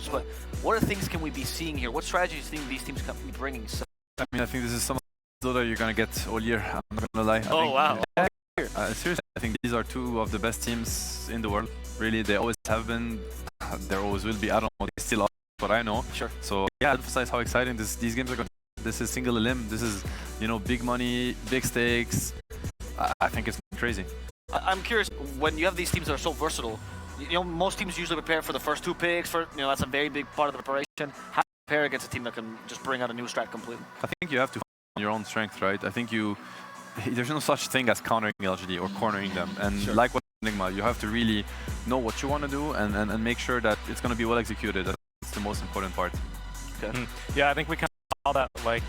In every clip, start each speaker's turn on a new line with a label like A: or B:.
A: eSports, but what other things can we be seeing here? What strategies do you think these teams can be bringing? So
B: I mean, I think this is some Dota you're gonna get all year. I'm not gonna lie.
A: wow.
B: Seriously, I think these are two of the best teams in the world. Really, they always have been. There always will be. I don't know. They still are, but I know.
A: Sure.
B: So yeah, emphasize how exciting these games are going. This is single elim. This is, you know, big money, big stakes. I think it's crazy.
A: I'm curious, when you have these teams that are so versatile, you know, most teams usually prepare for the first 2 picks. That's a very big part of the preparation. How do you prepare against a team that can just bring out a new strat completely?
B: I think you have to find your own strength, right? I think there's no such thing as countering LGD or cornering them. And
A: sure.
B: Like what Enigma, you have to really know what you want to do and make sure that it's going to be well executed. That's the most important part.
C: Okay. Yeah, I think we kind of saw that like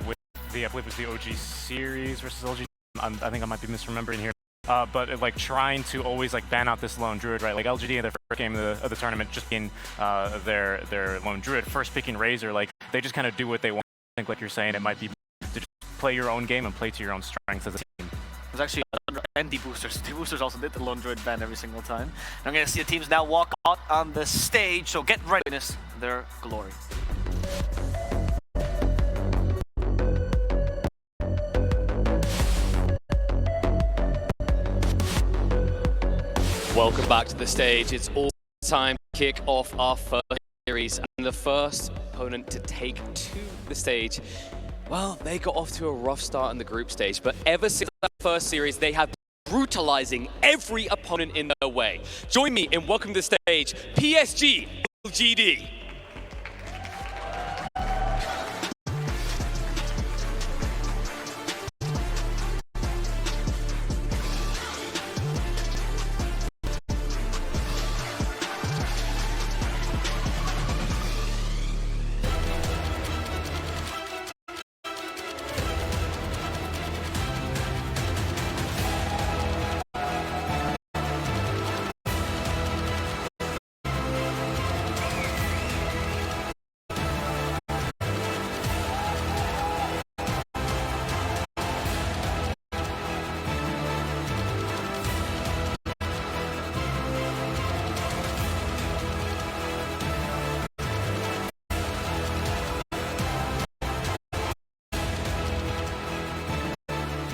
C: with I believe it was the OG series versus LG. I think I might be misremembering here. But like trying to always like ban out this lone druid, right? Like LGD in their first game of the tournament, just being their lone druid, first picking Razor, like they just kind of do what they want. I think like you're saying, it might be to just play your own game and play to your own strengths as a team.
A: There's actually and D-boosters. D-boosters also did the lone druid ban every single time. And I'm going to see the teams now walk out on the stage, so get ready to witness their glory.
D: Welcome back to the stage. It's all time to kick off our first series. And the first opponent to take to the stage, well, they got off to a rough start in the group stage, but ever since that first series, they have been brutalizing every opponent in their way. Join me in welcoming to the stage, PSG LGD.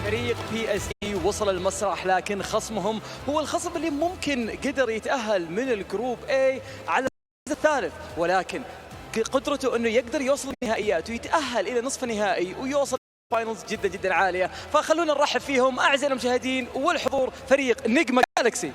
E: فريق PSG وصل المسرح، لكن خصمهم هو الخصم اللي ممكن قدر يتأهل من الجروب A على الثالث، ولكن قدرته انه يقدر يوصل النهائيات ويتأهل الى نصف النهائي ويوصل فاينلز جدا جدا عالية. فخلونا نرحب فيهم اعزائي المشاهدين والحضور، فريق نجمة جالكسي.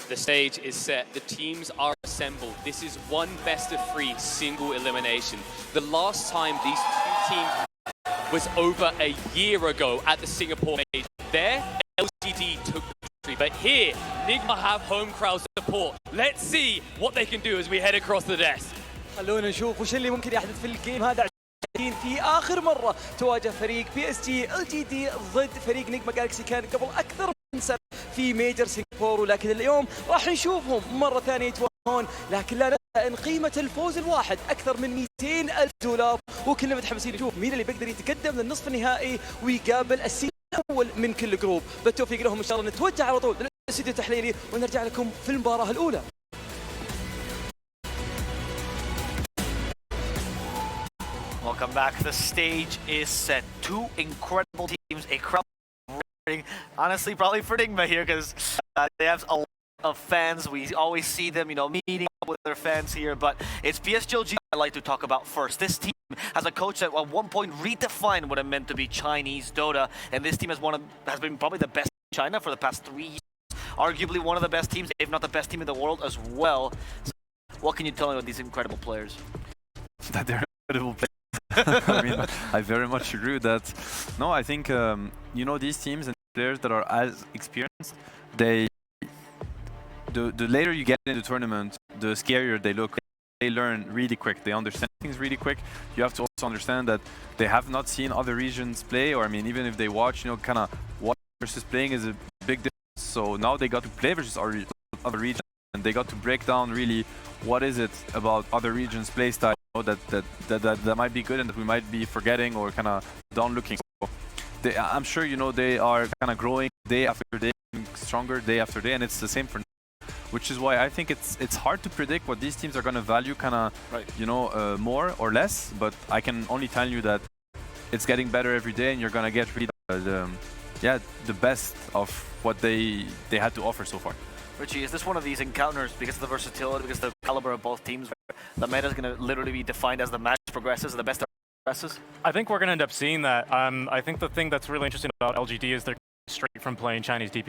D: The stage is set, the teams are assembled. This is one best of 3 single elimination. The last time these two teams was over a year ago at the Singapore Major. There, LGD took the victory, but here, Nigma have home crowd support. Let's see what they can do as we head across the desk.
E: خلونا نشوف وش اللي ممكن يحدث في الجيم هذا. في آخر مرة تواجه فريق PSG LGD ضد فريق نجمة جالكسي كان قبل أكثر من سنة في ميجر سنغافورة، ولكن اليوم راح نشوفهم مرة ثانية يتواجهون، لكن لا ننسى أن قيمة الفوز الواحد أكثر من $200,000، وكلنا متحمسين نشوف مين اللي بيقدر يتقدم للنصف النهائي ويقابل السيد الأول من كل جروب. بالتوفيق لهم إن شاء الله. نتوجه على طول للاستوديو التحليلي ونرجع لكم في المباراة الأولى.
A: Welcome back. The stage is set. 2 incredible teams, a crowd honestly probably for Nigma here because they have a lot of fans. We always see them, meeting up with their fans here, but it's PSG I'd like to talk about first. This team has a coach that at one point redefined what it meant to be Chinese Dota, and this team has been probably the best in China for the past 3 years. Arguably one of the best teams, if not the best team in the world as well. So what can you tell me about these incredible players?
B: That they're incredible players. I mean, I very much agree with that. No, I think, these teams, and players that are as experienced, the later you get in the tournament, the scarier they look. They learn really quick. They understand things really quick. You have to also understand that they have not seen other regions play, or I mean, even if they watch, kind of watch versus playing is a big difference. So now they got to play versus other regions, and they got to break down really what is it about other regions' play style that might be good and that we might be forgetting or kind of down looking. So I'm sure they are kind of growing day after day, stronger day after day, and it's the same for. Which is why I think it's hard to predict what these teams are going to value kind of more or less, but I can only tell you that it's getting better every day and you're going to get really the best of what they had to offer so far.
A: Richie, is this one of these encounters because of the versatility, because of the caliber of both teams, the meta is going to literally be defined as the match progresses, the best progresses?
C: I think we're going to end up seeing that. I think the thing that's really interesting about LGD is they're straight from playing Chinese DP.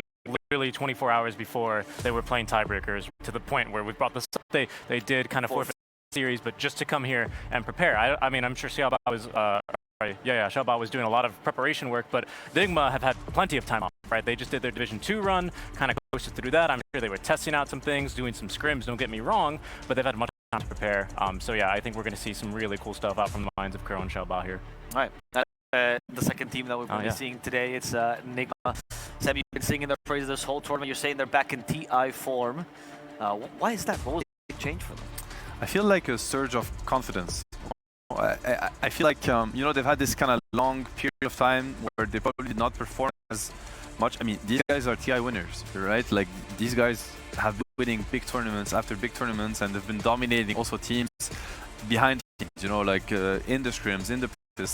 C: Literally 24 hours before they were playing tiebreakers, to the point where we brought this up. They did kind of forfeit the series, but just to come here and prepare. I mean, I'm sure Xiaobao was Xiaobao was doing a lot of preparation work, but Nigma have had plenty of time off, right? They just did their Division 2 run, kind of coasted through that. I'm sure they were testing out some things, doing some scrims, don't get me wrong, but they've had much time to prepare. So yeah, I think we're going to see some really cool stuff out from the minds of Kuro and Xiaobao here.
A: All right. The second team that we're going to be seeing today, it's Nigma. Sam, you've been singing their praises this whole tournament. You're saying they're back in TI form. Why is that? What was the big change for them?
B: I feel like a surge of confidence. I feel like they've had this kind of long period of time where they probably did not perform as much. I mean, these guys are TI winners, right? Like, these guys have been winning big tournaments after big tournaments, and they've been dominating also teams behind teams. Like in the scrims, in the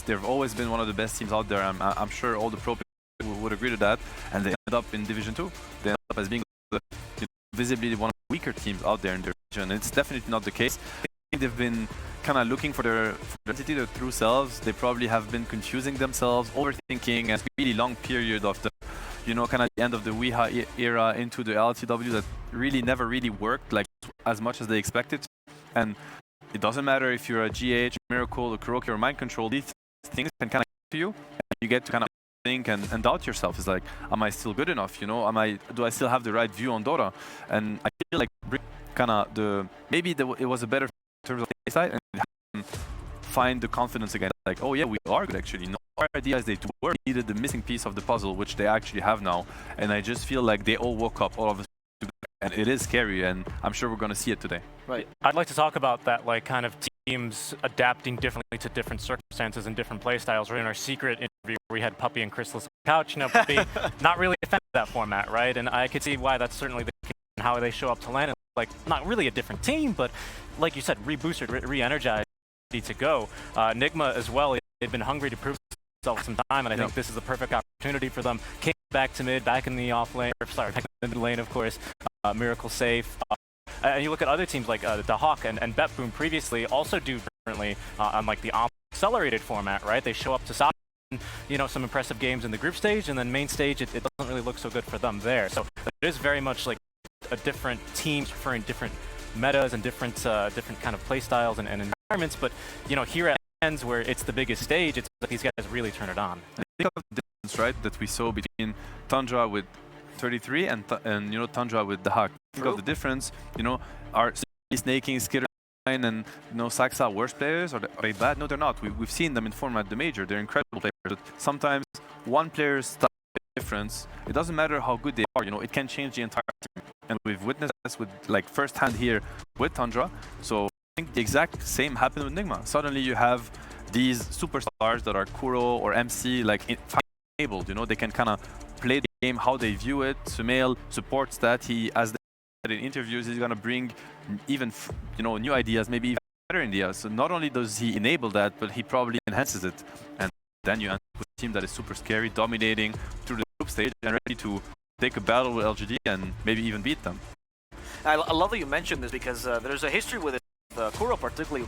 B: they've always been one of the best teams out there. I'm sure all the pro players would agree to that, and they ended up in Division 2. They ended up as being visibly one of the weaker teams out there in the region. It's definitely not the case. I think they've been kind of looking for their true selves. They probably have been confusing themselves, overthinking, and a really long period of the, kind of the end of the Weeha era into the LTW that really never really worked like as much as they expected. And it doesn't matter if you're a GH, Miracle, or Kuroki, or Mind Control, these things can kind of get to you, and you get to kind of think and doubt yourself. It's like, am I still good enough? Do I still have the right view on Dota? And I feel like kind of it was a better in terms of side, and find the confidence again. Like, oh yeah, we are good actually. No idea as they were, needed the missing piece of the puzzle, which they actually have now. And I just feel like they all woke up all of a sudden, and it is scary, and I'm sure we're going to see it today.
A: Right.
C: I'd like to talk about that, like, kind of teams adapting differently to different circumstances and different play styles. Right, in our secret interview where we had Puppy and Chrysalis on the couch, Puppy not really a fan of that format, right? And I could see why that's certainly the case and how they show up to land. Like, not really a different team, but like you said, reboosted, re-energized, ready to go. Nigma as well, they've been hungry to prove themselves some time, and I think this is a perfect opportunity for them. King back to mid, back in the off lane, back in the mid lane, of course. Miracle safe. And you look at other teams like the Hawk and BetBoom previously also do differently on like the accelerated format, right? They show up to South, some impressive games in the group stage, and then main stage, it doesn't really look so good for them there. So it is very much like a different teams preferring different metas and different kind of play styles and environments. But here at ends where it's the biggest stage, it's like these guys really turn it on.
B: I think of the difference, right, that we saw between Tundra with 33 and Tundra with the Hawk. Think of the difference. Are Snaking, Skitter, and Saxa worse players? Are they bad? No, they're not. We've seen them in format the major. They're incredible players. But sometimes one player's style difference. It doesn't matter how good they are. It can change the entire team. And we've witnessed this with like first-hand here with Tundra. So I think the exact same happened with Nigma. Suddenly you have these superstars that are Kuro or MC enabled. They can kind of play the game how they view it. Sumail supports that. As they said in interviews, he's gonna bring even new ideas, maybe even better ideas. So not only does he enable that, but he probably enhances it. And then you end up with a team that is super scary, dominating through the group stage and ready to take a battle with LGD and maybe even beat them.
A: I love that you mentioned this because there's a history with it, Kuro particularly,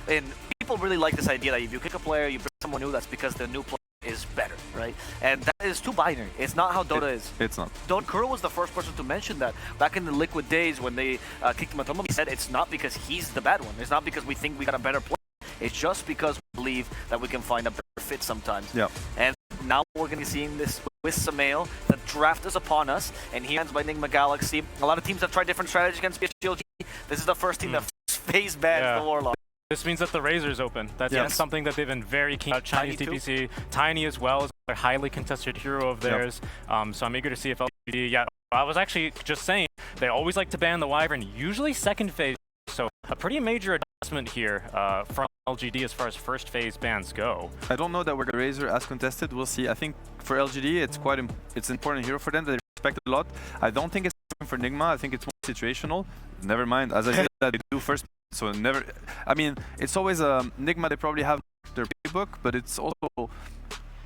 A: and people really like this idea that if you kick a player, you bring someone new, that's because the new player is better, right? And that is too binary. It's not how Dota is.
B: It's not.
A: Kuro was the first person to mention that back in the Liquid days when they kicked him out. He said it's not because he's the bad one. It's not because we think we got a better player. It's just because we believe that we can find a better fit sometimes.
B: Yeah.
A: And now we're going to be seeing this with with Samael. The draft is upon us, and he ends by Enigma Galaxy. A lot of teams have tried different strategies against PSG. This is the first team that phase bans the Warlock.
C: This means that the Razor's open. That's something that they've been very keen about. Chinese TPC, Tiny as well is a highly contested hero of theirs. So I'm eager to see if LGD, I was actually just saying, they always like to ban the Wyvern, usually second phase. So a pretty major adjustment here from LGD as far as first phase bans go.
B: I don't know that we're going to Razor as contested. We'll see. I think for LGD, it's an important hero for them that they respect a lot. I don't think it's for Nigma. I think it's more situational. Never mind. As I said, that they do first. So never. I mean, it's always Nigma. They probably have their playbook, but it's also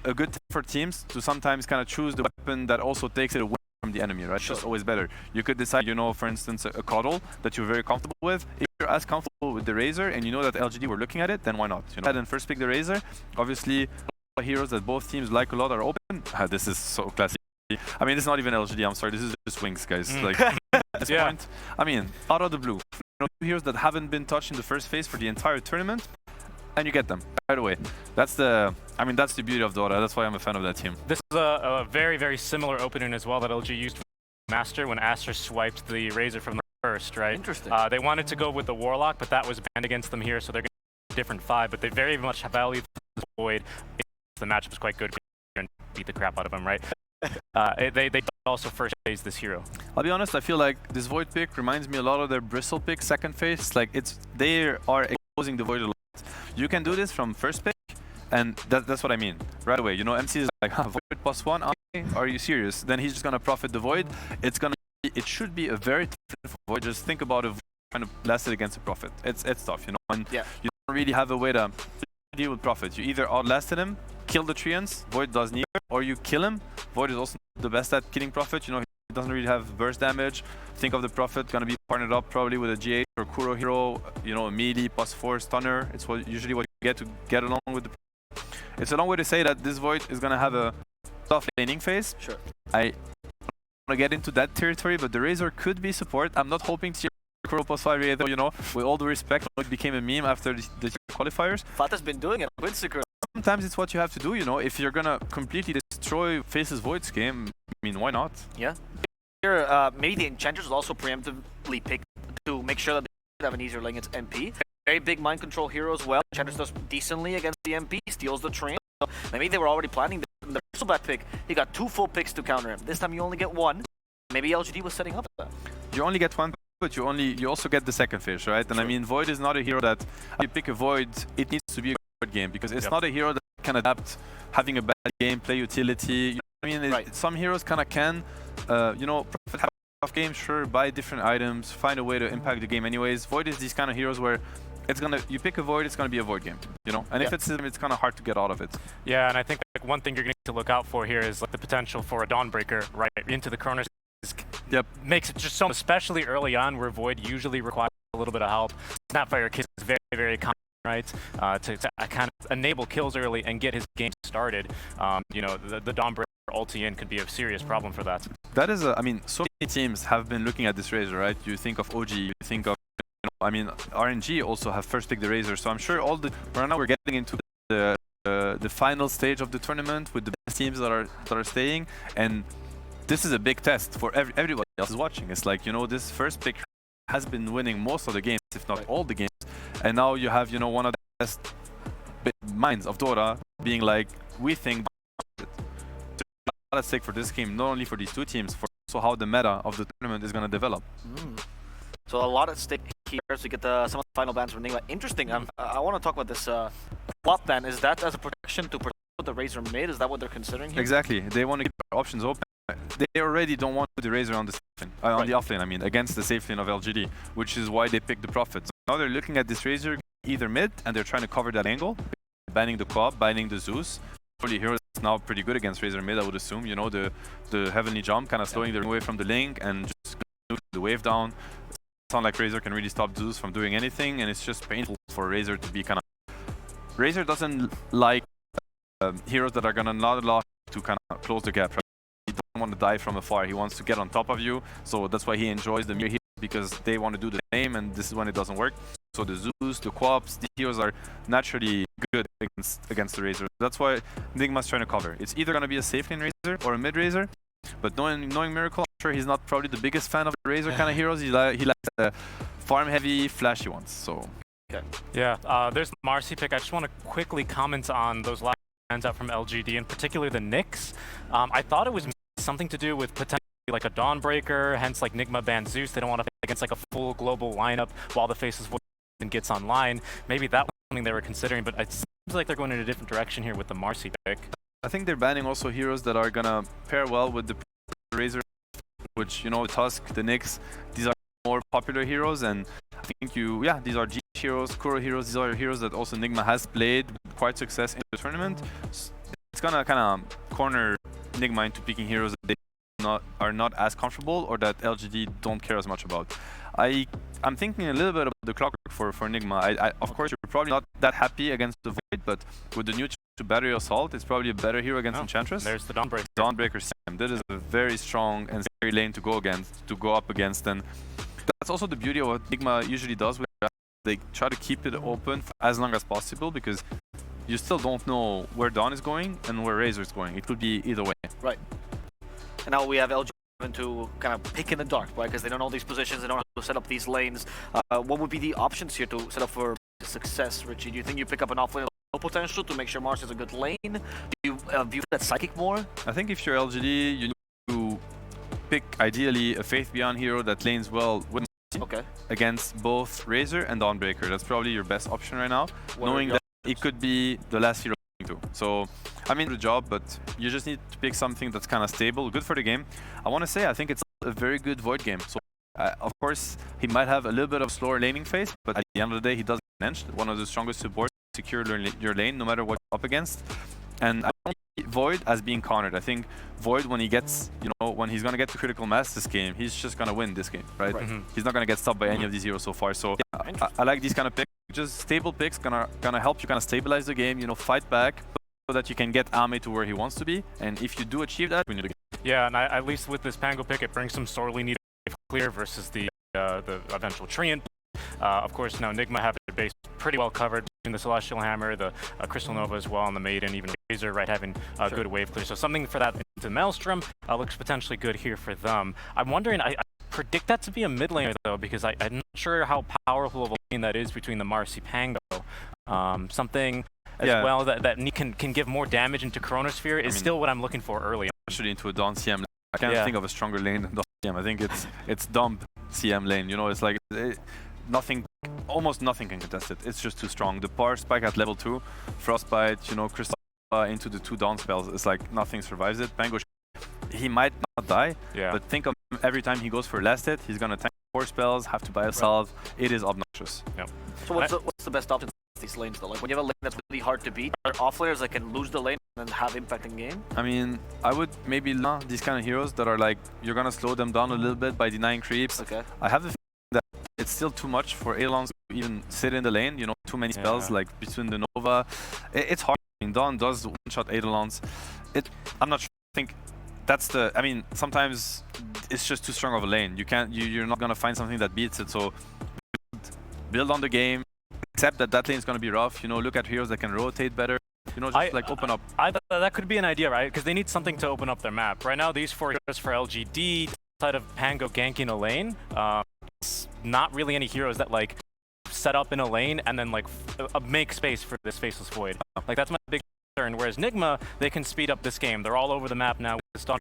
B: a good thing for teams to sometimes kind of choose the weapon that also takes it away from the enemy, right? Sure. It's always better. You could decide, you know, for instance, a Coddle that you're very comfortable with. If you're as comfortable with the Razor and you know that LGD were looking at it, then why not? You know, and first pick the Razor. Obviously, heroes that both teams like a lot are open. This is so classic. I mean, this is not even LGD. I'm sorry. This is just Wings, guys. Like, at this point, I mean, out of the blue, you know, heroes that haven't been touched in the first phase for the entire tournament, and you get them right away. That's the, I mean, that's the beauty of Dota. That's why I'm a fan of that team.
C: This is a very, very similar opening as well that LG used for Master when Aster swiped the Razor from the first, right?
A: Interesting.
C: They wanted to go with the Warlock, but that was banned against them here, so they're going to different 5, but they very much value the Void. The matchup is quite good and beat the crap out of them, right? They also first phase this hero.
B: I'll be honest, I feel like this Void pick reminds me a lot of their Bristle pick second phase. Like, they are exposing the Void a lot. You can do this from first pick, and that's what I mean right away. You know, MC is like, Void +1, okay, are you serious? Then he's just gonna profit the Void. It should be a very tough Void. Just think about a Void trying to blast it against a Prophet. It's tough, you know, and you don't really have a way to deal with Prophet. You either outlasted him, kill the Treants, Void does neither, or you kill him. Void is also the best at killing Prophet. You know, he doesn't really have burst damage. Think of the Prophet gonna be partnered up probably with a GH or Kuro hero, you know, a melee +4 stunner. It's usually what you get to get along with the. It's a long way to say that this Void is gonna have a tough laning phase.
A: Sure.
B: I don't want to get into that territory, but the Razor could be support. I'm not hoping to see Kuro +5 Razor, you know, with all due respect. It became a meme after the qualifiers.
A: Fata's been doing it.
B: Sometimes it's what you have to do, you know. If you're gonna completely destroy Faces Void's game, I mean, why not?
A: Yeah. Here, maybe the Enchanters will also preemptively pick to make sure that they have an easier lane against MP. Very big mind control hero as well. Enchanters does decently against the MP, steals the train. So maybe they were already planning the Bristlebat pick. He got 2 full picks to counter him. This time you only get 1. Maybe LGD was setting up that.
B: You only get 1, but you also get the second fish, right? And I mean, Void is not a hero that you pick a Void. It needs to be a good game because it's not a hero that can adapt having a bad game, play utility. You know what I mean, some heroes kind of can, you know, profit have a tough game, sure, buy different items, find a way to impact the game anyways. Void is these kind of heroes where it's gonna, you pick a Void, it's gonna be a Void game, you know? And if it's kind of hard to get out of it.
C: Yeah, and I think like, one thing you're going to look out for here is like the potential for a Dawnbreaker right into the corners. Makes it just so, especially early on where Void usually requires a little bit of help. Snapfire Kiss is very, very common, right? To kind of enable kills early and get his game started. You know, the Dawnbreaker ulti in could be a serious problem for that.
B: That is I mean, so many teams have been looking at this Razor, right? You think of OG, you think of, you know, I mean, RNG also have first picked the Razor, so I'm sure right now we're getting into the final stage of the tournament with the best teams that are staying, and this is a big test for everybody else is watching. It's like, you know, this first pick has been winning most of the games, if not all the games, and now you have, you know, one of the best minds of Dota being like, we think there's a lot at stake for this game, not only for these two teams, for also how the meta of the tournament is going to develop.
A: So a lot at stake here as we get some of the final bans from Nigma. Interesting. I want to talk about this flop ban. Is that as a protection to protect what the Razor made? Is that what they're considering here?
B: Exactly. They want to keep their options open. They already don't want the Razor on the on the offlane, I mean, against the safe lane of LGD, which is why they picked the Prophet. So now they're looking at this Razor either mid, and they're trying to cover that angle, banning the Co-op, banning the Zeus. Probably hero is now pretty good against Razor mid, I would assume. You know, the Heavenly Jump kind of slowing them away from the link and just the wave down. It's not like Razor can really stop Zeus from doing anything, and it's just painful for Razor to be kind of... Razor doesn't like heroes that are gonna not allow to kind of close the gap. Right? He doesn't want to die from afar. He wants to get on top of you, so that's why he enjoys the mirror here, because they want to do the same, and this is when it doesn't work. So the Zeus, the Quops, the heroes are naturally good against the Razor. That's why Nigma's trying to cover. It's either going to be a safe lane Razor or a mid Razor. But knowing Miracle, I'm sure he's not probably the biggest fan of the Razor kind of heroes. He likes the farm-heavy, flashy ones. So.
A: Okay.
C: Yeah, there's the Marcy pick. I just want to quickly comment on those last hands out from LGD, in particular the Nyx. I thought it was something to do with potentially like a Dawnbreaker, hence like Nigma banned Zeus. They don't want to fight against like a full global lineup while the Faceless Void gets online. Maybe that was something they were considering, but it seems like they're going in a different direction here with the Marcy pick.
B: I think they're banning also heroes that are gonna pair well with the Razor, which, you know, the Tusk, the Nyx, these are more popular heroes, and I think these are G heroes, Kuro heroes, these are heroes that also Nigma has played with quite success in the tournament. It's gonna kind of corner Nigma into picking heroes that they are not as comfortable or that LGD don't care as much about. I'm thinking a little bit about the Clockwork for Nigma. Of course, you're probably not that happy against the Void, but with the new to Battery Assault, it's probably a better hero against Enchantress.
C: There's the Dawnbreaker.
B: Dawnbreaker Sam. That is a very strong and scary lane to go up against, and that's also the beauty of what Nigma usually does. They try to keep it open for as long as possible because you still don't know where Dawn is going and where Razor is going. It could be either way.
A: Right. And now we have LG to kind of pick in the dark, right? Because they don't know these positions, they don't know how to set up these lanes. What would be the options here to set up for success, Richie? Do you think you pick up an offlane potential to make sure Mars is a good lane? Do you view that Psychic more?
B: I think if you're LGD, you need to pick ideally a Faith Beyond hero that lanes well with against both Razor and Dawnbreaker. That's probably your best option right now, knowing that it could be the last hero to. So, I mean, the job, but you just need to pick something that's kind of stable, good for the game. I want to say, I think it's a very good Void game. So, of course, he might have a little bit of slower laning phase, but at the end of the day, he does bench, one of the strongest supports, secure your lane no matter what you're up against. And I don't see Void as being cornered. I think Void, when he gets, when he's gonna get to critical mass this game, he's just gonna win this game, right? He's not gonna get stopped by any of these heroes so far. So yeah, I like these kind of picks. Just stable picks gonna help you kind of stabilize the game. Fight back so that you can get Ame to where he wants to be. And if you do achieve that, we need to get.
C: Yeah, and at least with this Pango pick, it brings some sorely needed clear versus the eventual Treant. Of course, now Nigma have their base pretty well covered between the Celestial Hammer, the Crystal Nova as well, and the Maiden, even Razor, right, having a good wave clear. So something for that into Maelstrom looks potentially good here for them. I'm wondering, I predict that to be a mid laner though, because I'm not sure how powerful of a lane that is between the Marcy Pango. Something as well that can give more damage into Chronosphere is still what I'm looking for early.
B: Especially into a Dawn CM. I can't think of a stronger lane than Dawn CM. I think it's dumb CM lane. It's like almost nothing can contest it. It's just too strong. The power spike at level 2, Frostbite, Crystal into the 2 Dawn spells. It's like nothing survives it. Pango, he might not die, but think of him every time he goes for last hit, he's gonna tank 4 spells, have to buy a salve. It is obnoxious.
A: So what's the best option for these lanes though? Like when you have a lane that's really hard to beat, are offlaners that can lose the lane and have impact in game?
B: I mean, I would maybe learn these kind of heroes that are like, you're gonna slow them down a little bit by denying creeps. I have the feeling that it's still too much for Eidolons to even sit in the lane, too many spells like between the Nova. It's hard. I mean, Dawn does one-shot Eidolons. I'm not sure. I think that's sometimes it's just too strong of a lane. You're not gonna find something that beats it. So build on the game, accept that lane is gonna be rough. Look at heroes that can rotate better. Just open up.
C: That could be an idea, right? Because they need something to open up their map. Right now, these 4 heroes for LGD, outside of Pango ganking a lane, it's not really any heroes that set up in a lane and then make space for this Faceless Void. That's my big concern. Whereas Nigma, they can speed up this game. They're all over the map now with the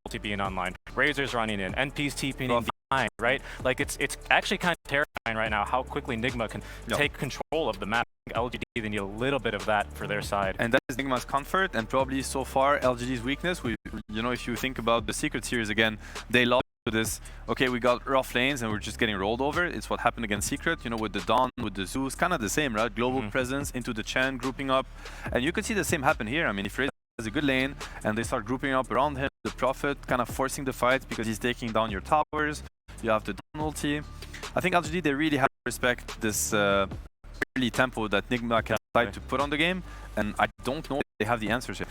C: ulti being online. Razor's running in, NP's TPing in behind, right? It's actually kind of terrifying right now how quickly Nigma can take control of the map. LGD, they need a little bit of that for their side.
B: And that is Nigma's comfort, and probably so far LGD's weakness. If you think about the Secret Series again, they lost to this. Okay, we got rough lanes and we're just getting rolled over. It's what happened against Secret, with the Dawn, with the Zeus, kind of the same, right? Global presence into the Chen, grouping up, and you could see the same happen here. I mean, if Razor has a good lane and they start grouping up around him, the Prophet kind of forcing the fight because he's taking down your towers. You have the Dawn ulti. I think LGD, they really have to respect this early tempo that Nigma can decide to put on the game, and I don't know if they have the answers yet.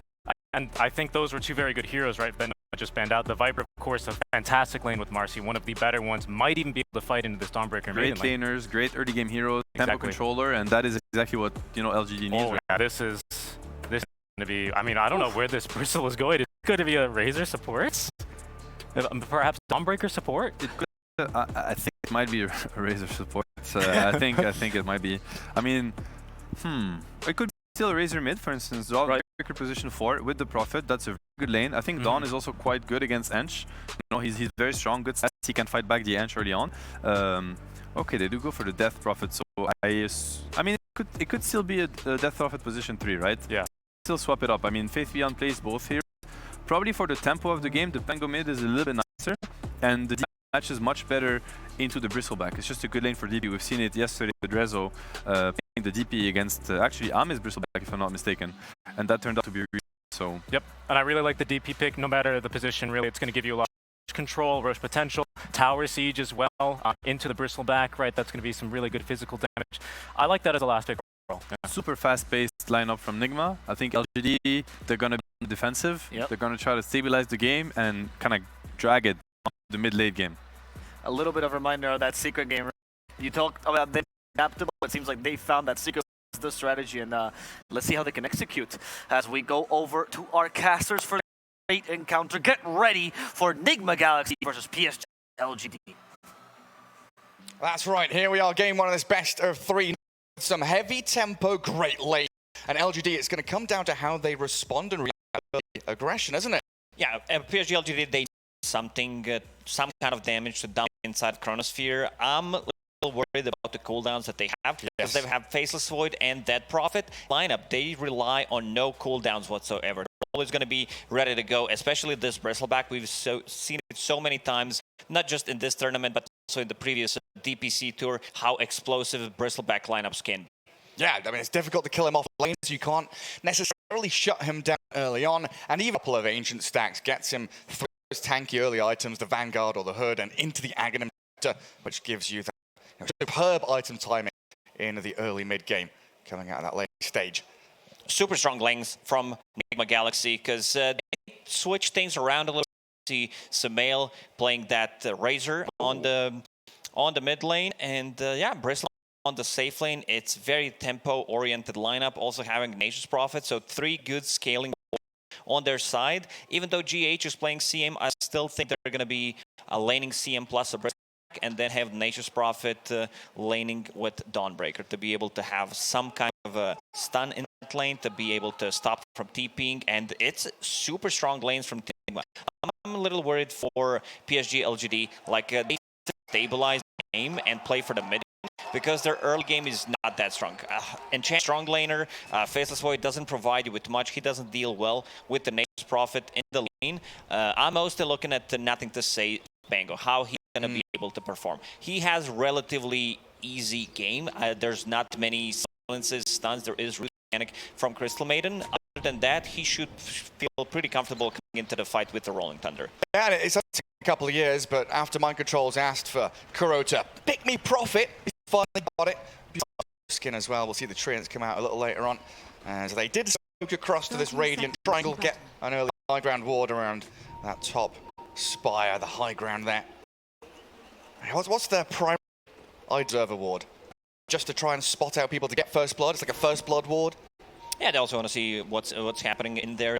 C: And I think those were 2 very good heroes, right? Ben just banned out. The Viper, of course, a fantastic lane with Marcy, one of the better ones, might even be able to fight into this Dawnbreaker.
B: Great laners, great early game heroes. tempo
C: Exactly.
B: controller, and that is exactly what LGD needs.
C: Oh, yeah, this is going to be. I mean, I don't know where this bristle is going. It's going to be a Razor support, perhaps Dawnbreaker support.
B: It could, I think it might be a Razor support. I think it might be. I mean, it could be still a Razor mid, for instance. Dawnbreaker position 4 with the Prophet. That's a very good lane. I think Dawn is also quite good against Ench. He's very strong, good stats. He can fight back the Ench early on. Okay, they do go for the Death Prophet, so I mean, it could still be a Death Prophet position 3, right?
C: Yeah.
B: Still swap it up. I mean, Faith Beyond plays both here. Probably for the tempo of the game, the Pango mid is a little bit nicer, and the DP matches much better into the Bristleback. It's just a good lane for DP. We've seen it yesterday with Rezo playing the DP against actually Ame's Bristleback, if I'm not mistaken, and that turned out to be really so.
C: Yep, and I really like the DP pick. No matter the position, really, it's going to give you a lot of control, rush potential, tower siege as well into the Bristleback. Right, that's going to be some really good physical damage. I like that as a last pick. Yeah.
B: Super fast-paced lineup from Nigma. I think LGD, they're going to be defensive.
A: Yep.
B: They're going to try to stabilize the game and kind of drag it on the mid-late game.
A: A little bit of a reminder of that secret game. You talked about them adaptable. It seems like they found that secret is the strategy, and let's see how they can execute as we go over to our casters for the great encounter. Get ready for Nigma Galaxy versus PSG LGD.
F: That's right, here we are, game 1 of this best of 3. Some heavy tempo, great lane. And LGD, it's going to come down to how they respond and react to aggression, isn't it?
G: Yeah, PSG LGD, they something, some kind of damage to down inside Chronosphere. I'm a little worried about the cooldowns that they have, because they have Faceless Void and Dead Prophet lineup. They rely on no cooldowns whatsoever. They're always going to be ready to go, especially this Bristleback. We've seen it so many times, not just in this tournament, but also in the previous DPC tour, how explosive Bristleback lineups can be.
F: Yeah, I mean, it's difficult to kill him off lane, so you can't necessarily shut him down early on. And even a couple of ancient stacks gets him through those tanky early items, the Vanguard or the Hood, and into the Aghanim, which gives you that superb item timing in the early mid-game coming out of that late stage.
G: Super strong lanes from Nigma Galaxy, because they switch things around a little bit. See Sumail playing that Razor on the mid lane, and yeah, Bristle on the safe lane. It's very tempo-oriented lineup, also having Nature's Prophet, so 3 good scaling on their side. Even though GH is playing CM, I still think they're going to be laning CM plus a Bristle, and then have Nature's Prophet laning with Dawnbreaker to be able to have some kind of a stun in that lane, to be able to stop from TPing, and it's super strong lanes from Nigma. I'm a little worried for PSG LGD, like they stabilize the game and play for the mid, because their early game is not that strong. Enchant strong laner, Faceless Void doesn't provide you with much. He doesn't deal well with the Nature's Prophet in the lane. I'm mostly looking at the Nothing to Say Bango, how he's going to be able to perform. He has relatively easy game. There's not many silences, stuns. There is mechanic from Crystal Maiden. Other than that, he should feel pretty comfortable coming into the fight with the Rolling Thunder.
F: Yeah, it's taken a couple of years, but after Mind Control's asked for Kuro to pick me Prophet, he's finally got it. Skin as well. We'll see the treants come out a little later on. As they did smoke across to this Radiant Triangle, get an early high ground ward around that top spire, the high ground there. What's their primary observer ward? Just to try and spot out people to get first blood? It's like a first blood ward?
G: Yeah, they also want to see what's happening in there.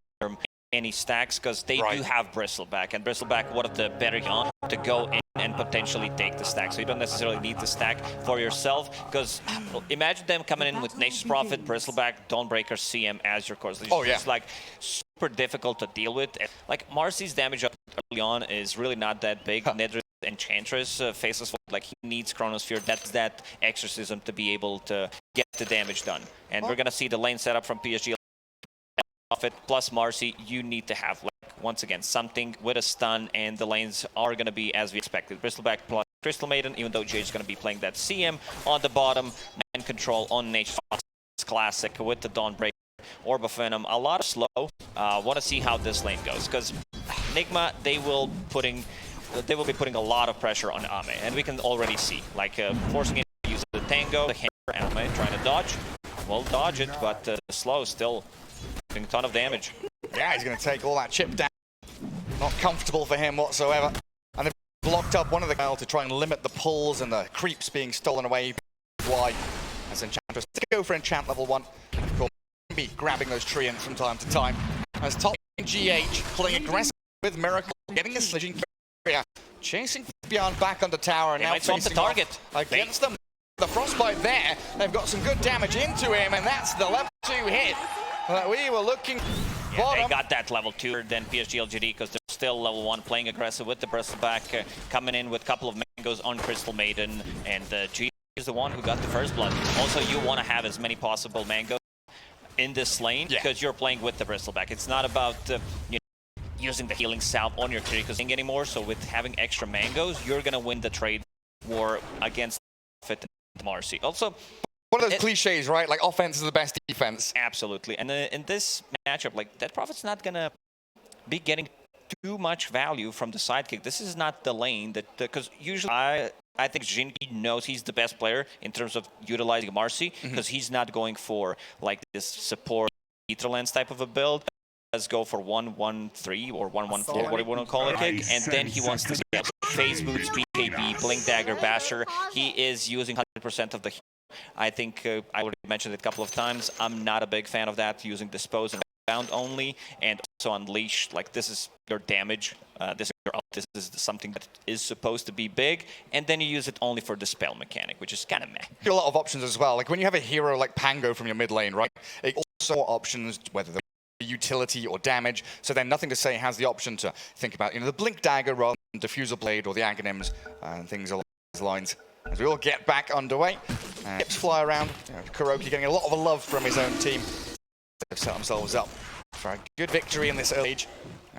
G: Any stacks, because they do have Bristleback, and Bristleback one of the better young to go in and potentially take the stack. So you don't necessarily need the stack for yourself, because imagine them coming in with Nature's Prophet, Bristleback, Dawnbreaker, CM as your cores. It's like super difficult to deal with. Like Marcy's damage early on is really not that big. Nedris Enchantress, Faceless, like he needs Chronosphere. That's that exorcism to be able to get the damage done. And we're gonna see the lane setup from PSG. Plus Marcy, you need to have, like, once again, something with a stun, and the lanes are going to be as we expected. Bristleback plus Crystal Maiden, even though Jay is going to be playing that CM on the bottom. Mind Control on Nature's Classic with the Dawnbreaker, Orb of Venom. A lot of slow. Want to see how this lane goes, because Nigma, they will be putting a lot of pressure on Ame, and we can already see, like, forcing him to use the Tango, the hammer, Ame trying to dodge. Will dodge it, but slow still. Doing a ton of damage.
F: Yeah, he's going to take all that chip down. Not comfortable for him whatsoever. And they've blocked up one of the guys to try and limit the pulls and the creeps being stolen away. Why as Enchantress to go for enchant level 1. Of course, be grabbing those treants from time to time. As top GH playing aggressive with Miracle, getting a slidging carrier, chasing Beyond back on the tower, and now
G: might swap the target
F: against them. The frostbite there, they've got some good damage into him, and that's the level 2 hit that we were looking for.
G: They got that level 2 than PSG LGD because they're still level 1 playing aggressive with the bristleback, coming in with a couple of mangoes on Crystal Maiden, and G is the one who got the first blood. Also, you want to have as many possible mangoes in this lane because you're playing with the bristleback. It's not about you know, using the healing salve on your Kiriko's anymore, so with having extra mangoes, you're going to win the trade war against Fit Marcy. Also,
F: one of those cliches, right? Like, offense is the best defense.
G: Absolutely. And in this matchup, like, that Prophet's not going to be getting too much value from the sidekick. This is not the lane that, because usually I think Jinky knows he's the best player in terms of utilizing Marcy, because he's not going for, like, this support Etherlands type of a build. Let's go for 1-1-3 or 1-1-4, whatever you want to call it, kick, and then he wants to get Phase Boots, BKB, Blink Dagger, Basher. He is using 100% of the heal. I think I already mentioned it a couple of times. I'm not a big fan of that, using Dispose and Bound only, and also Unleash. Like, this is your damage. This is something that is supposed to be big, and then you use it only for the spell mechanic, which is kind of meh.
F: A lot of options as well. Like, when you have a hero like Pango from your mid lane, right? It also options, whether they're utility or damage, so then nothing to say has the option to think about, you know, the Blink Dagger rather than Diffusal Blade or the Aghanims and things along those lines. As we all get back underway, hips fly around. You know, Kuroki getting a lot of love from his own team. They've set themselves up for a good victory in this early age.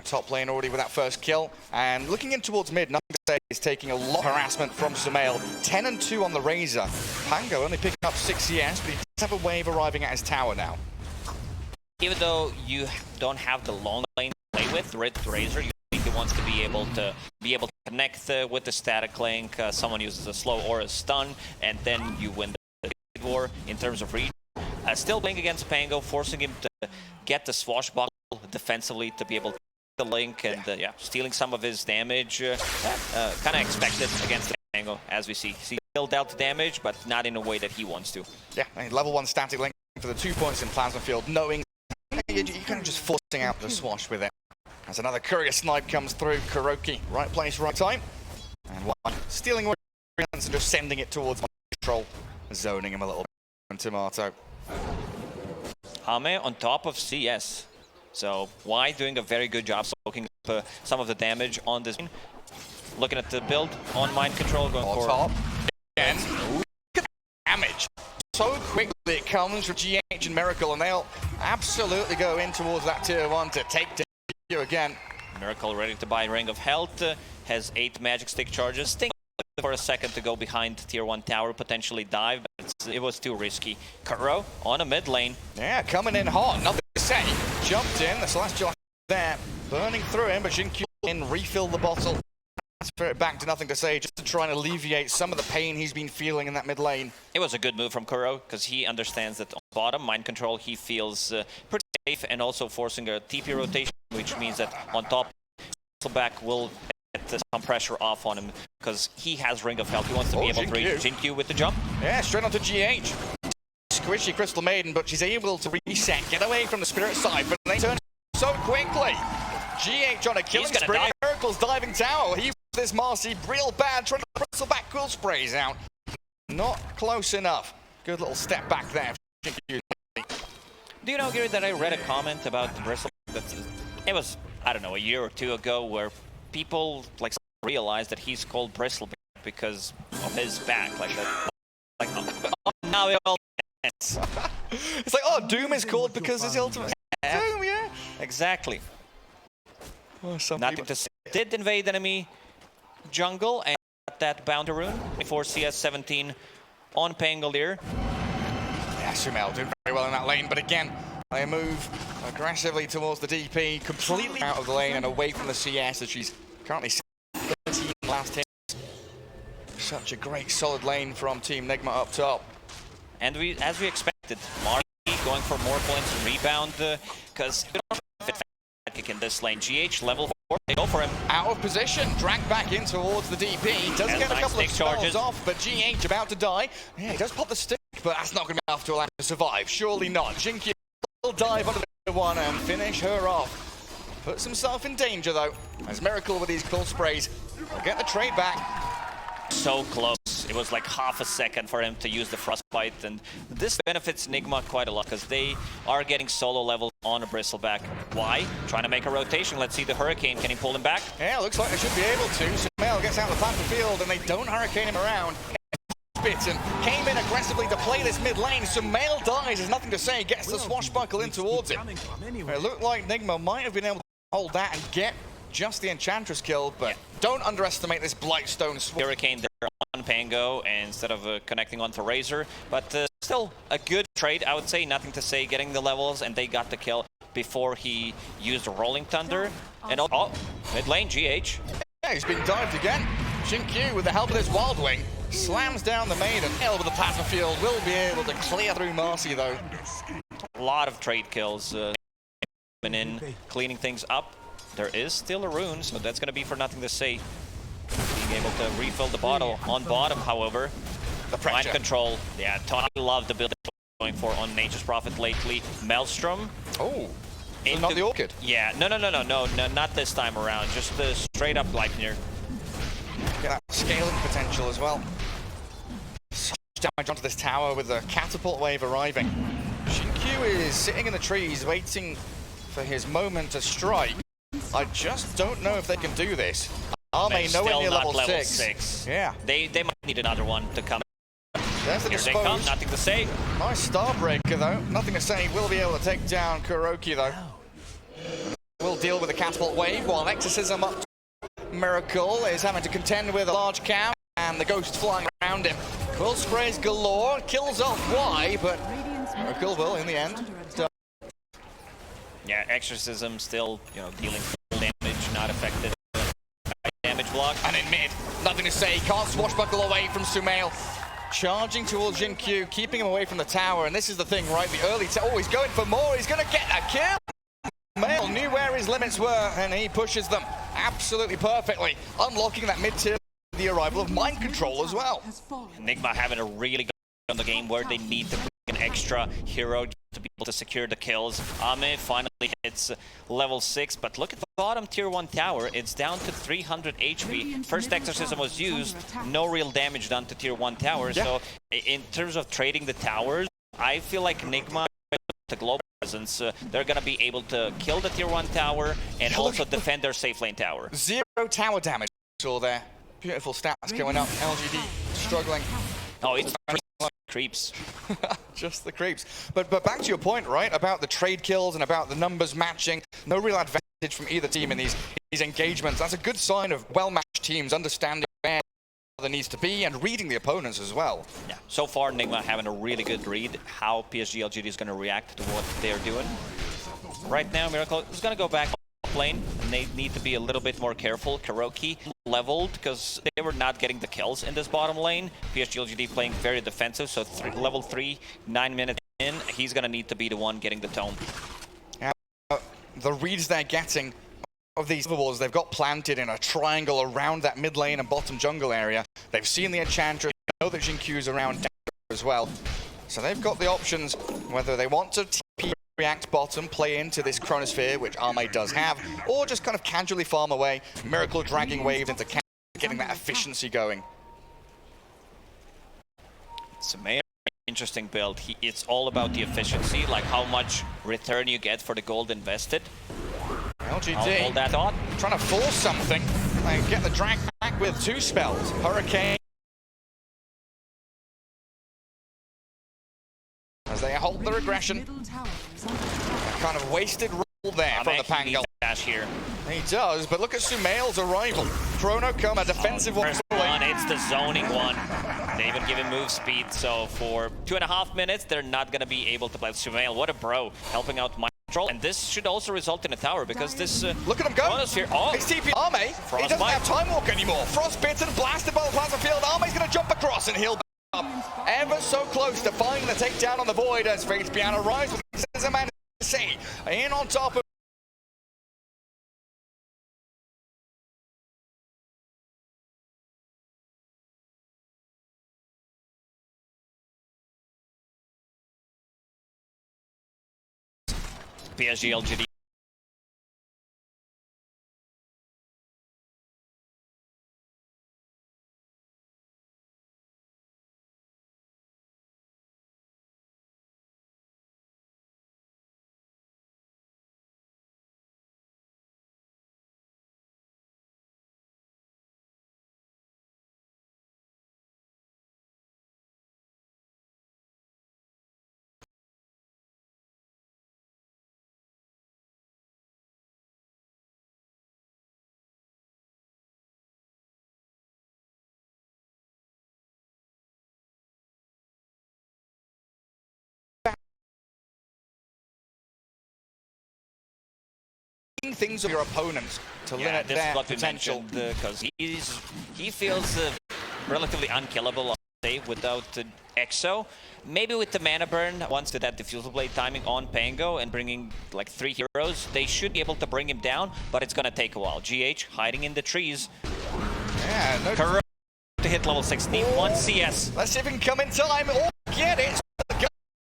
F: Top lane already with that first kill, and looking in towards mid, nothing to say is taking a lot of harassment from Sumail. 10-2 on the Razor. Pango only picking up 6 CS, but he does have a wave arriving at his tower now.
G: Even though you don't have the long lane to play with Razor, you think he wants to be able to connect with the static link. Someone uses a slow or a stun, and then you win the war in terms of reach. Still playing against Pango, forcing him to get the swashbuckle defensively to be able to the link, and stealing some of his damage. Kind of expected against the Pango, as we see. He still dealt the damage, but not in a way that he wants to.
F: Yeah, level 1 static link for the 2 points in Plasma Field, knowing you're kind of just forcing out the swash with it. As another courier snipe comes through, Kuroki, right place, right time. And one stealing away and just sending it towards my control, zoning him a little bit. And Tomato.
G: Hame on top of CS. So Y doing a very good job soaking up some of the damage on this. Looking at the build on mind control, going for
F: top. Again. Look at the damage. So quickly it comes from GH and Miracle, and they'll absolutely go in towards that tier 1 to take you again.
G: Miracle ready to buy Ring of Health, has 8 magic stick charges. Think for a second to go behind tier 1 tower, potentially dive, but it was too risky. Kuro on a mid lane.
F: Yeah, coming in hot, nothing to say. Jumped in, the Celestial there, burning through him, but Jinkyu in, refill the bottle. Transfer it back to nothing to say, just to try and alleviate some of the pain he's been feeling in that mid lane.
G: It was a good move from Kuro, because he understands that on bottom, mind control, he feels pretty safe, and also forcing a TP rotation, which means that on top, back will get some pressure off on him, because he has Ring of Health. He wants to be able to reach Jinkyu with the jump.
F: Yeah, straight onto GH. Squishy Crystal Maiden, but she's able to reset, get away from the Spirit side, but they turn so quickly. GH on a killing spree. Miracle's diving tower. He this Marcy real bad, trying to bristle back quill sprays out. Not close enough. Good little step back there.
G: Do you know, Gary, that I read a comment about the bristle? It was, I don't know, a year or 2 ago, where people like realized that he's called Bristle because of his back, like that. Like, oh, now it all ends.
F: It's like, oh, Doom is called because his ultimate. Doom, yeah.
G: Exactly.
F: Well,
G: nothing to say. Did invade enemy jungle and got that bounty rune before CS 17 on Pangolier.
F: Yeah, Sumail doing very well in that lane, but again, they move aggressively towards the DP, completely out of the lane and away from the CS, as she's currently 13 last hit. Such a great solid lane from Team Nigma up top.
G: And as we expected, Marty going for more points and rebound, because you don't fit kick in this lane. GH level 4, they go for him.
F: Out of position, dragged back in towards the DP. Does get a couple of charges off, but GH about to die. Yeah, he does pop the stick, but that's not going to be enough to allow him to survive. Surely not. Jinkyu will dive under the one and finish her off. Puts himself in danger, though, as Miracle with these cool sprays will get the trade back.
G: So close. It was like half a second for him to use the Frostbite, and this benefits Nigma quite a lot because they are getting solo levels on a Bristleback. Why? Trying to make a rotation. Let's see the Hurricane. Can he pull him back?
F: Yeah, looks like they should be able to. Sumail gets out of the field, and they don't Hurricane him around. And came in aggressively to play this mid lane. Sumail dies, there's nothing to say, gets the swashbuckle in towards it. It looked like Nigma might have been able to hold that and get just the Enchantress kill, but don't underestimate this Blightstone
G: Hurricane there on Pango instead of connecting onto Razor, but still a good trade, I would say. Nothing to say, getting the levels, and they got the kill before he used Rolling Thunder. And oh, mid lane, GH.
F: Yeah, he's been dived again. Jinkyu, with the help of this Wild Wing, slams down the Maiden. Hell with the plasma field, will be able to clear through Marcy, though.
G: A lot of trade kills in, cleaning things up. There is still a rune, so that's going to be for nothing to say. Being able to refill the bottle on bottom, however.
F: The pressure.
G: Mind control. Yeah, I love the build going for on Nature's Prophet lately. Maelstrom.
F: Oh, so not the Orchid.
G: Yeah, no, not this time around. Just the straight up Gleipnir.
F: Get that scaling potential as well. So much damage onto this tower with the catapult wave arriving. Jinkyu is sitting in the trees waiting for his moment to strike. I just don't know if they can do this. Arme nowhere near level 6. Yeah.
G: They might need another one to come.
F: There's the
G: Here they come, nothing to say.
F: Nice Starbreaker though. Nothing to say. Will be able to take down Kuroki though. Will deal with the catapult wave while Exorcism up. Miracle is having to contend with a large cam and the ghost flying around him. Quill sprays galore, kills off Y, but Miracle will in the end.
G: Yeah, Exorcism still, dealing full damage, not affected. Damage block.
F: And in mid, nothing to say. Can't swashbuckle away from Sumail. Charging towards Jinkyu, keeping him away from the tower. And this is the thing, right? The early... Oh, he's going for more. He's going to get a kill. Sumail knew where his limits were, and he pushes them absolutely perfectly, unlocking that mid-tier with the arrival of Mind Control as well.
G: Nigma having a really good on the game where they need to bring an extra hero to be able to secure the kills. Ame finally hits level 6, but look at the bottom tier 1 tower. It's down to 300 HP. First Exorcism was used, no real damage done to tier 1 towers. Yeah. So in terms of trading the towers, I feel like Nigma, the global presence, they're going to be able to kill the tier 1 tower and also defend their safe lane tower.
F: 0 tower damage. Saw there. Beautiful stats going up. LGD struggling.
G: Oh, it's creeps.
F: Just the creeps. But back to your point, right, about the trade kills and about the numbers matching. No real advantage from either team in these engagements. That's a good sign of well-matched teams understanding where there needs to be and reading the opponents as well.
G: Yeah, so far Nigma having a really good read how PSG LGD is going to react to what they're doing. Right now, Miracle is going to go back lane, and they need to be a little bit more careful. Kuroki leveled because they were not getting the kills in this bottom lane. PSG LGD playing very defensive, so level 3, 9 minutes in, he's going to need to be the one getting the tone.
F: The reads they're getting of these balls, they've got planted in a triangle around that mid lane and bottom jungle area. They've seen the Enchantress, they know that Jinkyu's around as well. So they've got the options, whether they want to TP react bottom, play into this Chronosphere, which Arme does have, or just kind of casually farm away. Miracle dragging waves into camp, getting that efficiency going.
G: It's a interesting build. It's all about the efficiency, like how much return you get for the gold invested.
F: LGD
G: I'll hold that thought.
F: Trying to force something and get the drag back with 2 spells. Hurricane. As they hold their aggression. A kind of wasted roll there from the Pango.
G: Here.
F: He does, but look at Sumail's arrival. Chrono come, a defensive one.
G: It's the zoning one. They even give him move speed, so for 2.5 minutes, they're not going to be able to play Sumail. What a bro, helping out Mind Control. And this should also result in a tower, because this...
F: look at him go!
G: Here. Oh,
F: it's TP Arme. He doesn't have Time Walk anymore. Frostbitten, blasted by the plasma field. Arme's going to jump across and he'll up. Ever so close to finding the takedown on the Void as Fate's Piano arrives with Exorcism and C in on top of
G: PSG LGD.
F: Things of your opponents to limit
G: this is
F: their
G: what we
F: potential.
G: mentioned, because he feels relatively unkillable, I'll say, without Exo. Maybe with the mana burn, once to that diffusal blade timing on Pango and bringing like 3 heroes, they should be able to bring him down, but it's gonna take a while. GH hiding in the trees.
F: Yeah, no.
G: Kuro to hit level 16, 1 CS.
F: Let's see if we can come in time or get it.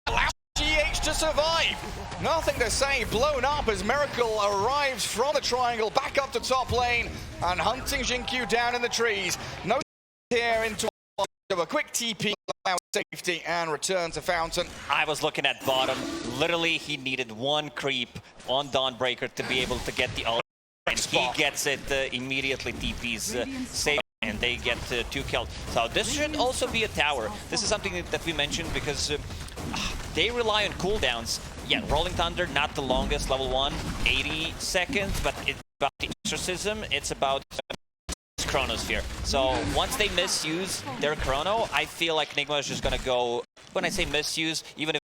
F: Allow GH to survive. Nothing to say, blown up as Miracle arrives from the triangle back up to top lane and hunting Jinkyu down in the trees. No here into a quick TP, allow safety and return to Fountain.
G: I was looking at bottom. Literally, he needed 1 creep on Dawnbreaker to be able to get the ult. And he gets it immediately, TP's save, and they get 2 killed. So this should also be a tower. This is something that we mentioned because they rely on cooldowns. Yeah, Rolling Thunder, not the longest, level 1, 80 seconds, but it's about the exorcism, it's about Chronosphere. So once they misuse their Chrono, I feel like Nigma is just gonna go, when I say misuse, even if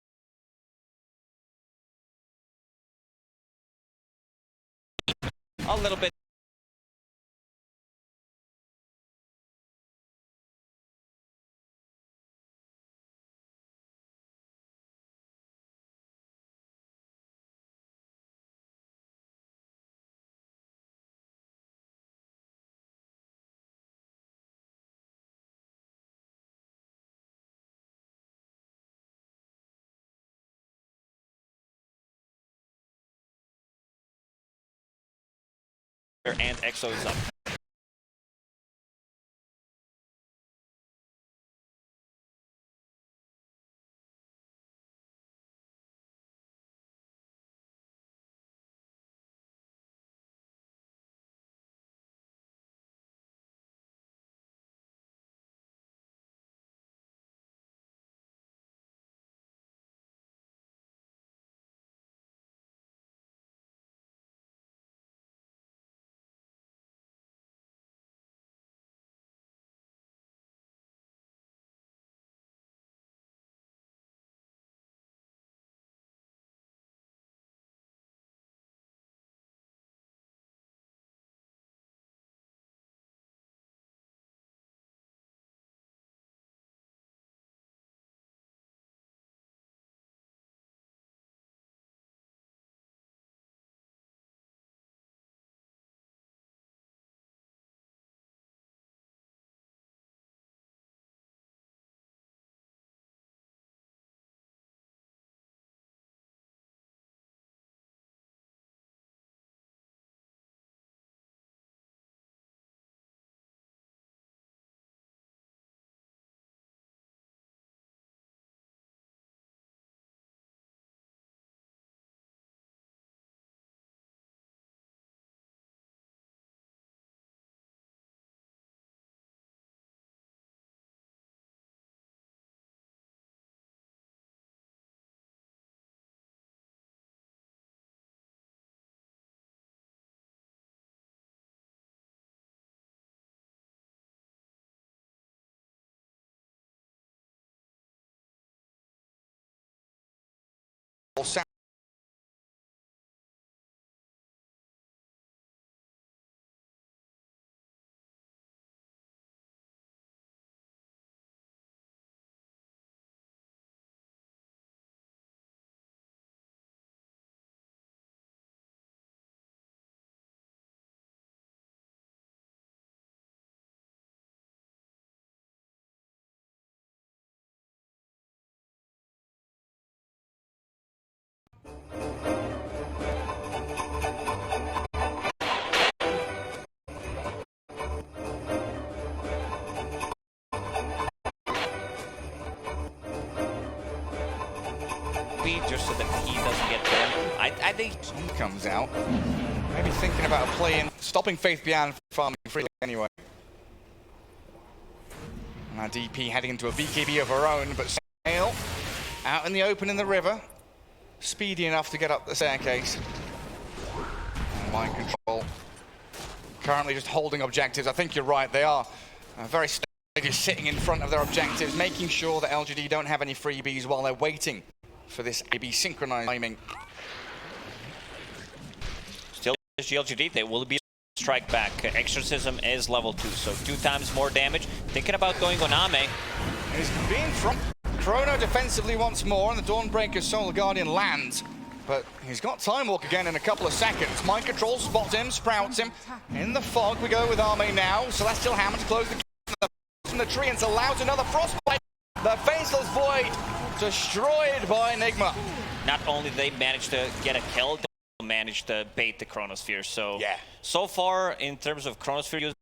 G: a little bit. And Exo is up. LGD just so that he doesn't get burned. I think
F: He comes out. Maybe thinking about a play in, stopping Faith Bian from farming freely anyway. And our DP heading into a BKB of her own, but Sail out in the open in the river. Speedy enough to get up the staircase. And mind control. Currently just holding objectives. I think you're right, they are very steady, sitting in front of their objectives, making sure that LGD don't have any freebies while they're waiting for this AB synchronized timing.
G: still GLGD, they will be strike back. Exorcism is level 2, so 2 times more damage. Thinking about going on Ame.
F: He's being from Chrono defensively once more, and the Dawnbreaker Solar Guardian lands. But he's got Time Walk again in a couple of seconds. Mind Control spots him, sprouts him. In the fog, we go with Ame now. Celestial Hammer to close the gap from the tree and allows another Frostbite. The Faceless Void destroyed by Enigma.
G: Not only they managed to get a kill, they also managed to bait the Chronosphere. So,
F: Yeah.
G: so far, in terms of Chronosphere use,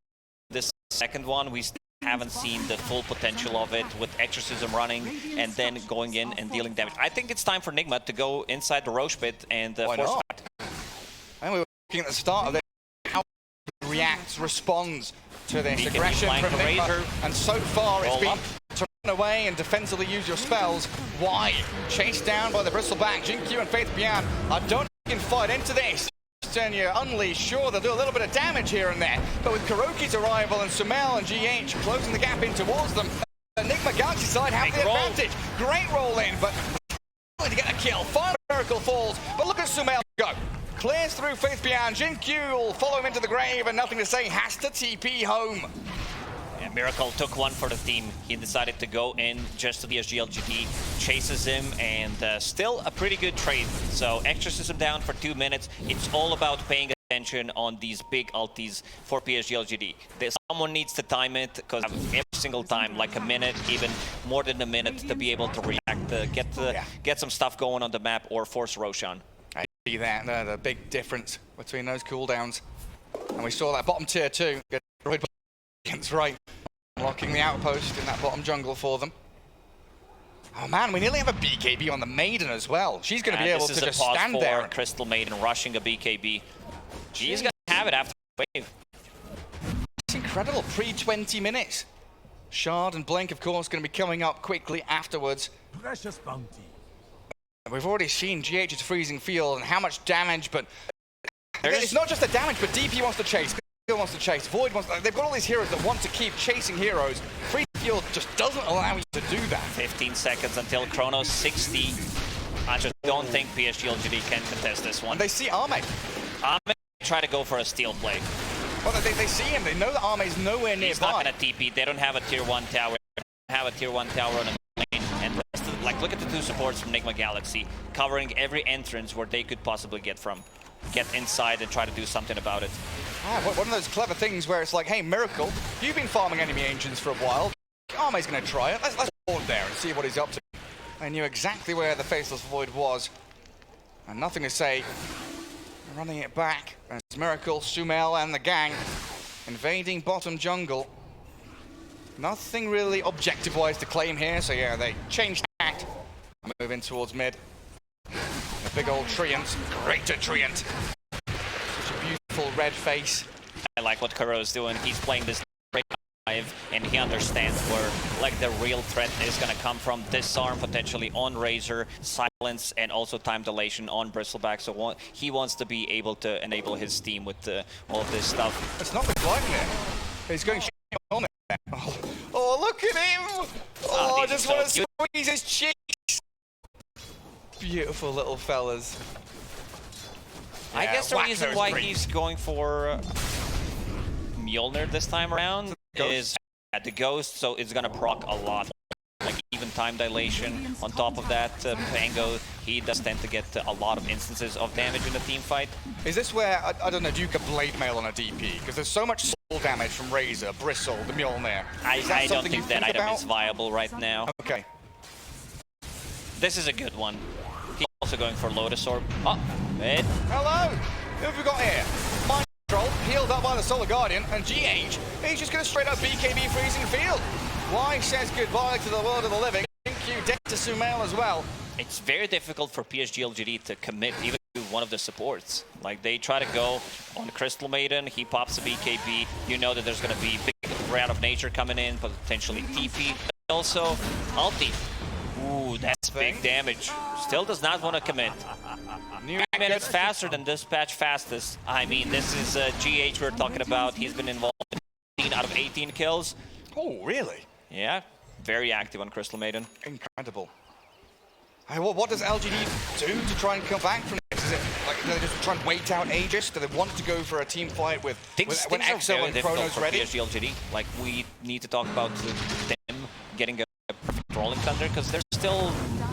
G: this second one, we still haven't seen the full potential of it with Exorcism running and then going in and dealing damage. I think it's time for Enigma to go inside the Roche pit and
F: Why
G: force
F: not?
G: fight.
F: And we were looking at the start of this, how he reacts, responds to this
G: He can be
F: aggression
G: flying
F: from
G: the
F: Enigma.
G: Razor.
F: And so far, it's
G: Roll
F: been
G: up.
F: to run away and defensively use your spells. Why? Chased down by the Bristleback. Jinkyu and Faith Bian. I don't think you can fight into this. And you unleash, sure, they'll do a little bit of damage here and there. But with Kuroki's arrival and Sumel and GH closing the gap in towards them, Enigma Galaxy side have the advantage. Great roll in, but to get a kill. Final Miracle falls, but look at Sumel go. Clears through Faith Bian. Jinkyu will follow him into the grave, and nothing to say, has to TP home.
G: Yeah, Miracle took one for the team. He decided to go in just to the SGLGD, chases him, and still a pretty good trade. So Exorcism down for 2 minutes. It's all about paying attention on these big ultis for PSGLGD. Someone needs to time it, because every single time, like a minute, even more than a minute, to be able to react, get some stuff going on the map or force Roshan.
F: I see that, the big difference between those cooldowns. And we saw that bottom tier too. Get destroyed by against right. Unlocking the outpost in that bottom jungle for them. Oh man, we nearly have a BKB on the Maiden as well. She's going to be able to just stand there.
G: Crystal Maiden rushing a BKB. She's going to have it after the wave.
F: It's incredible, pre-20 minutes. Shard and Blink, of course, going to be coming up quickly afterwards.
H: Precious bounty.
F: We've already seen GH's freezing field and how much damage, but it's not just the damage, but DP wants to chase. Wants to chase, Void wants to, they've got all these heroes that want to keep chasing heroes. Free field just doesn't allow you to do that.
G: 15 seconds until Chrono 60. I just don't think PSGLGD can contest this one.
F: And they see Ame.
G: Ame try to go for a steal play.
F: Well, they see him, they know that Ame's nowhere nearby.
G: He's not gonna TP, they don't have a tier 1 tower. They don't have a tier 1 tower on the lane. And the rest of, like, look at the 2 supports from Enigma Galaxy, covering every entrance where they could possibly get from. Get inside and try to do something about it.
F: One of those clever things where it's like, hey, Miracle, you've been farming enemy engines for a while. Ame's going to try it. Let's hold there and see what he's up to. I knew exactly where the Faceless Void was. And nothing to say. Running it back as Miracle, Sumel, and the gang invading bottom jungle. Nothing really objective-wise to claim here, so yeah, they changed tact. Moving towards mid. A big old Treant, greater Treant. Such a beautiful red face.
G: I like what Kuro's doing. He's playing this live, and he understands where like the real threat is going to come from. Disarm potentially on Razor, silence, and also time dilation on Bristleback. So he wants to be able to enable his team with all of this stuff.
F: It's not the gliding there. He's going on there. Oh, look at him! Oh, I just want to squeeze his cheeks. Beautiful little fellas.
G: I guess the reason why he's going for Mjolnir this time around is at the Ghost, so it's gonna proc a lot. Like even time dilation. On top of that, Pango, he does tend to get a lot of instances of damage in the team fight.
F: Is this where, I don't know, do you get blade mail on a DP? Because there's so much soul damage from Razor, Bristle, the Mjolnir.
G: I don't think that item is viable right now.
F: Okay.
G: This is a good one. He's also going for Lotus Orb. Oh, it.
F: Hello! Who have we got here? Mind Control, healed up by the Solar Guardian, and GH, he's just going to straight up BKB freezing field. Y says goodbye to the world of the living. Jinkyu dead to Sumail as well.
G: It's very difficult for PSG LGD to commit even to one of the supports. Like, they try to go on Crystal Maiden, he pops a BKB, you know that there's going to be big round of nature coming in, potentially TP. Also, ulti. Ooh, that's big damage. Still does not want to commit. 3 minutes faster than Dispatch fastest. I mean, this is GH we're talking about. He's been involved in 15 out of 18 kills.
F: Oh, really?
G: Yeah, very active on Crystal Maiden.
F: Incredible. Hey, what does LGD do to try and come back from this? Is it like, do they just try and wait out Aegis? Do they want to go for a team fight with when EXO and Chrono's ready?
G: PSG LGD. Like, we need to talk about them getting a perfect Rolling Thunder, because there's still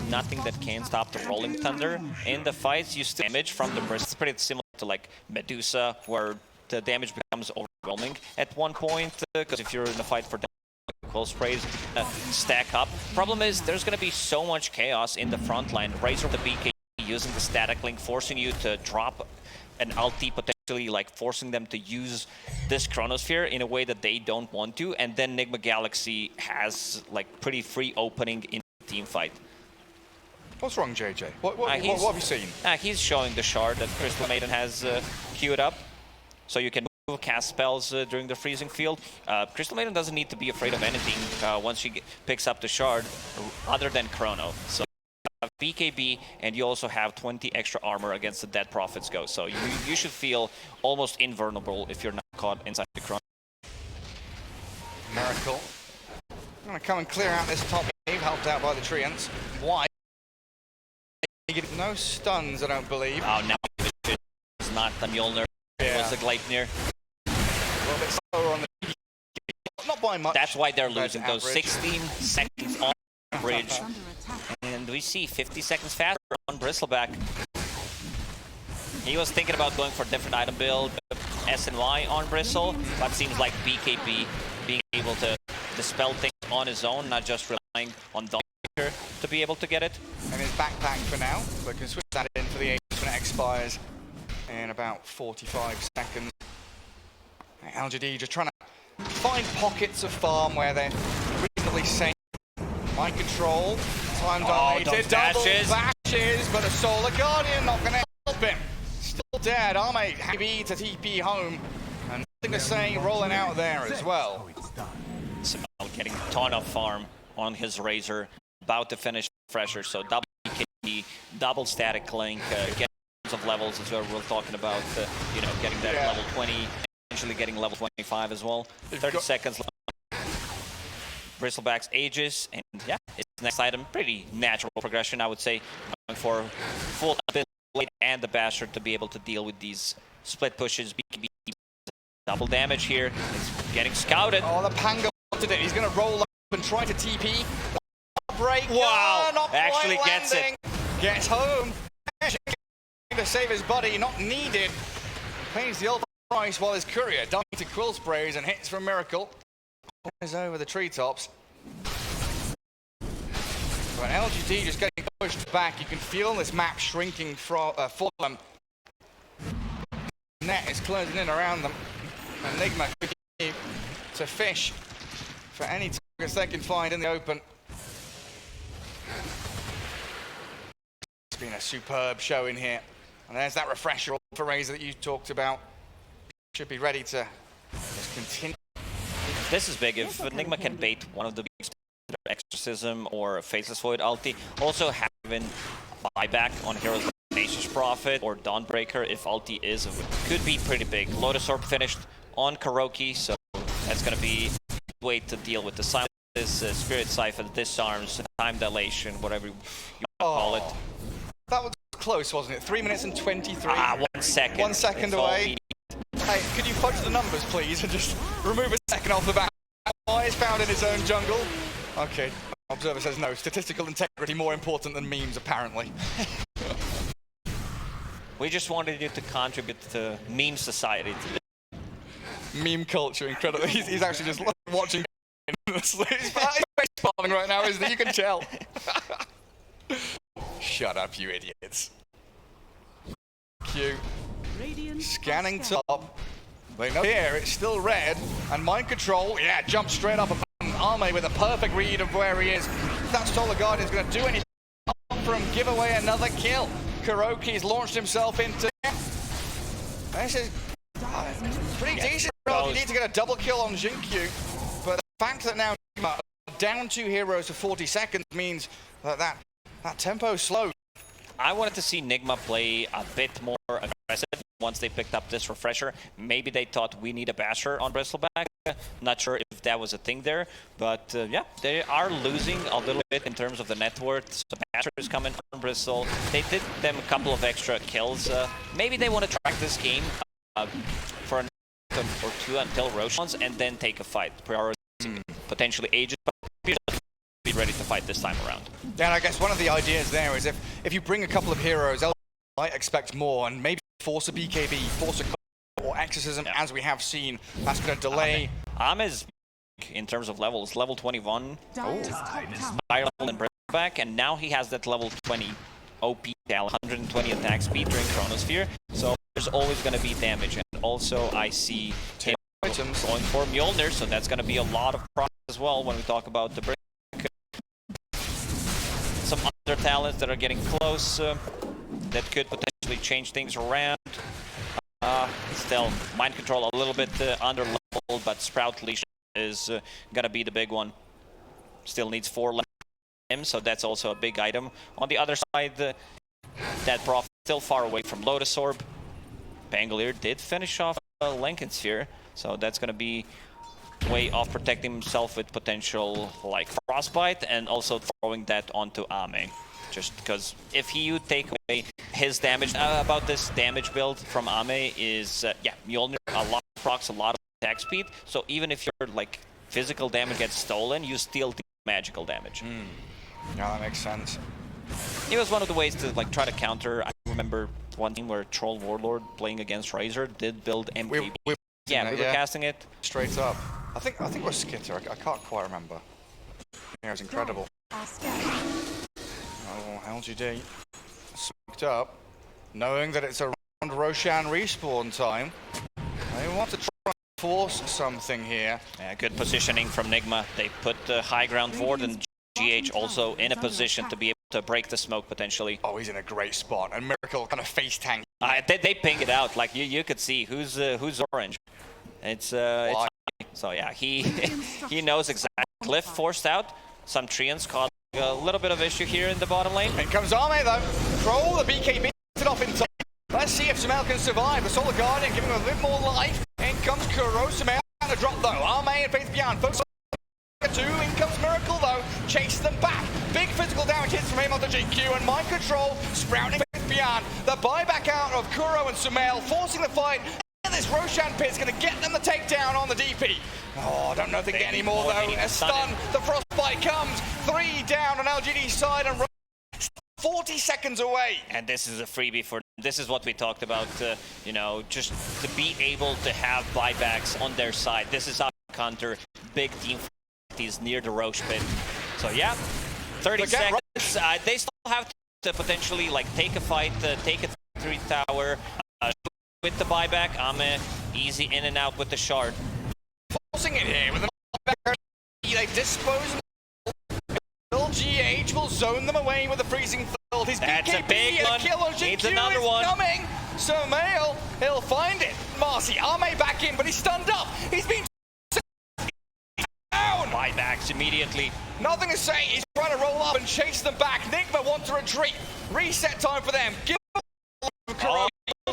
G: nothing that can stop the Rolling Thunder. In the fights, you still damage from the burst. It's pretty similar to like Medusa, where the damage becomes overwhelming at one point, because if you're in a fight for quill sprays stack up. Problem is, there's going to be so much chaos in the front line. Razor the BK using the static link, forcing you to drop an ulti, potentially like forcing them to use this Chronosphere in a way that they don't want to, and then Nigma Galaxy has like pretty free opening in the team fight.
F: What's wrong, JJ? What have you seen?
G: He's showing the shard that Crystal Maiden has queued up, so you can cast spells during the freezing field. Crystal Maiden doesn't need to be afraid of anything once she picks up the shard, other than Chrono. So you have BKB, and you also have 20 extra armor against the Dead Prophet's Ghost. So you should feel almost invulnerable if you're not caught inside the Chrono.
F: Miracle. I'm going to come and clear out this top wave, helped out by the Treants. Why? No stuns, I don't believe.
G: Oh, now it's not the Mjolnir. It was the Gleipnir.
F: A little bit slower on the... Not by much.
G: That's why they're losing those 16 seconds on bridge. And we see 50 seconds faster on Bristleback. He was thinking about going for a different item build, SNY on Bristle, but seems like BKB being able to dispel things on his own, not just relying on Donde to be able to get it.
F: And his backpack for now, but can switch that in for the Aegis when it expires in about 45 seconds. LGD just trying to find pockets of farm where they're reasonably safe. Mind control, time dominated, double bashes, but a Solar Guardian not going to help him. Still dead, Arme happy to TP home, and nothing to say rolling out there as well.
G: Sumail getting a ton of farm on his Razor, about to finish Fresher, so double BKB, double static link, getting of levels is what we're talking about, you know, getting that level 20, eventually getting level 25 as well. 30 seconds left. Bristleback's Aegis, and yeah, it's next item. Pretty natural progression, I would say. Going for full ability and the Basher to be able to deal with these split pushes. BKB double damage here. It's getting scouted.
F: Oh, the Pango wanted it. He's going to roll up and try to TP. Break.
G: Wow,
F: not
G: actually gets it.
F: Gets home. To save his buddy, not needed. Pays the ultimate price while his courier dumping to quill sprays and hits from Miracle. Is over the treetops. But LGD just getting pushed back. You can feel this map shrinking for them. Net is closing in around them. Enigma to fish for any targets they can find in the open. It's been a superb show in here. And there's that refresher for Razor that you talked about. Should be ready to just continue.
G: This is big. If Enigma can bait one of the big Exorcism or Faceless Void ulti, also having buyback on heroes like Nature's Prophet or Dawnbreaker if ulti is, could be pretty big. Lotus Orb finished on Kuroki, so that's going to be a way to deal with the silence, Spirit Siphon, disarms, time dilation, whatever you call it.
F: That was close, wasn't it? 3 minutes and 23.
G: 1 second.
F: 1 second away. Hey, could you fudge the numbers, please, and just remove a second off the back? Why is found in his own jungle? Okay. Observer says no. Statistical integrity more important than memes, apparently.
G: We just wanted you to contribute to meme society today.
F: Meme culture, incredible. He's actually just watching. He's face palming right now, isn't he? You can tell. Shut up, you idiots. Q. Scanning top. They know here, it's still red. And mind control, yeah, jump straight up and Arme with a perfect read of where he is. That Solar Guardian is going to do anything from give away another kill. Kuroki's launched himself into... This is pretty decent. You need to get a double kill on Jinkyu, but the fact that now down 2 heroes for 40 seconds means that tempo is slow.
G: I wanted to see Nigma play a bit more aggressive once they picked up this refresher. Maybe they thought we need a basher on Bristleback. Not sure if that was a thing there, but yeah, they are losing a little bit in terms of the net worth. So basher is coming from Bristol. They did them a couple of extra kills. Maybe they want to track this game for an or 2 until Roshan's and then take a fight. Prioritizing potentially ages, but be ready to fight this time around.
F: Yeah, and I guess one of the ideas there is if you bring a couple of heroes, I might expect more, and maybe force a BKB, force a or Exorcism, as we have seen. That's going to delay.
G: Ame's in terms of levels, level 21. Higher level in Bristleback, and now he has that level 20 OP, 120 attack speed during Chronosphere. So there's always going to be damage, and also I see him going for Mjolnir, so that's going to be a lot of progress as well when we talk about the break. Some other talents that are getting close that could potentially change things around. Still, mind control a little bit under level, but Sprout Leash is going to be the big one. Still needs 4 left him, so that's also a big item. On the other side, that Prof still far away from Lotus Orb. Pangolier did finish off Lincoln Sphere, so that's going to be a way of protecting himself with potential like Frostbite and also throwing that onto Ame. Just because if he would take away his damage, about this damage build from Ame is, yeah, Mjolnir, a lot of procs, a lot of attack speed, so even if your like physical damage gets stolen, you still do magical damage.
F: Yeah, that makes sense.
G: It was one of the ways to like try to counter. I remember one team where Troll Warlord playing against Razor did build MVP. We were casting it
F: straight up. I think we're Skitter. I can't quite remember. Yeah, it was incredible. Oh, LGD smoked up, knowing that it's around Roshan respawn time. They want to try and force something here.
G: Yeah, good positioning from Nigma. They put the high ground forward, and GH also in a position to be able to break the smoke potentially.
F: Oh, he's in a great spot, and Miracle kind of face tank.
G: They ping it out, like you could see who's orange. It's so yeah, he knows exactly. Cliff forced out. Some Treants caught a little bit of issue here in the bottom lane.
F: In comes Arme though. Troll, the BKB it off in time. Let's see if Sumail can survive. The Solar Guardian giving him a bit more life. In comes Kuro. Sumail on the drop though. Arme and Faith Beyond. Focus on 2. In comes Miracle though. Chase them back. Big physical damage hits from him on the GQ, and mind control sprouting Faith Beyond. The buyback out of Kuro and Sumail, forcing the fight. This Roshan pit's going to get them the takedown on the DP. Oh, I don't know if they can get any more though. A stun, the Frostbite comes. 3 down on LGD's side, and 40 seconds away.
G: And this is a freebie for them. This is what we talked about, you know, just to be able to have buybacks on their side. This is how you counter big team fights near the Roche pit. So yeah, 30 seconds. They still have to potentially like take a fight, take it through tower. With the buyback, Ame easy in and out with the shard.
F: Forcing it here with the buyback. They dispose of LGH will zone them away with the freezing field. His
G: That's
F: BKB,
G: a big one.
F: Kill on
G: Needs
F: GQ
G: another
F: is
G: one.
F: coming. Sumail, he'll find it. Marcy, Ame back in, but he's stunned up. He's been down.
G: Buybacks immediately.
F: Nothing to say. He's trying to roll up and chase them back. Nigma wants to retreat. Reset time for them. Give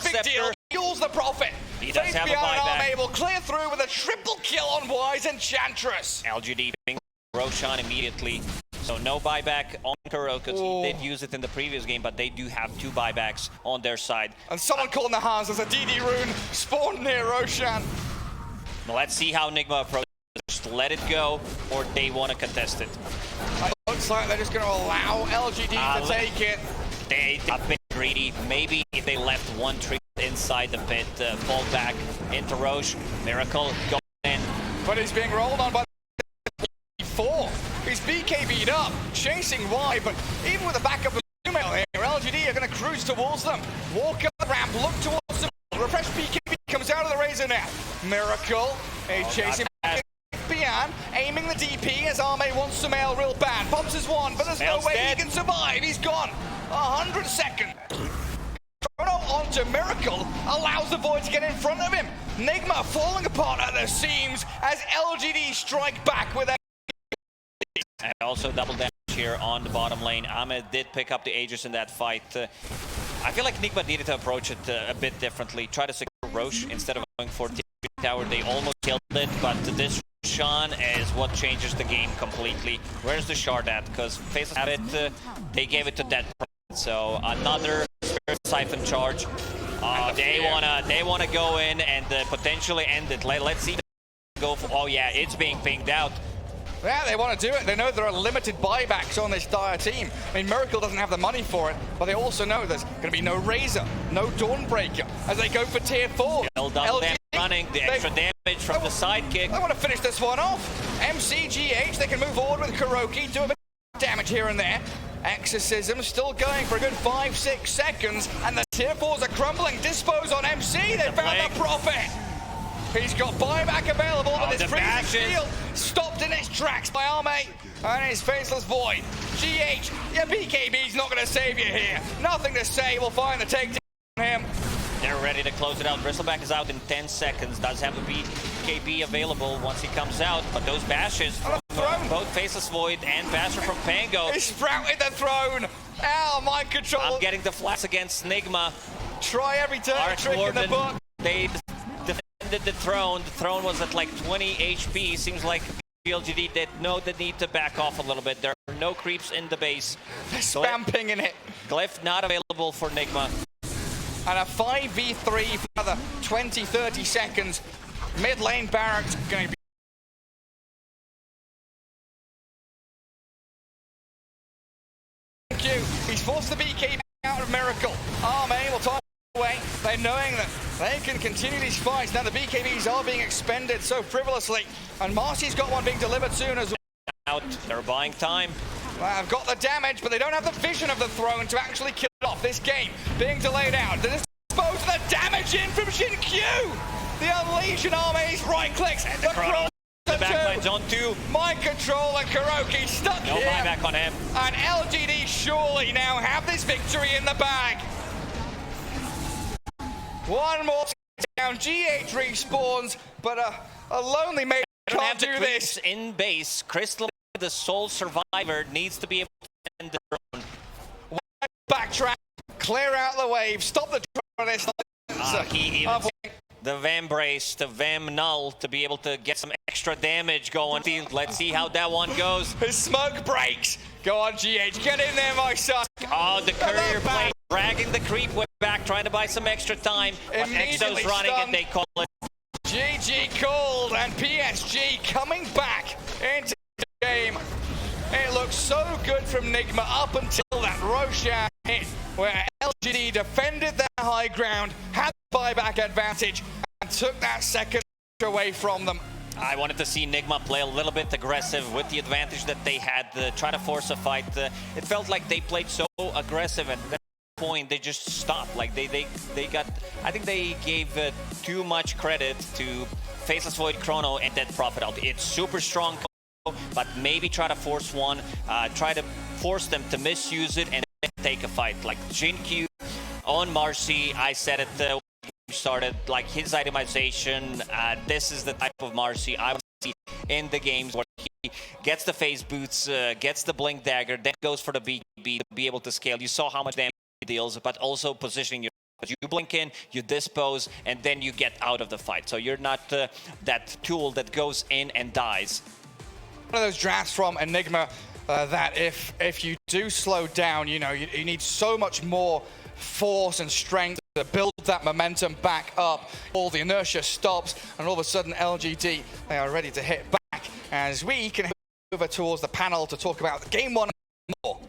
F: big deal. Fuels the profit.
G: He does have a buyback.
F: Arme will clear through with a triple kill on Wise Enchantress.
G: LGD Roshan immediately. So no buyback on Kuro because he did use it in the previous game, but they do have 2 buybacks on their side.
F: And someone caught in the hands as a DD rune spawned near Roshan.
G: Now let's see how Nigma approaches. Just let it go, or they want to contest it.
F: It looks like they're just going to allow LGD to take it.
G: They have been greedy. Maybe if they left one tree inside the pit, fall back into Roche. Miracle going in.
F: But he's being rolled on by 4. He's BKB'd up, chasing Y, but even with the backup of Sumail here, LGD are going to cruise towards them. Walk up the ramp, look towards them. Refresh BKB comes out of the Razor now. Miracle, chasing back beyond, aiming the DP as Arme wants to mail real bad. Pops his one, but there's no way he can survive. He's gone. 100 seconds. Chrono onto Miracle allows the Void to get in front of him. Nigma falling apart at the seams as LGD strike back with a...
G: And also double damage here on the bottom lane. Ahmed did pick up the Aegis in that fight. I feel like Nigma needed to approach it a bit differently. Try to secure Roche instead of going for TP tower. They almost killed it, but this Sean is what changes the game completely. Where's the shard at? Because Faceless have it, they gave it to Dead. So another Spirit Siphon charge. They wanna go in and potentially end it. Let's see. Go for, oh yeah, it's being pinged out.
F: Yeah, they want to do it. They know there are limited buybacks on this dire team. I mean, Miracle doesn't have the money for it, but they also know there's going to be no Razor, no Dawnbreaker as they go for tier 4.
G: Double damage running, the extra damage from the sidekick.
F: They want to finish this one off. MCGH, they can move forward with Kuroki, do a bit of damage here and there. Exorcism still going for a good 5-6 seconds, and the tier 4s are crumbling. Dispose on MC, they found the Prophet. He's got buyback available, but this freezing shield stopped in its tracks by Arme and his Faceless Void. GH, yeah, BKB's not going to save you here. Nothing to say, we'll find the takedown on him.
G: They're ready to close it out. Bristleback is out in 10 seconds. Does have a BKB available once he comes out, but those bashes from both Faceless Void and Basher from Pango.
F: He sprouted the throne. Ow, mind control.
G: I'm getting the flash against Nigma.
F: Try every dirty trick in the book.
G: They defended the throne. The throne was at like 20 HP. Seems like LGD did know the need to back off a little bit. There are no creeps in the base.
F: They're spamping in it.
G: Glyph not available for Nigma.
F: And a 5v3 for another 20-30 seconds. Mid lane Barracks going to be... He's forced the BK out of Miracle. Arme will time away. They're knowing that they can continue these fights. Now the BKBs are being expended so frivolously. And Marcy's got one being delivered soon as well.
G: Out. They're buying time.
F: I've got the damage, but they don't have the vision of the throne to actually kill it off. This game being delayed out. They just dispose of the damage in from Shin Q. The Unleashed Army's right clicks. The cross.
G: The backline's on 2.
F: Mind control and Kuroki stuck
G: no
F: here.
G: No buyback on him.
F: And LGD surely now have this victory in the bag. One more down. GH respawns, but a lonely mate can't do this.
G: In base, Crystal, the sole survivor, needs to be able to end the drone.
F: Backtrack, clear out the wave, stop the drone.
G: He even the Vam Brace, the Vam Null to be able to get some extra damage going. Let's see how that one goes.
F: His smoke breaks. Go on, GH, get in there, my son.
G: Oh, the courier play, dragging the creep way back, trying to buy some extra time. But Exo's running and they call it.
F: GG called, and PSG coming back into the game. It looks so good from Nigma up until that Roshan hit, where LGD defended their high ground, had the buyback advantage, and took that second away from them.
G: I wanted to see Nigma play a little bit aggressive with the advantage that they had, try to force a fight. It felt like they played so aggressive at that point they just stopped. Like they got, I think they gave too much credit to Faceless Void, Chrono, and Dead Prophet out. It's super strong, but maybe try to force one, try to force them to misuse it and take a fight. Like Jin Q on Marcy, I said it when we started, like his itemization, this is the type of Marcy I would see in the games where he gets the phase boots, gets the blink dagger, then goes for the BKB to be able to scale. You saw how much damage he deals, but also positioning your. You blink in, you dispose, and then you get out of the fight. So you're not that tool that goes in and dies.
F: One of those drafts from Enigma that if you do slow down, you know, you need so much more force and strength to build that momentum back up. All the inertia stops, and all of a sudden LGD, they are ready to hit back as we can head over towards the panel to talk about game one and more.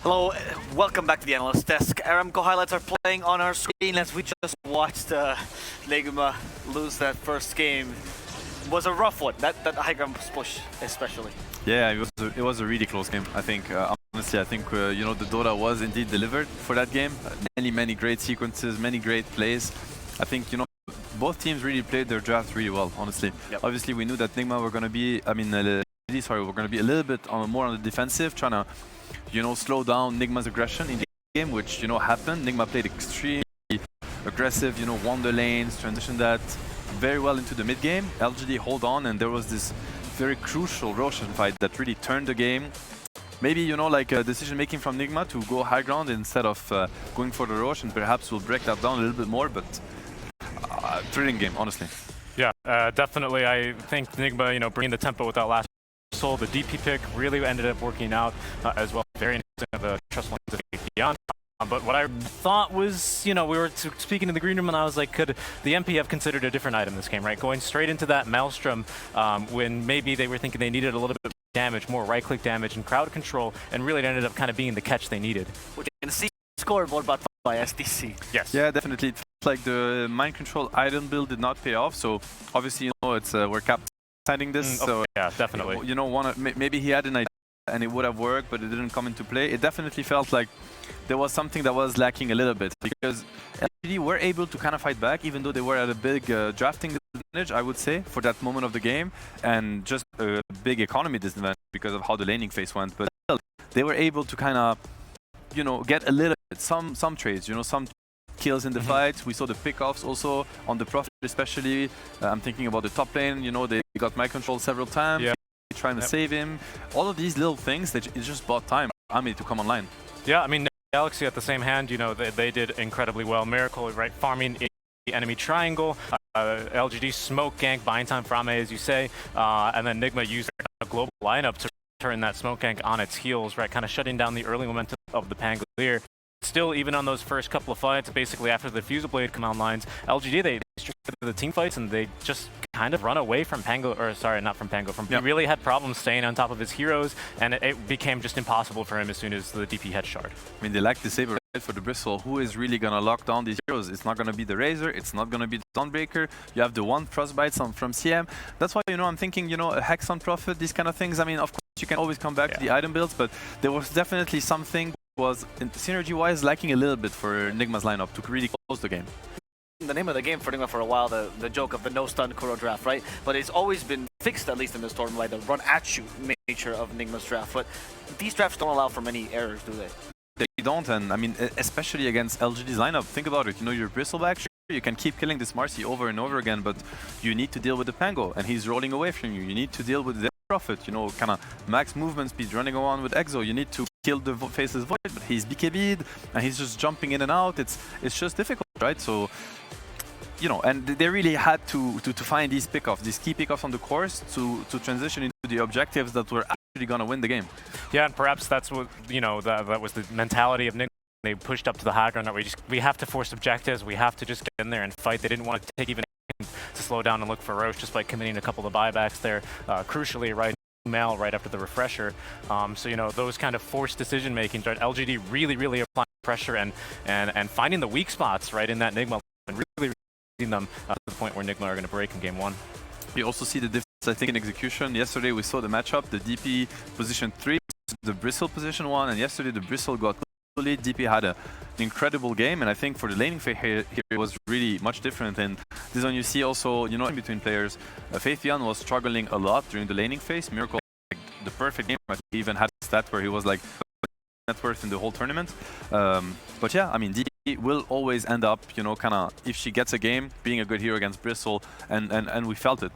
A: Hello, welcome back to the Analyst Desk. Aramco highlights are playing on our screen as we just watched Nigma lose that first game. It was a rough one, that high ground push especially.
B: Yeah, it was a really close game. I think, honestly, I think you know, the Dota was indeed delivered for that game. Many great sequences, many great plays. I think, you know, both teams really played their draft really well, honestly.
A: Yep.
B: Obviously, we knew that Nigma were going to be, we're going to be a little bit more on the defensive, trying to, slow down Nigma's aggression in the game, which, happened. Nigma played extremely aggressive, won the lanes, transitioned that very well into the mid game. LGD hold on, and there was this very crucial Roshan fight that really turned the game. Maybe, like a decision making from Nigma to go high ground instead of going for the Rosh, and perhaps we'll break that down a little bit more, but thrilling game, honestly.
C: Yeah, definitely. I think Nigma, bringing the tempo with that last soul, the DP pick really ended up working out as well. Very interesting of the trust lines of beyond. But what I thought was, we were speaking in the green room, and I was like, could the MP have considered a different item this game, right? Going straight into that Maelstrom when maybe they were thinking they needed a little bit of damage, more right-click damage and crowd control, and really it ended up kind of being the catch they needed.
A: Which you can see scoreboard but by STC.
C: Yes.
B: Yeah, definitely. It felt like the mind control item build did not pay off, so obviously, it's we're captaining this. So
C: yeah, definitely.
B: Maybe he had an idea and it would have worked, but it didn't come into play. It definitely felt like there was something that was lacking a little bit, because LGD were able to kind of fight back, even though they were at a big drafting disadvantage, I would say, for that moment of the game, and just a big economy disadvantage because of how the laning phase went. But still, they were able to kind of, get a little bit, some trades, some kills in the fights. We saw the pickoffs also on the Prophet, especially. I'm thinking about the top lane, they got my control several times.
C: Yeah.
B: Trying to save him. All of these little things that it just bought time for Ami to come online.
C: Yeah, I mean, Galaxy at the same hand, they did incredibly well. Miracle, right, farming in the enemy triangle. LGD smoke gank, buying time for Ame, as you say. And then Nigma used a global lineup to turn that smoke gank on its heels, right, kind of shutting down the early momentum of the Pangolier. Still, even on those first couple of fights, basically after the Fusel Blade come online, LGD, they strictly the team fights, and they just kind of run away from Pango, or sorry, not from Pango, from He really had problems staying on top of his heroes, and it became just impossible for him as soon as the DP head shard.
B: I mean, they lack the saber for the Bristle. Who is really going to lock down these heroes? It's not going to be the Razor, it's not going to be the Dawnbreaker. You have the one Frostbite from CM. That's why, I'm thinking, a Hex on Prophet, these kind of things. I mean, of course, you can always come back to the item builds, but there was definitely something was synergy-wise lacking a little bit for Nigma's lineup to really close the game.
A: The name of the game for Nigma for a while, the joke of the no-stun Kuro draft, right? But it's always been fixed, at least in this tournament, by the run-at-you nature of Nigma's draft. But these drafts don't allow for many errors, do they?
B: They don't, and I mean, especially against LGD's lineup. Think about it, you're Bristleback, sure, you can keep killing this Marcy over and over again, but you need to deal with the Pango, and he's rolling away from you. You need to deal with the Prophet, kind of max movement speed, running around with Exo. You need to kill the Faceless Void, but he's BKB'd, and he's just jumping in and out. It's just difficult, right? So, and they really had to find these pickoffs, these key pickoffs on the course to transition into the objectives that were actually going to win the game.
C: Yeah, and perhaps that's what, that was the mentality of Nick. They pushed up to the high ground that we have to force objectives, we have to just get in there and fight. They didn't want to take even to slow down and look for Roche just by committing a couple of buybacks there, crucially, right? Mail right after the refresher. So, those kind of forced decision making, right? LGD really applying pressure and finding the weak spots, right, in that Nigma and really them to the point where Nigma are going to break in game one.
B: We also see the difference, I think, in execution. Yesterday we saw the matchup, the DP position 3, the Bristle position 1, and yesterday the Bristle got lead. DP had an incredible game, and I think for the laning phase here it was really much different. And this is when you see also, in between players, Faithian was struggling a lot during the laning phase. Miracle, like, the perfect game. He even had a stat where he was like net worth in the whole tournament. But yeah, I mean, DP will always end up, kind of, if she gets a game, being a good hero against Bristle, and we felt it.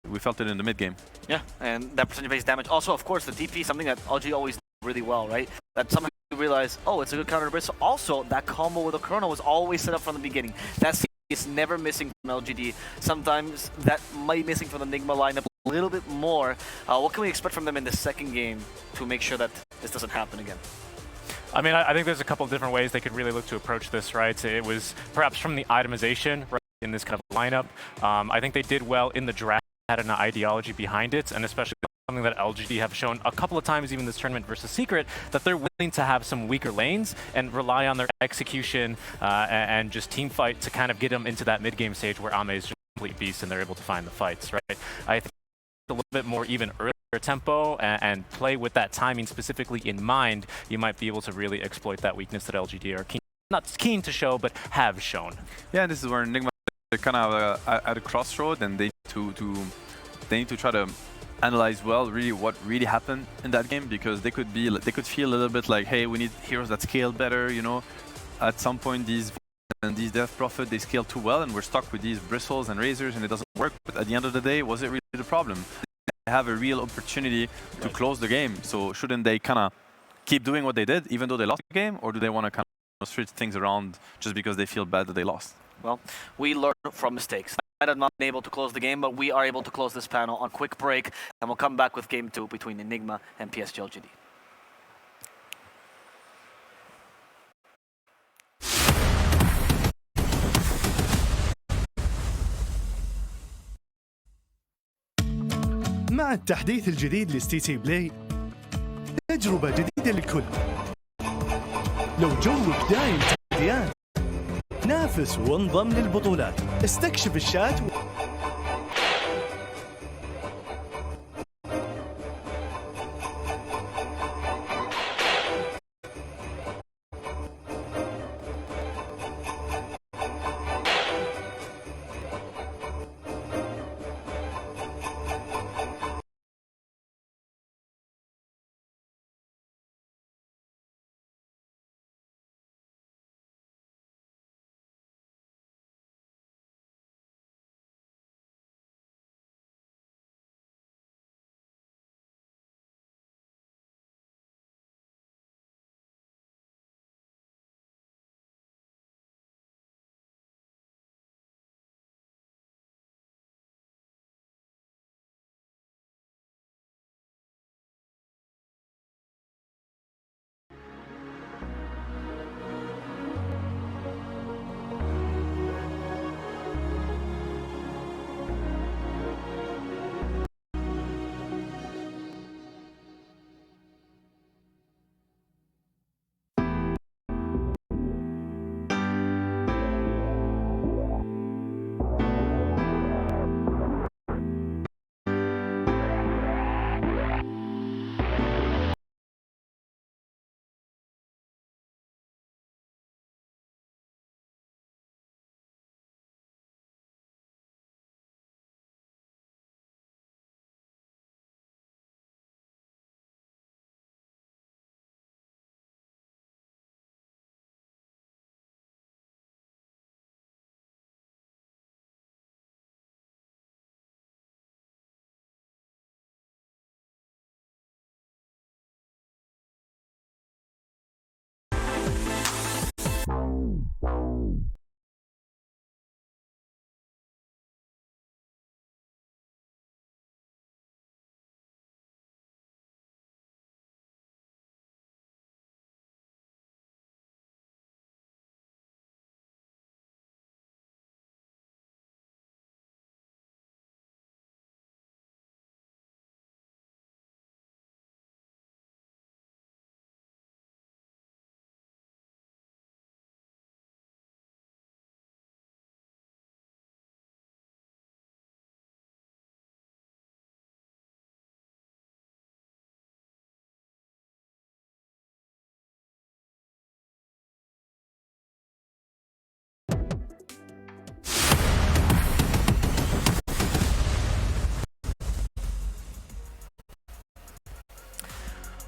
B: We felt it in the mid game.
A: Yeah, and that percentage based damage. Also, of course, the DP, something that LG always did really well, right? That somehow you realize, oh, it's a good counter to Bristle. Also, that combo with the Corona was always set up from the beginning. That's it's never missing from LGD. Sometimes that might be missing from the Nigma lineup a little bit more. What can we expect from them in the second game to make sure that this doesn't happen again?
C: I mean, I think there's a couple of different ways they could really look to approach this, right? It was perhaps from the itemization, right, in this kind of lineup. I think they did well in the draft, had an ideology behind it, and especially something that LGD have shown a couple of times, even this tournament versus Secret, that they're willing to have some weaker lanes and rely on their execution and just team fight to kind of get them into that mid-game stage where Ame is just a complete beast and they're able to find the fights, right? I think a little bit more even earlier tempo and play with that timing specifically in mind, you might be able to really exploit that weakness that LGD are not keen to show, but have shown.
B: Yeah, this is where Nigma they're kind of at a crossroad, and they need to try to analyze well really what really happened in that game, because they could feel a little bit like, hey, we need heroes that scale better, you know. At some point these Death Prophet, they scale too well and we're stuck with these bristles and razors and it doesn't work. But at the end of the day, was it really the problem? They have a real opportunity to close the game, so shouldn't they kind of keep doing what they did even though they lost the game, or do they want to kind of switch things around just because they feel bad that they lost?
A: Well, we learn from mistakes. I might have not been able to close the game, but we are able to close this panel on quick break, and we'll come back with game 2 between Enigma and PSG LGD.
H: مع التحديث الجديد لستيتي بلاي، تجربة جديدة للكل. لو جوك دايم تحديات، نافس وانضم للبطولات، استكشف الشات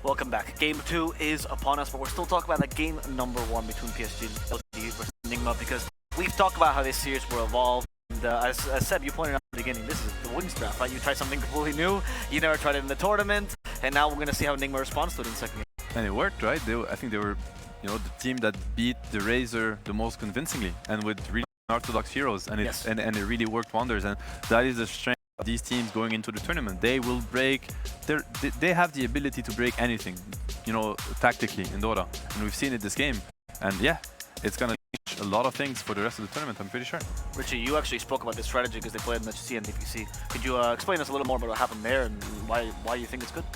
A: Welcome back. Game 2 is upon us, but we're still talking about the game number 1 between PSG and LGD versus Enigma, because we've talked about how this series will evolve. And as Seb, you pointed out at the beginning, this is the wings draft, right? You try something completely new, you never tried it in the tournament, and now we're going to see how Enigma responds to it in the second game.
B: And it worked, right? I think they were, you know, the team that beat the Razor the most convincingly, and with really unorthodox heroes, and and it really worked wonders. And that is the strength of these teams going into the tournament. They will break. They have the ability to break anything, you know, tactically in Dota, and we've seen it this game. And yeah, it's gonna teach a lot of things for the rest of the tournament, I'm pretty sure.
A: Richie, you actually spoke about this strategy because they played in the HC and DPC. Could you explain us a little more about what happened there and why you think it's good?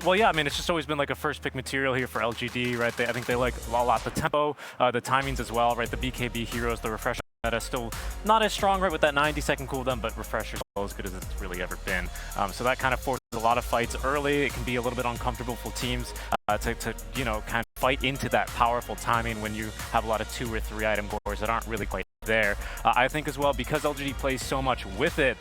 C: Well, yeah, I mean, it's just always been like a first pick material here for LGD, right? I think they like a lot the tempo, the timings as well, right? The BKB heroes, the refresh meta, still not as strong, right, with that 90-second cooldown, but refresher's all as good as it's really ever been. So that kind of forces a lot of fights early. It can be a little bit uncomfortable for teams to you know, kind of fight into that powerful timing when you have a lot of 2 or 3 item cores that aren't really quite there. I think as well, because LGD plays so much with it,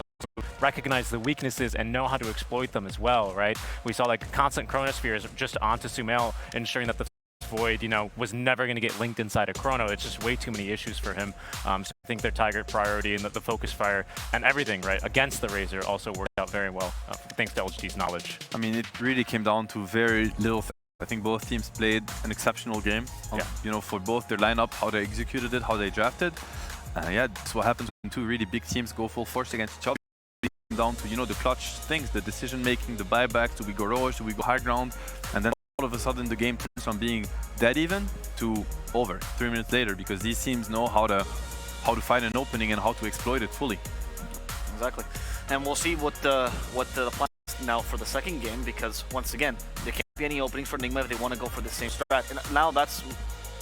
C: recognize the weaknesses and know how to exploit them as well, right? We saw like constant chronospheres just onto Sumail, ensuring that the Void, you know, was never going to get linked inside a Chrono. It's just way too many issues for him. So I think their target priority and the focus fire and everything, right, against the Razor also worked out very well, thanks to LGD's knowledge.
B: I mean, it really came down to very little. I think both teams played an exceptional game, you know, for both their lineup, how they executed it, how they drafted. Yeah, that's what happens when 2 really big teams go full force against each other. It came down to, you know, the clutch things, the decision making, the buyback, do we go Roche, do we go high ground, and then all of a sudden the game turns from being dead even to over 3 minutes later, because these teams know how to find an opening and how to exploit it fully.
A: Exactly. And we'll see what the plan is now for the second game, because once again, there can't be any openings for Nigma if they want to go for the same strat. And now that's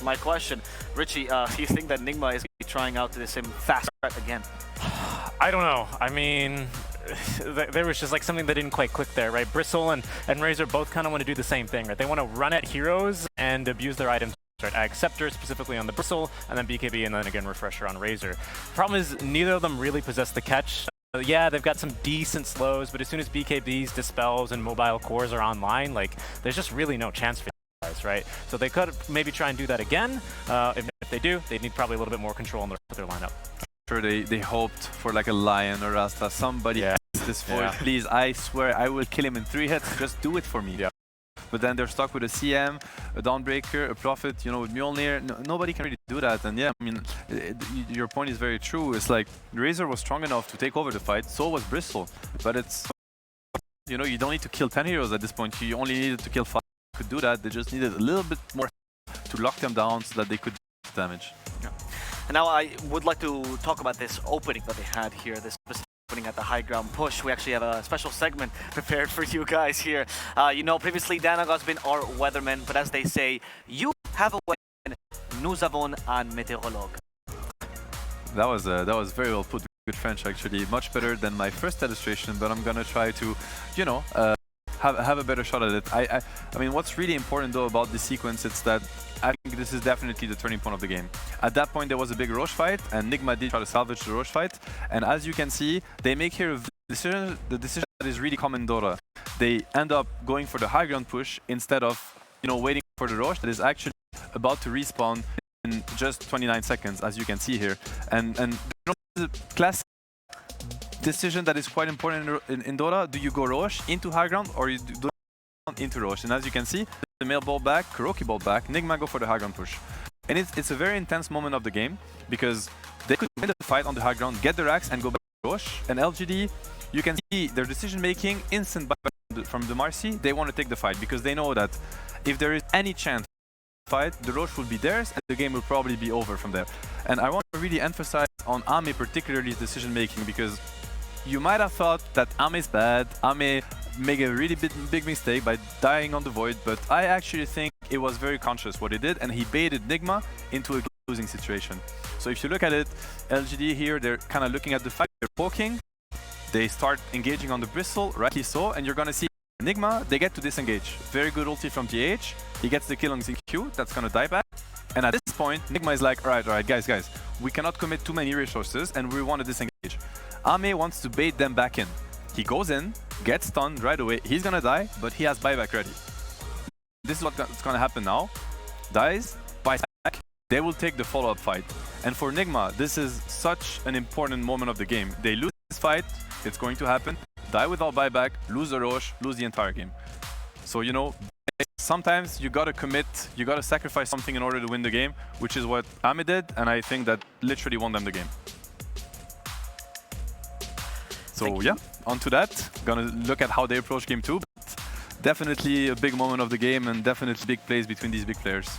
A: my question. Richie, do you think that Nigma is going to be trying out the same fast strat again?
C: I don't know. I mean, there was just like something that didn't quite click there, right? Bristle and Razor both kind of want to do the same thing, right? They want to run at heroes and abuse their items, right? Acceptor specifically on the Bristle, and then BKB, and then again Refresher on Razor. Problem is, neither of them really possess the catch. Yeah, they've got some decent slows, but as soon as BKBs, Dispels, and Mobile Cores are online, like, there's just really no chance for you guys, right? So they could maybe try and do that again. If they do, they need probably a little bit more control on their lineup.
B: Sure, they hoped for like a Lion or Rasta, somebody this Void, please, I swear I will kill him in 3 hits, just do it for me.
C: Yeah.
B: But then they're stuck with a CM, a Dawnbreaker, a Prophet, you know, with Mjolnir. Nobody can really do that. And yeah, I mean, your point is very true. It's like Razor was strong enough to take over the fight, so was Bristle. But it's, you know, you don't need to kill 10 heroes at this point. You only needed to kill 5. Could do that. They just needed a little bit more to lock them down so that they could do damage.
A: Yeah. And now I would like to talk about this opening that they had here, this specific opening at the high ground push. We actually have a special segment prepared for you guys here. You know, previously Danag's been our weatherman, but as they say, you have a weatherman, nous avons un météorologue.
B: That was very well put. Good French, actually. Much better than my first illustration, but I'm gonna try to, you know, have a better shot at it. I mean, what's really important though about this sequence is that I think this is definitely the turning point of the game. At that point, there was a big Roche fight, and Nigma did try to salvage the Roche fight. And as you can see, they make here a decision, the decision that is really common in Dota. They end up going for the high ground push instead of, you know, waiting for the Roche that is actually about to respawn in just 29 seconds, as you can see here. And the classic decision that is quite important in Dota: do you go Roche into high ground, or you do into Roche? And as you can see, the male ball back, Kuroki ball back, Nigma go for the high ground push. And it's a very intense moment of the game, because they could win the fight on the high ground, get the racks, and go back to Roche. And LGD, you can see their decision making, instant buyback from the Marcy. They want to take the fight, because they know that if there is any chance of the fight, the Roche will be theirs, and the game will probably be over from there. And I want to really emphasize on Ame particularly decision making, because you might have thought that Ame is bad, Ame made a really big mistake by dying on the Void, but I actually think it was very conscious what he did, and he baited Nigma into a losing situation. So if you look at it, LGD here, they're kind of looking at the fact they're poking, they start engaging on the Bristle, rightly so, and you're gonna see Nigma, they get to disengage. Very good ulti from DH, he gets the kill on ZQ, that's gonna die back. And at this point, Nigma is like, alright, guys, we cannot commit too many resources, and we want to disengage. Ame wants to bait them back in. He goes in, gets stunned right away, he's gonna die, but he has buyback ready. This is what's gonna happen now. Dies, buys back, they will take the follow-up fight. And for Nigma, this is such an important moment of the game. They lose this fight, it's going to happen, die without buyback, lose the Roche, lose the entire game. So, you know, sometimes you gotta commit, you gotta sacrifice something in order to win the game, which is what Ame did, and I think that literally won them the game. So yeah, on to that. Gonna look at how they approach game 2. But definitely a big moment of the game, and definitely big plays between these big players.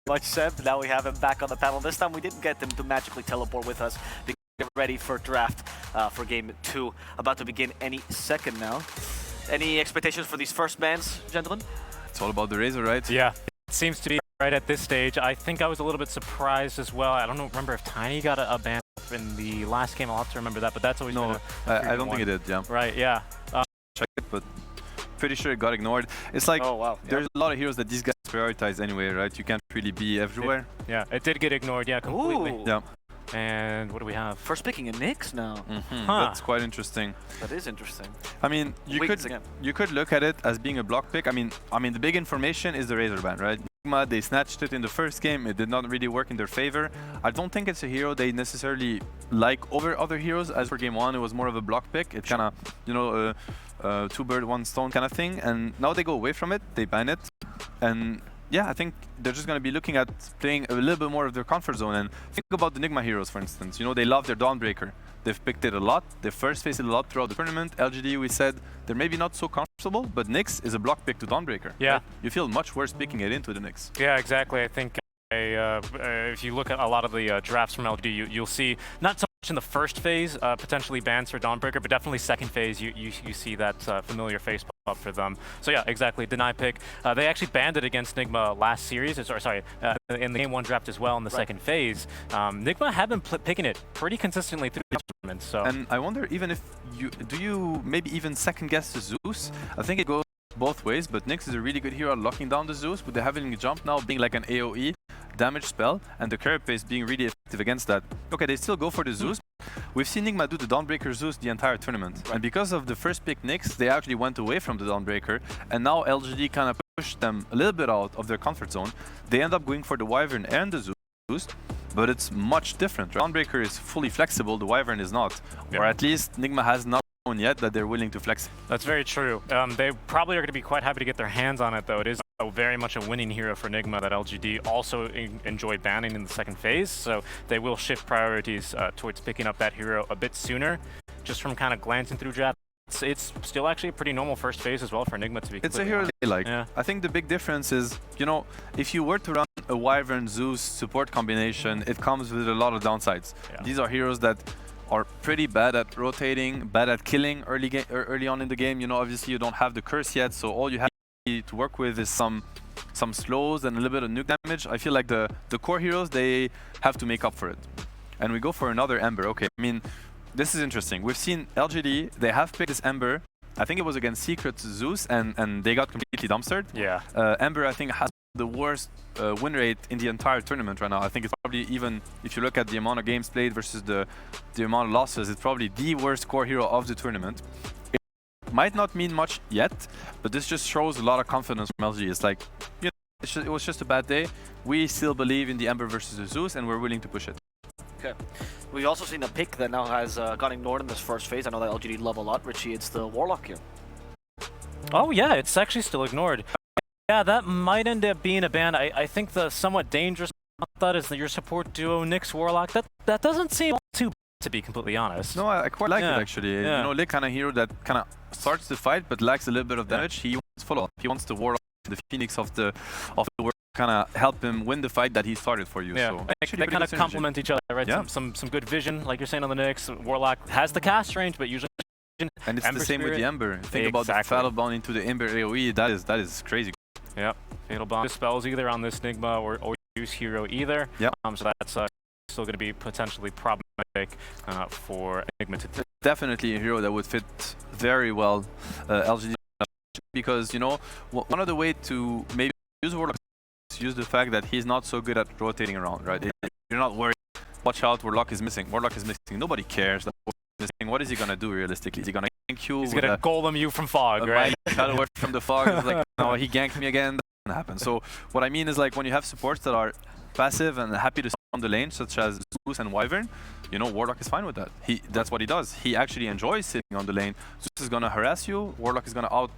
A: Much said. Now we have him back on the panel. This time we didn't get him to magically teleport with us because we're ready for draft for game 2. About to begin any second now. Any expectations for these first bans, gentlemen?
B: It's all about the Razor, right?
C: Yeah, it seems to be right at this stage. I think I was a little bit surprised as well. I don't remember if Tiny got a ban in the last game. I'll have to remember that, but that's always been
B: I don't think it did, yeah.
C: Right, yeah.
B: Check it, but pretty sure it got ignored. It's like,
A: Oh, wow.
B: there's a lot of heroes that these guys prioritize anyway, right? You can't really be everywhere.
C: It did get ignored, yeah, completely.
A: Ooh.
B: Yeah.
C: And what do we have?
A: First picking a Nyx now.
B: That's quite interesting.
A: That is interesting.
B: I mean, you could look at it as being a block pick. I mean, the big information is the Razor ban, right? Nigma, they snatched it in the first game. It did not really work in their favor. I don't think it's a hero they necessarily like over other heroes. As for game one, it was more of a block pick. It kind of, you know, two bird, one stone kind of thing. And now they go away from it. They ban it. And yeah, I think they're just going to be looking at playing a little bit more of their comfort zone. And think about the Nigma heroes, for instance. You know, they love their Dawnbreaker. They've picked it a lot. They first faced it a lot throughout the tournament. LGD, we said, they're maybe not so comfortable, but Nyx is a block pick to Dawnbreaker.
C: Yeah.
B: Right? You feel much worse picking it into the Nyx.
C: Yeah, exactly. I think if you look at a lot of the drafts from LGD, you'll see not so much in the first phase, potentially bans for Dawnbreaker, but definitely second phase, you see that familiar face pop up for them. So yeah, exactly, deny pick. They actually banned it against Nigma last series, in the game one draft as well in the second phase. Nigma have been picking it pretty consistently through the tournament. So.
B: And I wonder even if you maybe even second guess the Zeus? I think it goes both ways, but Nyx is a really good hero at locking down the Zeus, with the Heavenly Jump now being like an AoE damage spell, and the Carapace being really effective against that. Okay, they still go for the Zeus. We've seen Nigma do the Dawnbreaker Zeus the entire tournament, and because of the first pick Nyx, they actually went away from the Dawnbreaker, and now LGD kind of pushed them a little bit out of their comfort zone. They end up going for the Wyvern and the Zeus, but it's much different. Right? Dawnbreaker is fully flexible, the Wyvern is not, or at least Nigma has not yet that they're willing to flex.
C: That's very true. They probably are going to be quite happy to get their hands on it, though. It is very much a winning hero for Nigma that LGD also enjoyed banning in the second phase, so they will shift priorities towards picking up that hero a bit sooner. Just from kind of glancing through draft, it's still actually a pretty normal first phase as well for Nigma to be.
B: It's a hero they like.
C: Yeah.
B: I think the big difference is, you know, if you were to run a Wyvern Zeus support combination, it comes with a lot of downsides. Yeah. These are heroes that are pretty bad at rotating, bad at killing early on in the game. You know, obviously you don't have the curse yet, so all you have to work with is some slows and a little bit of nuke damage. I feel like the core heroes, they have to make up for it. And we go for another Ember. Okay, I mean, this is interesting. We've seen LGD, they have picked this Ember. I think it was against Secret Zeus, and they got completely dumpstered.
C: Yeah.
B: Ember, I think, has the worst win rate in the entire tournament right now. I think it's probably, even if you look at the amount of games played versus the amount of losses, it's probably the worst core hero of the tournament. It might not mean much yet, but this just shows a lot of confidence from LG. It's like, you know, it was just a bad day. We still believe in the Ember versus the Zeus, and we're willing to push it.
A: Okay. We've also seen a pick that now has got ignored in this first phase. I know that LGD love a lot. Richie, it's the Warlock here.
C: Oh yeah, it's actually still ignored. Yeah, that might end up being a ban. I think the somewhat dangerous thought is that your support duo Nyx Warlock. That doesn't seem too bad, to be completely honest.
B: No, I quite like it actually.
C: Yeah.
B: You know, Lick kind of hero that kind of starts the fight but lacks a little bit of damage. He wants follow up. He wants the Warlock, the Phoenix of the world, kind of help him win the fight that he started for you.
C: Yeah,
B: so
C: they kind of complement each other, right? Yeah. Some good vision, like you're saying on the Nyx. Warlock has the cast range, but usually.
B: And it's the same with the Ember. Think about the Fatal Bond into the Ember AoE. That is crazy.
C: Yep, Fatal Bond spells either on this Nigma or use hero either.
B: Yep.
C: So that's still going to be potentially problematic for Enigma to do.
B: Definitely a hero that would fit very well LGD, because, you know, one of the ways to maybe use Warlock is use the fact that he's not so good at rotating around, right? You're not worried, watch out, Warlock is missing. Warlock is missing. Nobody cares that Warlock is missing. What is he going to do realistically? Is he going to gank you?
C: He's going to golem you from fog, right?
B: Shadow Word from the fog. It's like, no, he ganked me again. That doesn't happen. So what I mean is, like, when you have supports that are passive and happy to stay on the lane, such as Zeus and Wyvern, you know, Warlock is fine with that. That's what he does. He actually enjoys sitting on the lane. Zeus is gonna harass you. Warlock is gonna out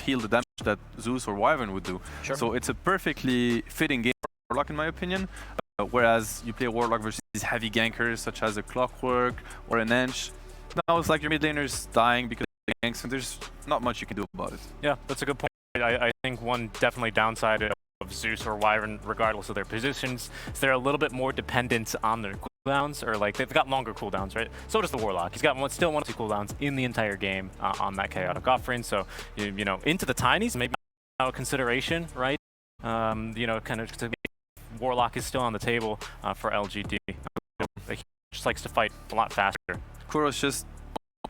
B: heal the damage that Zeus or Wyvern would do. Sure. So it's a perfectly fitting game for Warlock, in my opinion. Whereas you play Warlock versus heavy gankers such as a Clockwork or an Ench, now it's like your mid laner's dying because of ganks, and there's not much you can do about it.
C: Yeah, that's a good point. I think one definitely downside of Zeus or Wyvern, regardless of their positions, is they're a little bit more dependent on their cooldowns, or like they've got longer cooldowns, right? So does the Warlock. He's got still one or two cooldowns in the entire game on that chaotic offering. So you know, into the tinies, maybe a consideration, right? You know, kind of Warlock is still on the table for LGD. He just likes to fight a lot faster.
B: Kuro's just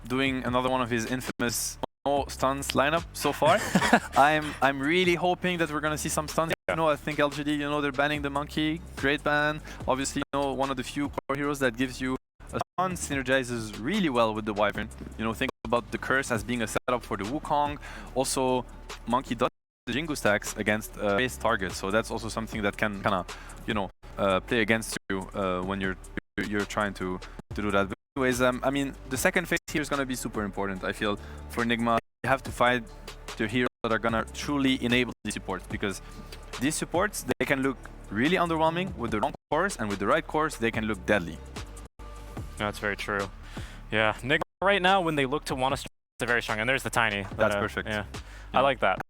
B: doing another one of his infamous no stuns lineup so far. I'm really hoping that we're gonna see some stuns. You know, I think LGD, you know, they're banning the monkey. Great ban. Obviously, you know, one of the few core heroes that gives you a stun, synergizes really well with the Wyvern. You know, think about the curse as being a setup for the Wukong. Also, monkey does the Jingu stacks against base targets, so that's also something that can kind of, you know, play against you when you're trying to do that. But anyways, I mean, the second phase here is going to be super important, I feel, for Enigma. You have to find the heroes that are going to truly enable these supports, because these supports, they can look really underwhelming with the wrong course, and with the right course, they can look deadly.
C: That's very true. Yeah, Enigma right now, when they look to want to start, they're very strong, and there's the Tiny.
B: That's perfect.
C: Yeah, I like that.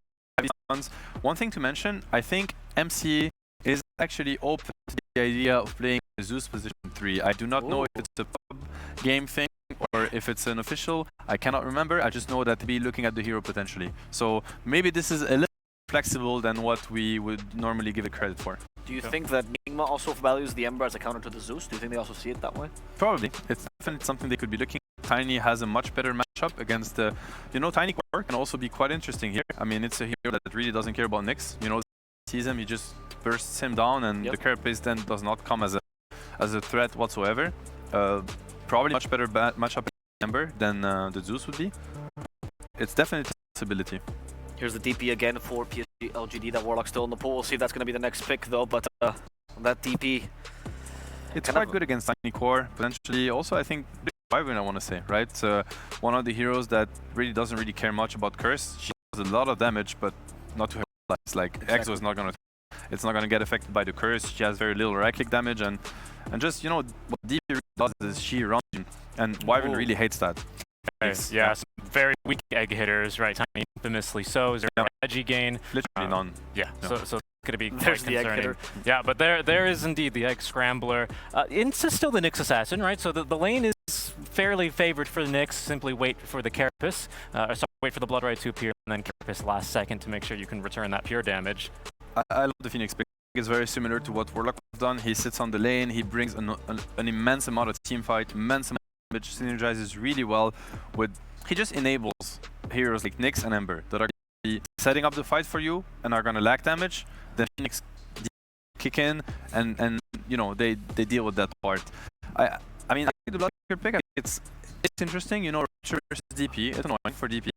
B: One thing to mention, I think MC is actually open to the idea of playing Zeus position 3. I do not know if it's a pub game thing or if it's an official. I cannot remember. I just know that be looking at the hero potentially. So maybe this is a little flexible than what we would normally give it credit for.
A: Do you think that Enigma also values the Ember as a counter to the Zeus? Do you think they also see it that way?
B: Probably. It's definitely something they could be looking at. Tiny has a much better matchup against the, you know, Tiny Core can also be quite interesting here. I mean, it's a hero that really doesn't care about Nyx. You know, sees him, he just bursts him down, and the carapace then does not come as a threat whatsoever. Probably much better matchup Ember than the Zeus would be. It's definitely a possibility.
A: Here's the DP again for PSG LGD. That Warlock's still in the pool. We'll see if that's going to be the next pick though, but that DP...
B: It's quite good against Tiny Core, potentially. Also, I think Wyvern, I want to say, right? One of the heroes that really doesn't really care much about Curse. She does a lot of damage, but not to her life. Like, Exo is not going to... It's not going to get affected by the Curse. She has very little right-click damage, and just, you know, what DP really does is she runs, and Wyvern really hates that.
C: Yeah, some very weak egg hitters, right? Tiny infamously so. Is there edgy gain?
B: Literally none.
C: Yeah, so it's going to be quite
A: There's the
C: concerning.
A: egg hitter.
C: Yeah, but there is indeed the egg scrambler. It's still the Nyx assassin, right? So the lane is fairly favored for the Nyx. Simply wait for the Carapace, wait for the Blood Rite to appear, and then Carapace last second to make sure you can return that pure damage.
B: I love the Phoenix pick. It's very similar to what Warlock has done. He sits on the lane, he brings an immense amount of team fight, immense amount of damage, synergizes really well with... He just enables heroes like Nyx and Ember that are going to be setting up the fight for you and are going to lack damage. Then Phoenix kick in and you know, they deal with that part. I mean, I think the Bloodseeker pick, it's interesting, you know, Rapture versus DP. It's annoying for DP.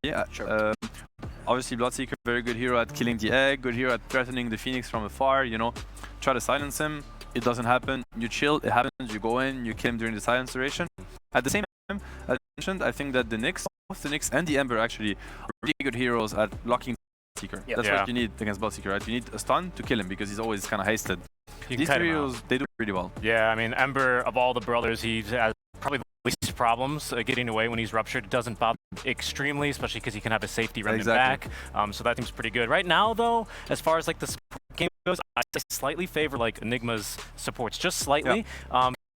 B: Obviously, Bloodseeker, very good hero at killing the egg, good hero at threatening the Phoenix from afar, you know. Try to silence him, it doesn't happen. You chill, it happens, you go in, you kill him during the silence duration. At the same time, as I mentioned, I think that the Nyx and the Ember actually are really good heroes at blocking Bloodseeker. That's what you need against Bloodseeker, right? You need a stun to kill him because he's always kind of hasted. These three heroes, they do really well.
C: Yeah, I mean, Ember, of all the brothers, he has probably the least problems getting away when he's ruptured. It doesn't bother extremely, especially because he can have a safety remnant back. So that seems pretty good. Right now, though, as far as like the support game goes, I slightly favor like Enigma's supports, just slightly.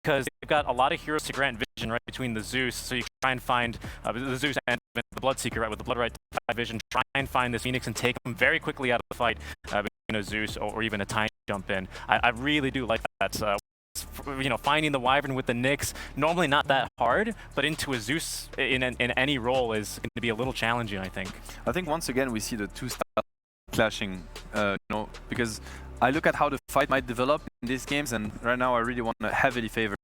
C: Because they've got a lot of heroes to grant vision right between the Zeus, so you try and find the Zeus and the Bloodseeker, right, with the Blood Rite vision, try and find this Phoenix and take him very quickly out of the fight between a Zeus or even a Tiny jump in. I really do like that. You know, finding the Wyvern with the Nyx, normally not that hard, but into a Zeus in any role is going to be a little challenging, I think.
B: I think once again we see the two styles clashing, you know, because I look at how the fight might develop in these games, and right now I really want to heavily favor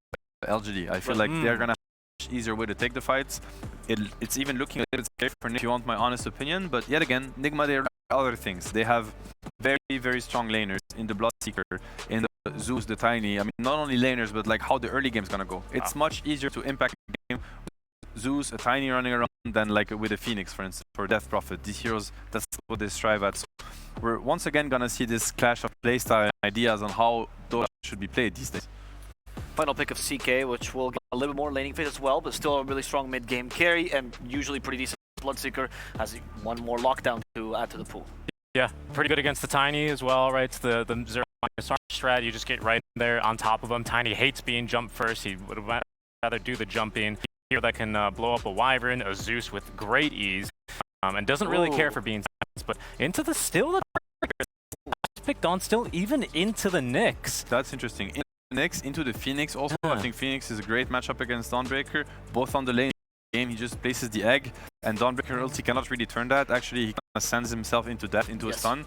B: LGD. I feel like they're going to have a much easier way to take the fights. It's even looking a little scary for Nick, if you want my honest opinion, but yet again, Enigma, they're other things. They have very, very strong laners in the Bloodseeker, in the Zeus, the Tiny. I mean, not only laners, but like how the early game's going to go. It's much easier to impact the game with Zeus, a Tiny running around, than like with a Phoenix, for instance, or Death Prophet. These heroes, that's what they strive at. So we're once again going to see this clash of playstyle and ideas on how those should be played these days.
A: Final pick of CK, which will get a little bit more laning phase as well, but still a really strong mid-game carry and usually pretty decent Bloodseeker. Has one more lockdown to add to the pool.
C: Yeah, pretty good against the Tiny as well, right? It's the 0 strat, you just get right in there on top of him. Tiny hates being jumped first. He would rather do the jumping. Here that can blow up a Wyvern, a Zeus with great ease, and doesn't really care for being silenced. But into the still the picked Dawn still even into the Nyx.
B: That's interesting. In the Nyx, into the Phoenix also. I think Phoenix is a great matchup against Dawnbreaker. Both on the lane game, he just places the egg, and Dawnbreaker ulti cannot really turn that. Actually, he kind of sends himself into death, into a stun.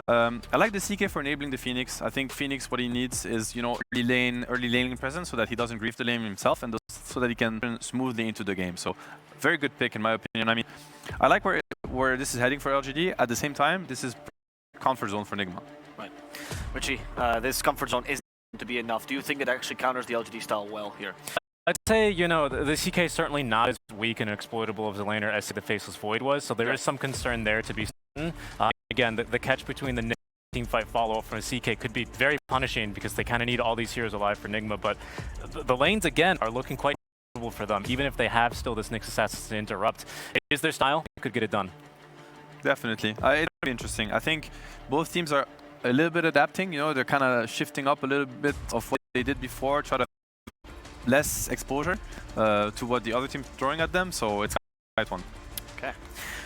B: I like the CK for enabling the Phoenix. I think Phoenix, what he needs is, you know, early laning presence so that he doesn't grief the lane himself, and so that he can turn smoothly into the game. So, very good pick in my opinion. I mean, I like where this is heading for LGD. At the same time, this is comfort zone for Nigma.
A: Right. Richie, this comfort zone isn't to be enough. Do you think it actually counters the LGD style well here?
C: I'd say, you know, the CK is certainly not as weak and exploitable of the laner as the Faceless Void was, so there is some concern there to be certain. Again, the catch between the teamfight follow-up from a CK could be very punishing because they kind of need all these heroes alive for Nigma, but the lanes, again, are looking quite comfortable for them, even if they have still this Nyx Assassin to interrupt. It is their style, it could get it done.
B: Definitely. It'll be interesting. I think both teams are a little bit adapting, you know, they're kind of shifting up a little bit of what they did before, try to less exposure to what the other team's throwing at them, so it's a right one.
A: Okay.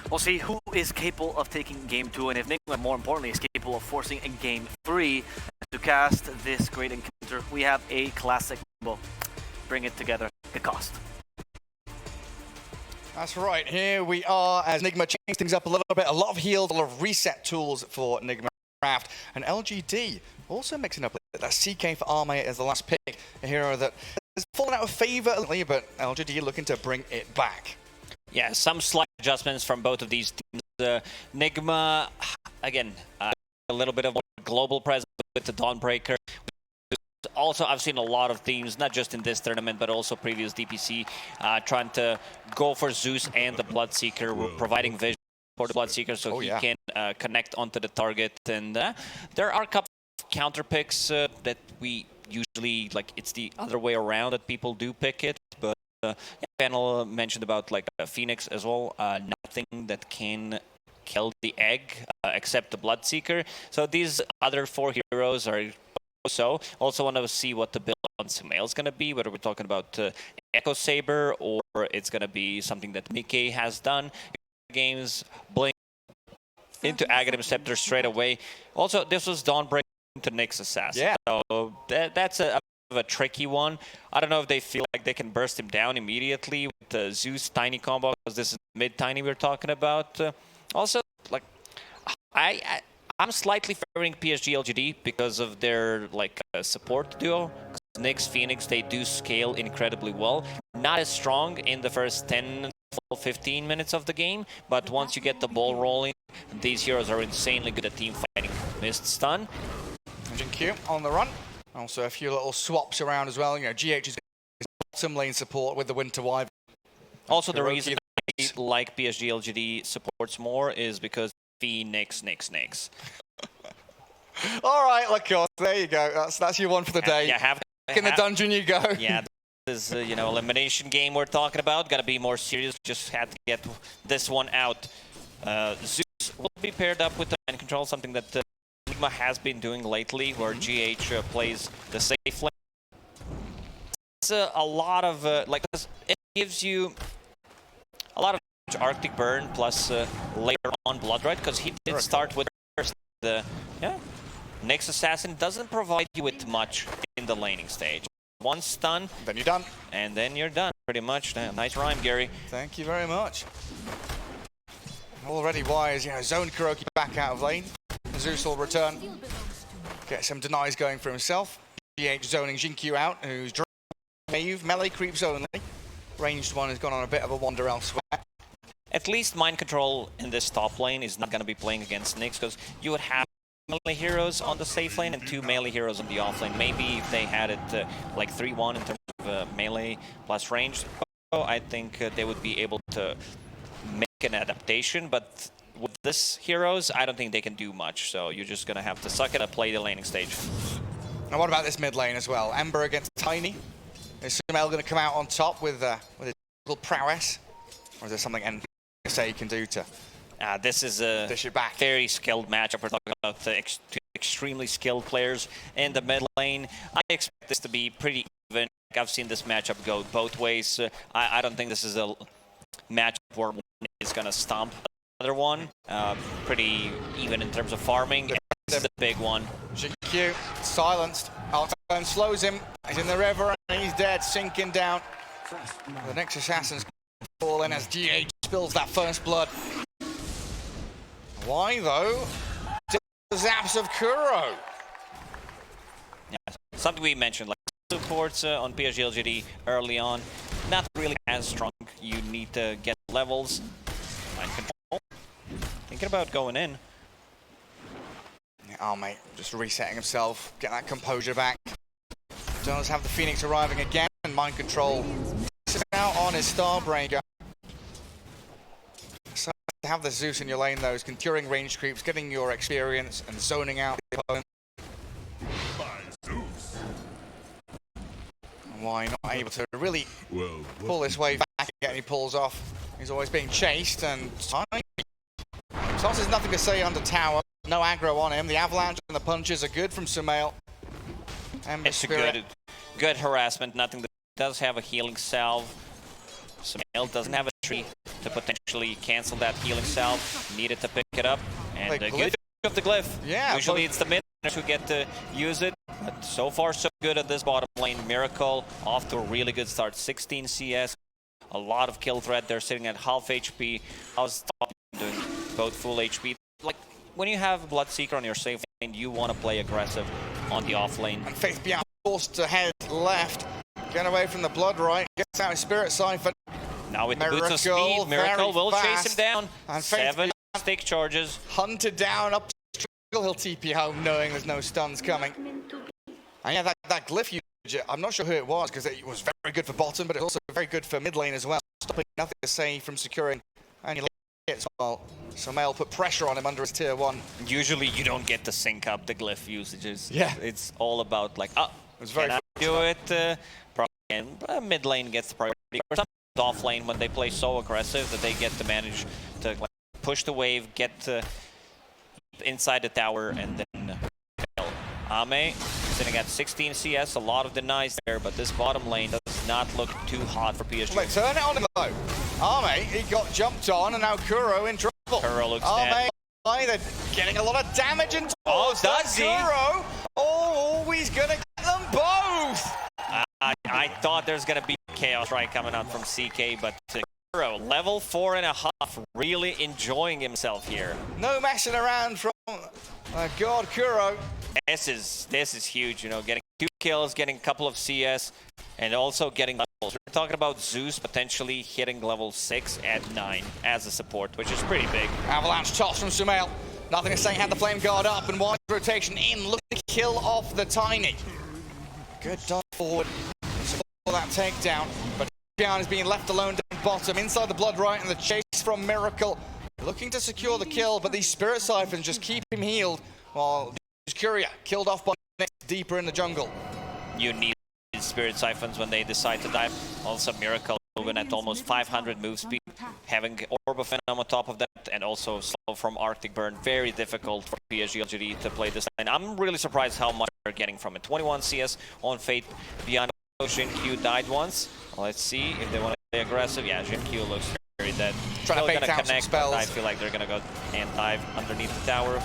A: We'll see who is capable of taking game 2, and if Nigma, more importantly, is capable of forcing in game 3 to cast this great encounter. We have a classic combo. Bring it together. Good cost.
F: That's right. Here we are as Nigma changes things up a little bit. A lot of heals, a lot of reset tools for Nigma Craft, and LGD also mixing up that CK for Arme as the last pick, a hero that has fallen out of favor, but LGD looking to bring it back.
G: Yeah, some slight adjustments from both of these teams. Nigma, again, a little bit of global presence with the Dawnbreaker. Also, I've seen a lot of teams, not just in this tournament, but also previous DPC, trying to go for Zeus and the Bloodseeker. We're providing vision for the Bloodseeker so he can connect onto the target. And there are a couple of counter picks that we usually, like, it's the other way around that people do pick it. But panel mentioned about like Phoenix as well. Nothing that can kill the egg except the Bloodseeker. So these other 4 heroes are so. Also want to see what the build on Sumail is going to be, whether we're talking about Echo Saber or it's going to be something that Mickey has done. Games blink into Aghanim Scepter straight away. Also, this was Dawnbreaker into Nyx Assassin. Yeah. So that's a tricky one. I don't know if they feel like they can burst him down immediately with the Zeus Tiny combo, because this is mid-Tiny we're talking about. Also, like, I'm slightly favoring PSG LGD because of their like support duo. Nyx, Phoenix, they do scale incredibly well. Not as strong in the first 10, 15 minutes of the game, but once you get the ball rolling, these heroes are insanely good at team fighting. Missed stun.
F: Q on the run. Also a few little swaps around as well. You know, GH is some lane support with the Winter Wyvern.
G: Also, the reason I like PSG LGD supports more is because Phoenix, Nyx.
F: All right, of course. There you go. That's your one for the day.
G: Yeah,
F: in the dungeon you go.
G: Yeah, this is you know, elimination game we're talking about. Got to be more serious. Just had to get this one out. Zeus will be paired up with the mind control, something that Nigma has been doing lately, where GH plays the safe lane. It's a lot of like it gives you a lot of Arctic Burn plus later on Blood Right, because he did start with the Nyx Assassin doesn't provide you with much in the laning stage. One stun,
F: then you're done,
G: and then you're done. Pretty much. Nice rhyme, Gary.
F: Thank you very much. Already wise, you know, zone Kuroki back out of lane. Zeus will return. Get some denies going for himself. GH zoning Jinkyu out, who's naive, melee creeps only. Ranged one has gone on a bit of a wander elsewhere.
G: At least mind control in this top lane is not going to be playing against Nyx, because you would have melee heroes on the safe lane and 2 melee heroes on the off lane. Maybe if they had it like 3-1 in terms of melee plus range, I think they would be able to make an adaptation. But with this heroes, I don't think they can do much. So you're just going to have to suck it and play the laning stage.
F: Now what about this mid lane as well? Ember against Tiny. Is Sumail going to come out on top with a little prowess? Or is there something NSA you can do to
G: this is a very skilled matchup. We're talking about extremely skilled players in the mid lane. I expect this to be pretty even. I've seen this matchup go both ways. I don't think this is a matchup where one is going to stomp the other one. Pretty even in terms of farming. the big one.
F: GQ silenced. Altone slows him. He's in the river and he's dead, sinking down. The next assassin's fall in as GH spills that first blood. Why though? The zaps of Kuro.
G: Yeah, something we mentioned, like supports on PSG LGD early on, not really as strong. You need to get levels. Mind control. Thinking about going in.
F: Oh mate, just resetting himself, get that composure back. Does have the Phoenix arriving again, and mind control is out on his Starbreaker. So to have the Zeus in your lane though is curing range creeps, getting your experience and zoning out the opponent. Why not able to really pull this wave back and get any pulls off? He's always being chased and Toss has nothing to say under tower. No aggro on him. The avalanche and the punches are good from Sumail.
G: It's a good harassment. Nothing that does have a healing salve. Sumail doesn't have a tree to potentially cancel that healing salve. Needed to pick it up. And a good of the glyph.
F: Yeah.
G: Usually it's the mid who get to use it. But so far so good at this bottom lane. Miracle off to a really good start. 16 CS. A lot of kill threat. They're sitting at half HP. How's top doing both full HP? Like when you have Bloodseeker on your safe lane, you want to play aggressive on the off lane.
F: And Faith Beyond forced to head left. Get away from the Blood Right. Gets out his Spirit Siphon.
G: Now with the boots of speed, Miracle will chase him down.
F: And
G: 7 stick charges.
F: Hunted down up to struggle. He'll TP home knowing there's no stuns coming. And yeah, that glyph usage, I'm not sure who it was because it was very good for bottom, but it was also very good for mid lane as well. Stopping nothing to say from securing any hits. Well, Sumail put pressure on him under his tier 1.
G: Usually you don't get to sync up the glyph usages.
F: Yeah.
G: It's all about like,
F: it's very
G: can I do it? And mid lane gets the priority. Or sometimes off lane when they play so aggressive that they get to manage to like, push the wave, get inside the tower, and then kill. Ame sitting at 16 CS, a lot of denies there, but this bottom lane does not look too hot for PSG.
F: Wait, turn it on him though. Ame, he got jumped on, and now Kuro in trouble.
G: Kuro looks dead.
F: They're getting a lot of damage into
G: does he?
F: Kuro. Oh, he's gonna get them both.
G: I thought there's gonna be chaos right coming out from CK, but Kuro, level 4.5, really enjoying himself here.
F: No messing around from God Kuro.
G: This is huge, you know, getting 2 kills, getting a couple of CS, and also getting levels. We're talking about Zeus potentially hitting level 6 at 9 as a support, which is pretty big.
F: Avalanche toss from Sumail. Nothing to say, had the flame guard up and wide rotation in. Look to kill off the Tiny. Good dive forward for that takedown, but Bian is being left alone down bottom inside the Blood Right, and the chase from Miracle. Looking to secure the kill, but these Spirit Siphons just keep him healed while Curia killed off by deeper in the jungle.
G: You need Spirit Siphons when they decide to dive. Also Miracle moving at almost 500 move speed, having Orb of Venom on top of that, and also slow from Arctic Burn. Very difficult for PSG LGD to play this line. I'm really surprised how much they're getting from it. 21 CS on Fate beyond Ocean. Q died once. Let's see if they want to play aggressive. Yeah, Jin Q looks very dead.
F: Trying to bait out some spells.
G: I feel like they're gonna go and dive underneath the tower.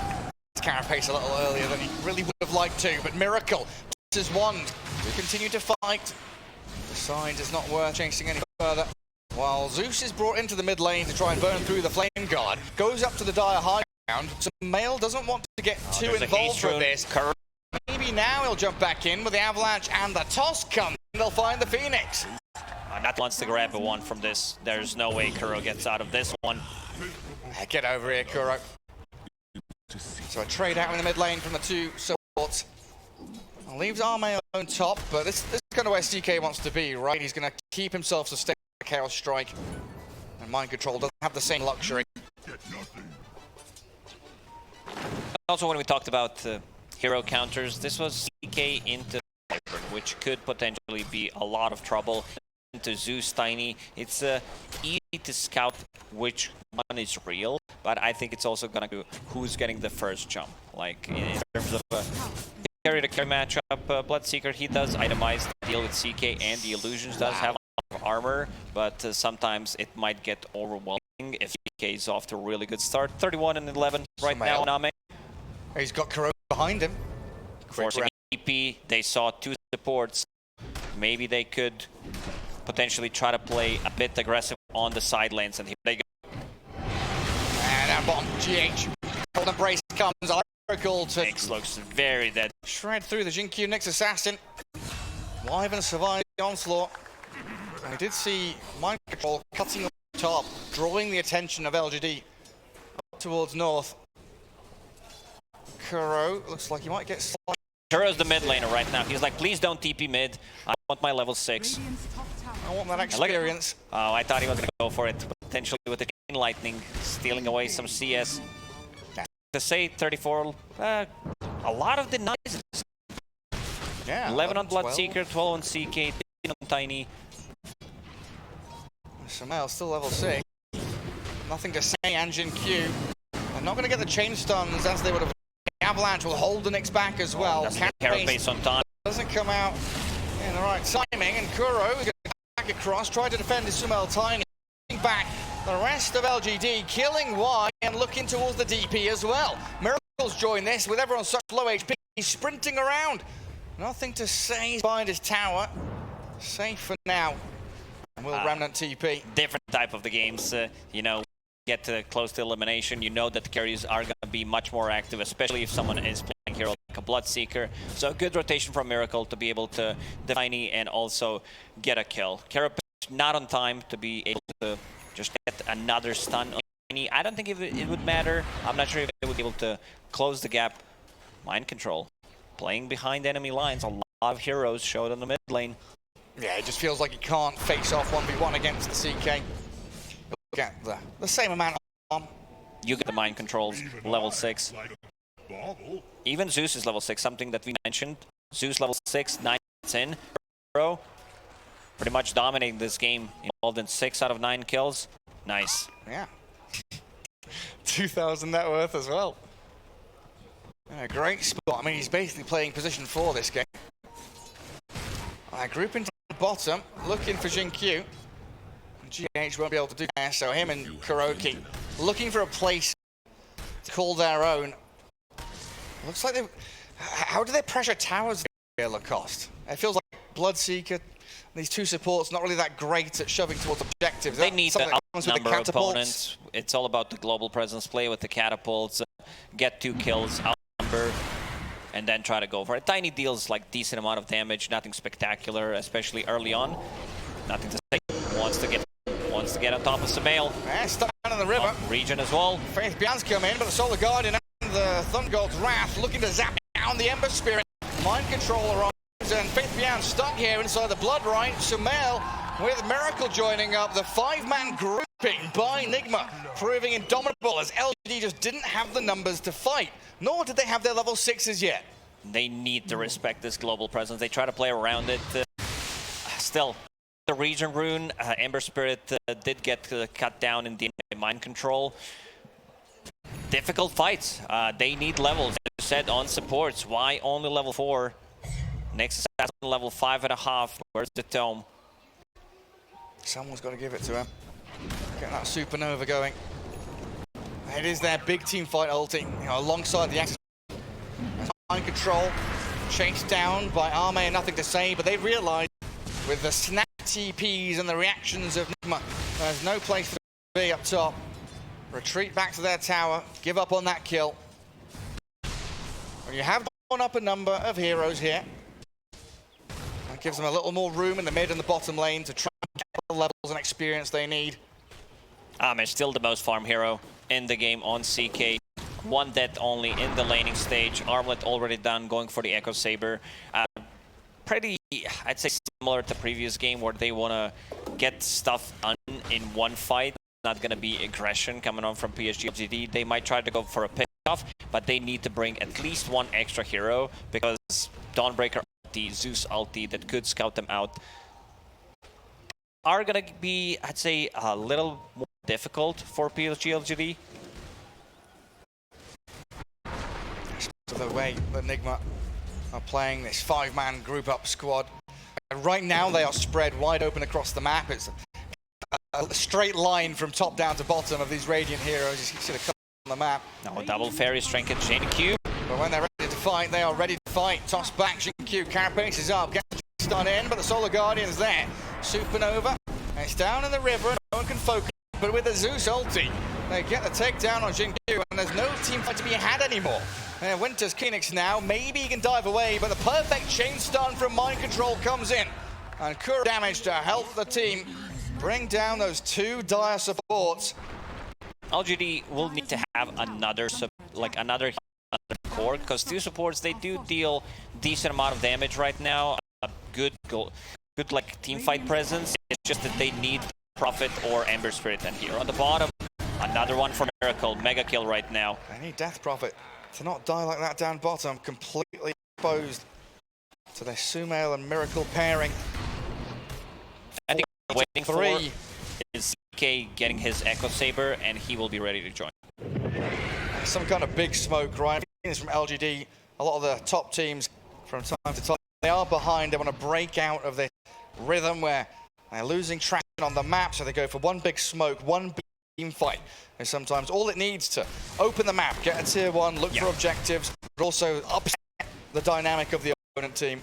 F: Carapace a little earlier than he really would have liked to, but Miracle tosses wand to continue to fight. Decides it's not worth chasing any further. While Zeus is brought into the mid lane to try and burn through the flame guard, goes up to the dire high ground. Sumail doesn't want to get too involved with this. Maybe now he'll jump back in with the avalanche and the toss comes. They'll find the Phoenix.
G: Not wants to grab a one from this. There's no way Kuro gets out of this one.
F: Get over here, Kuro. So a trade out in the mid lane from the two supports. Leaves Arme on top, but this is kind of where CK wants to be, right? He's going to keep himself sustained by Chaos Strike. And Mind Control doesn't have the same luxury.
G: Also, when we talked about hero counters, this was CK into Viper, which could potentially be a lot of trouble. Into Zeus Tiny, it's easy to scout which one is real, but I think it's also gonna go who's getting the first jump. Like in terms of carry to carry matchup, Bloodseeker, he does itemize the deal with CK, and the Illusions does have a lot of armor, but sometimes it might get overwhelming if CK is off to a really good start. 31 and 11 right now, Name.
F: He's got Kuro behind him.
G: Forcing EP, they saw 2 supports. Maybe they could potentially try to play a bit aggressive on the side lanes, and here they go.
F: And down bottom, GH. Golden Brace comes, Miracle to...
G: Nyx looks very dead.
F: Shred through the Jinkyu Nyx assassin. Wyvern survived the onslaught. I did see Mind Control cutting on the top, drawing the attention of LGD up towards north. Kuro looks like he might get slightly...
G: Kuro's the mid laner right now. He's like, please don't TP mid. I want my level 6.
F: I want that experience.
G: Oh, I thought he was going to go for it. Potentially with the Chain Lightning, stealing away some CS. To say 34, a lot of denies.
F: Yeah,
G: 11 on
F: 12.
G: Bloodseeker, 12 on CK, 13 on Tiny.
F: Sumail still level 6. Nothing to say, Anjin Q. They're not going to get the chain stuns as they would have. Avalanche will hold the Nyx back as well.
G: That's the carapace on time.
F: Doesn't come out in the right timing, and Kuro is going to back across, try to defend his Sumail Tiny. Back the rest of LGD, killing Y and looking towards the DP as well. Miracles join this with everyone such low HP. He's sprinting around. Nothing to say behind his tower. Safe for now. And will Remnant TP.
G: Different type of the games, you know, get close to elimination. You know that the carries are going to be much more active, especially if someone is playing hero like a Bloodseeker. So a good rotation from Miracle to be able to define and also get a kill. Carapace not on time to be able to just get another stun on Tiny. I don't think it would matter. I'm not sure if they would be able to close the gap. Mind Control. Playing behind enemy lines. A lot of heroes showed on the mid lane.
F: Yeah, it just feels like he can't face off 1v1 against the CK. He'll get the same amount of harm.
G: You get the Mind Controls, level 6. Even Zeus is level 6, something that we mentioned. Zeus level 6, 9 hits in. Bro, pretty much dominating this game. Involved in 6 out of 9 kills. Nice.
F: Yeah. 2,000 net worth as well. A great spot. I mean, he's basically playing position 4 this game. Grouping to the bottom, looking for Jinkyu. GH won't be able to do that, so him and Kuroki looking for a place to call their own. Looks like they... How do they pressure towers at Lacoste? It feels like Bloodseeker, these 2 supports, not really that great at shoving towards objectives.
G: They need the outnumber opponents. It's all about the global presence play with the catapults. Get 2 kills, outnumber, and then try to go for it. Tiny deals like decent amount of damage, nothing spectacular, especially early on. Nothing to say. Wants to get on top of Sumail.
F: And stuck down in the river.
G: Region as well.
F: Faith Bian's come in, but the Solar Guardian and the Thunder God's Wrath looking to zap down the Ember Spirit. Mind Controller on, and Faith Bian stuck here inside the Blood Right. Sumail with Miracle joining up. The 5-man grouping by Nigma proving indomitable as LGD just didn't have the numbers to fight, nor did they have their level 6s yet.
G: They need to respect this global presence. They try to play around it. Still, the region rune, Ember Spirit did get cut down in the Mind Control. Difficult fights. They need levels. As you said, on supports. Why only level 4? Next assassin level 5.5. Where's the tome?
F: Someone's got to give it to him. Get that supernova going. It is their big team fight ulti, you know, alongside the Axis. Mind Control, chased down by Arme, nothing to say, but they realize with the snap TPs and the reactions of Nigma, there's no place to be up top. Retreat back to their tower, give up on that kill. When you have one up a number of heroes here, that gives them a little more room in the mid and the bottom lane to try and get the levels and experience they need.
G: Arme still the most farm hero in the game on CK. 1 death only in the laning stage. Armlet already done, going for the Echo Saber. Pretty, I'd say, similar to the previous game where they want to get stuff done in one fight. Not going to be aggression coming on from PSG LGD. They might try to go for a pick-off, but they need to bring at least 1 extra hero because Dawnbreaker ulti, Zeus ulti that could scout them out are going to be, I'd say, a little more difficult for PSG LGD.
F: To the way that Nigma are playing this 5-man group up squad. Right now they are spread wide open across the map. It's a straight line from top down to bottom of these Radiant heroes. You see the color on the map.
G: Now a double fairy strength at Jinkyu.
F: But when they're ready to fight, they are ready to fight. Toss back, Jinkyu, Carapace is up, gets the stun in, but the Solar Guardian's there. Supernova, it's down in the river, and no one can focus. But with the Zeus ulti, they get the takedown on Jinkyu, and there's no team fight to be had anymore. And Winter's Phoenix now, maybe he can dive away, but the perfect chain stun from Mind Control comes in. And Kuro damage to help the team bring down those two dire supports.
G: LGD will need to have another core, because two supports, they do deal decent amount of damage right now. Good like team fight presence. It's just that they need Prophet or Ember Spirit. And here on the bottom, another one for Miracle. Mega kill right now.
F: They need Death Prophet to not die like that down bottom, completely exposed to their Sumail and Miracle pairing.
G: I think what we're waiting for is CK getting his Echo Saber, and he will be ready to join.
F: Some kind of big smoke, right? This from LGD. A lot of the top teams from time to time, they are behind. They want to break out of this rhythm where they're losing traction on the map, so they go for one big smoke, one big team fight. And sometimes all it needs to open the map, get a tier 1, look for objectives, but also upset the dynamic of the opponent team.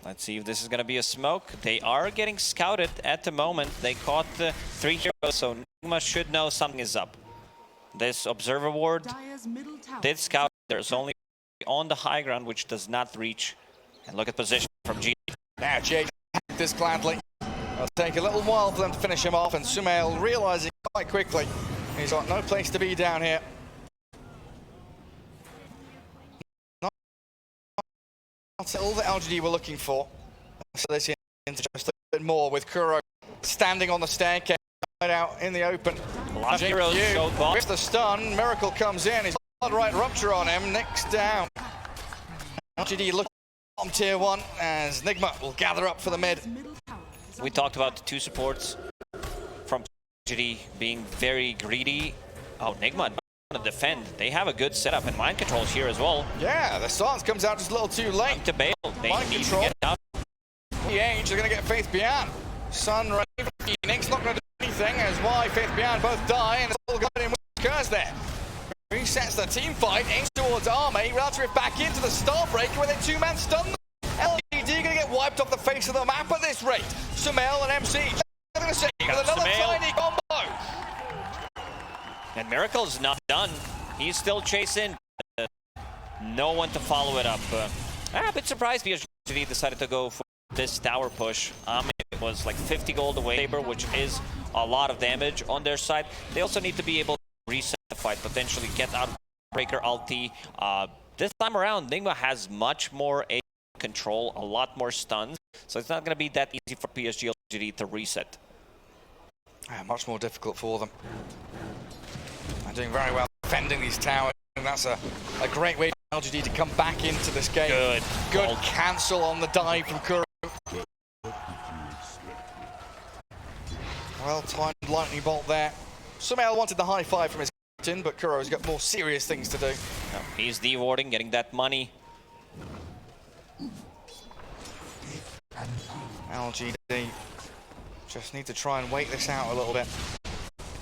G: Let's see if this is going to be a smoke. They are getting scouted at the moment. They caught 3 heroes, so Nigma should know something is up. This observer ward did scout. There's only on the high ground, which does not reach. And look at position from G.
F: Now Jade this gladly. It'll take a little while for them to finish him off, and Sumail realizing quite quickly he's got no place to be down here. Not all that LGD were looking for. So they see into just a bit more with Kuro standing on the staircase right out in the open.
G: Lost heroes so far.
F: With the stun, Miracle comes in. He's got right rupture on him. Nick's down. LGD looking on tier 1 as Nigma will gather up for the mid.
G: We talked about the two supports from LGD being very greedy. Oh, Nigma to defend. They have a good setup, and Mind Control's here as well.
F: Yeah, the stance comes out just a little too late.
G: To bail. They
F: Mind
G: need
F: Control.
G: to get out.
F: They're going to get Faith Beyond. Sunray, Phoenix not going to do anything as Y, Faith Beyond both die, and it's all going in with Curse there. Resets the team fight, aims towards Army, Relative back into the Starbreaker with a 2-man stun. LGD going to get wiped off the face of the map at this rate. Sumail and MC. Going to see with another tiny combo.
G: And Miracle's not done. He's still chasing. No one to follow it up. I'm a bit surprised because LGD decided to go for this tower push. It was like 50 gold away, which is a lot of damage on their side. They also need to be able to reset the fight, potentially get out of Breaker ulti. This time around, Nigma has much more control, a lot more stuns, so it's not going to be that easy for PSG LGD to reset.
F: Much more difficult for them. They're doing very well defending these towers, and that's a great way for LGD to come back into this game. Good cancel on the dive from Kuro. Well-timed lightning bolt there. Sumail wanted the high five from his captain, but Kuro's got more serious things to do.
G: He's de-warding, getting that money.
F: LGD just need to try and wait this out a little bit.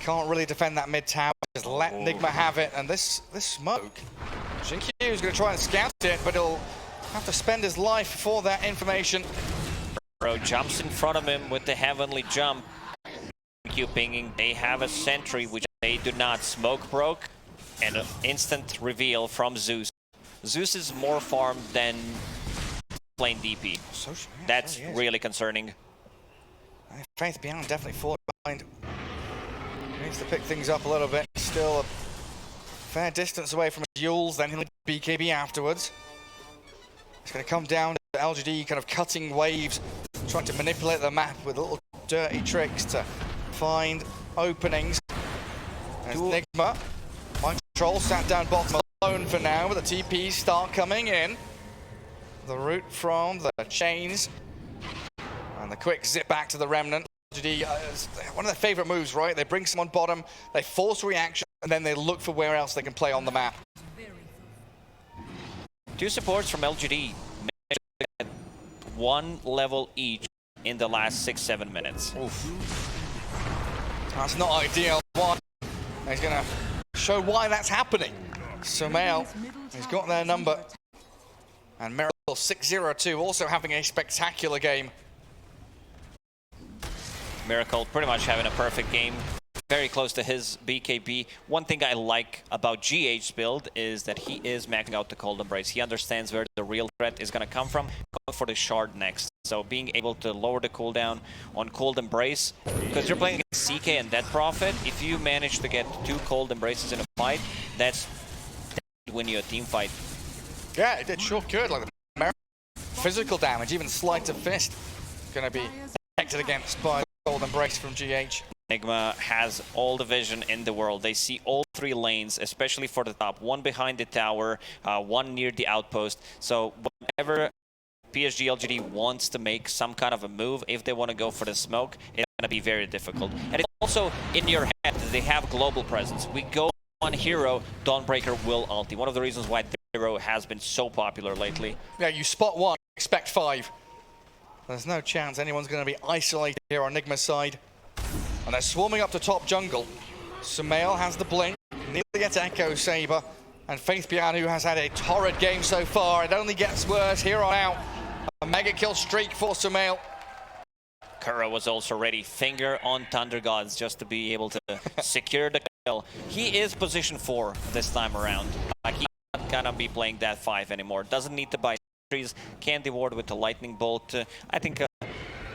F: Can't really defend that mid tower. Just let Nigma have it, and this smoke. Jinkyu is going to try and scout it, but he'll have to spend his life for that information.
G: Bro jumps in front of him with the heavenly jump. Jinkyu pinging. They have a sentry, which they do not. Smoke broke, and an instant reveal from Zeus. Zeus is more farmed than plain DP. That's really concerning.
F: Faith Beyond definitely falling behind. Needs to pick things up a little bit. Still a fair distance away from Jules, then he'll BKB afterwards. It's going to come down to LGD kind of cutting waves, trying to manipulate the map with little dirty tricks to find openings. There's Nigma. Mind Control sat down bottom alone for now, but the TPs start coming in. The route from the chains. And the quick zip back to the Remnant. One of their favorite moves, right? They bring someone bottom, they force reaction, and then they look for where else they can play on the map.
G: Two supports from LGD managed to get 1 level each in the last 6-7 minutes.
F: That's not ideal. One, he's going to show why that's happening. Sumail, he's got their number. And Miracle 6-0-2 also having a spectacular game.
G: Miracle pretty much having a perfect game. Very close to his BKB. One thing I like about GH's build is that he is maxing out the Cold Embrace. He understands where the real threat is going to come from, going for the shard next. So being able to lower the cooldown on Cold Embrace, because you're playing against CK and Dead Prophet, if you manage to get 2 Cold Embraces in a fight, that's win you a team fight.
F: Yeah, it sure could. Like the physical damage, even sleight of fist, going to be protected against by Cold Embrace from GH.
G: Enigma has all the vision in the world. They see all 3 lanes, especially for the top. 1 behind the tower, 1 near the outpost. So whenever PSG LGD wants to make some kind of a move, if they want to go for the smoke, it's going to be very difficult. And it's also in your head that they have global presence. We go on hero, Dawnbreaker will ulti. One of the reasons why hero has been so popular lately.
F: Yeah, you spot 1, expect 5. There's no chance anyone's going to be isolated here on Enigma's side. And they're swarming up to top jungle. Sumail has the blink, nearly gets Echo Saber, and Faith Bian, who has had a torrid game so far. It only gets worse here on out. A mega kill streak for Sumail.
G: Kuro was also ready, finger on Thunder Gods, just to be able to secure the kill. He is position 4 this time around. He's not gonna be playing that 5 anymore. Doesn't need to buy trees, can't reward with the lightning bolt. I think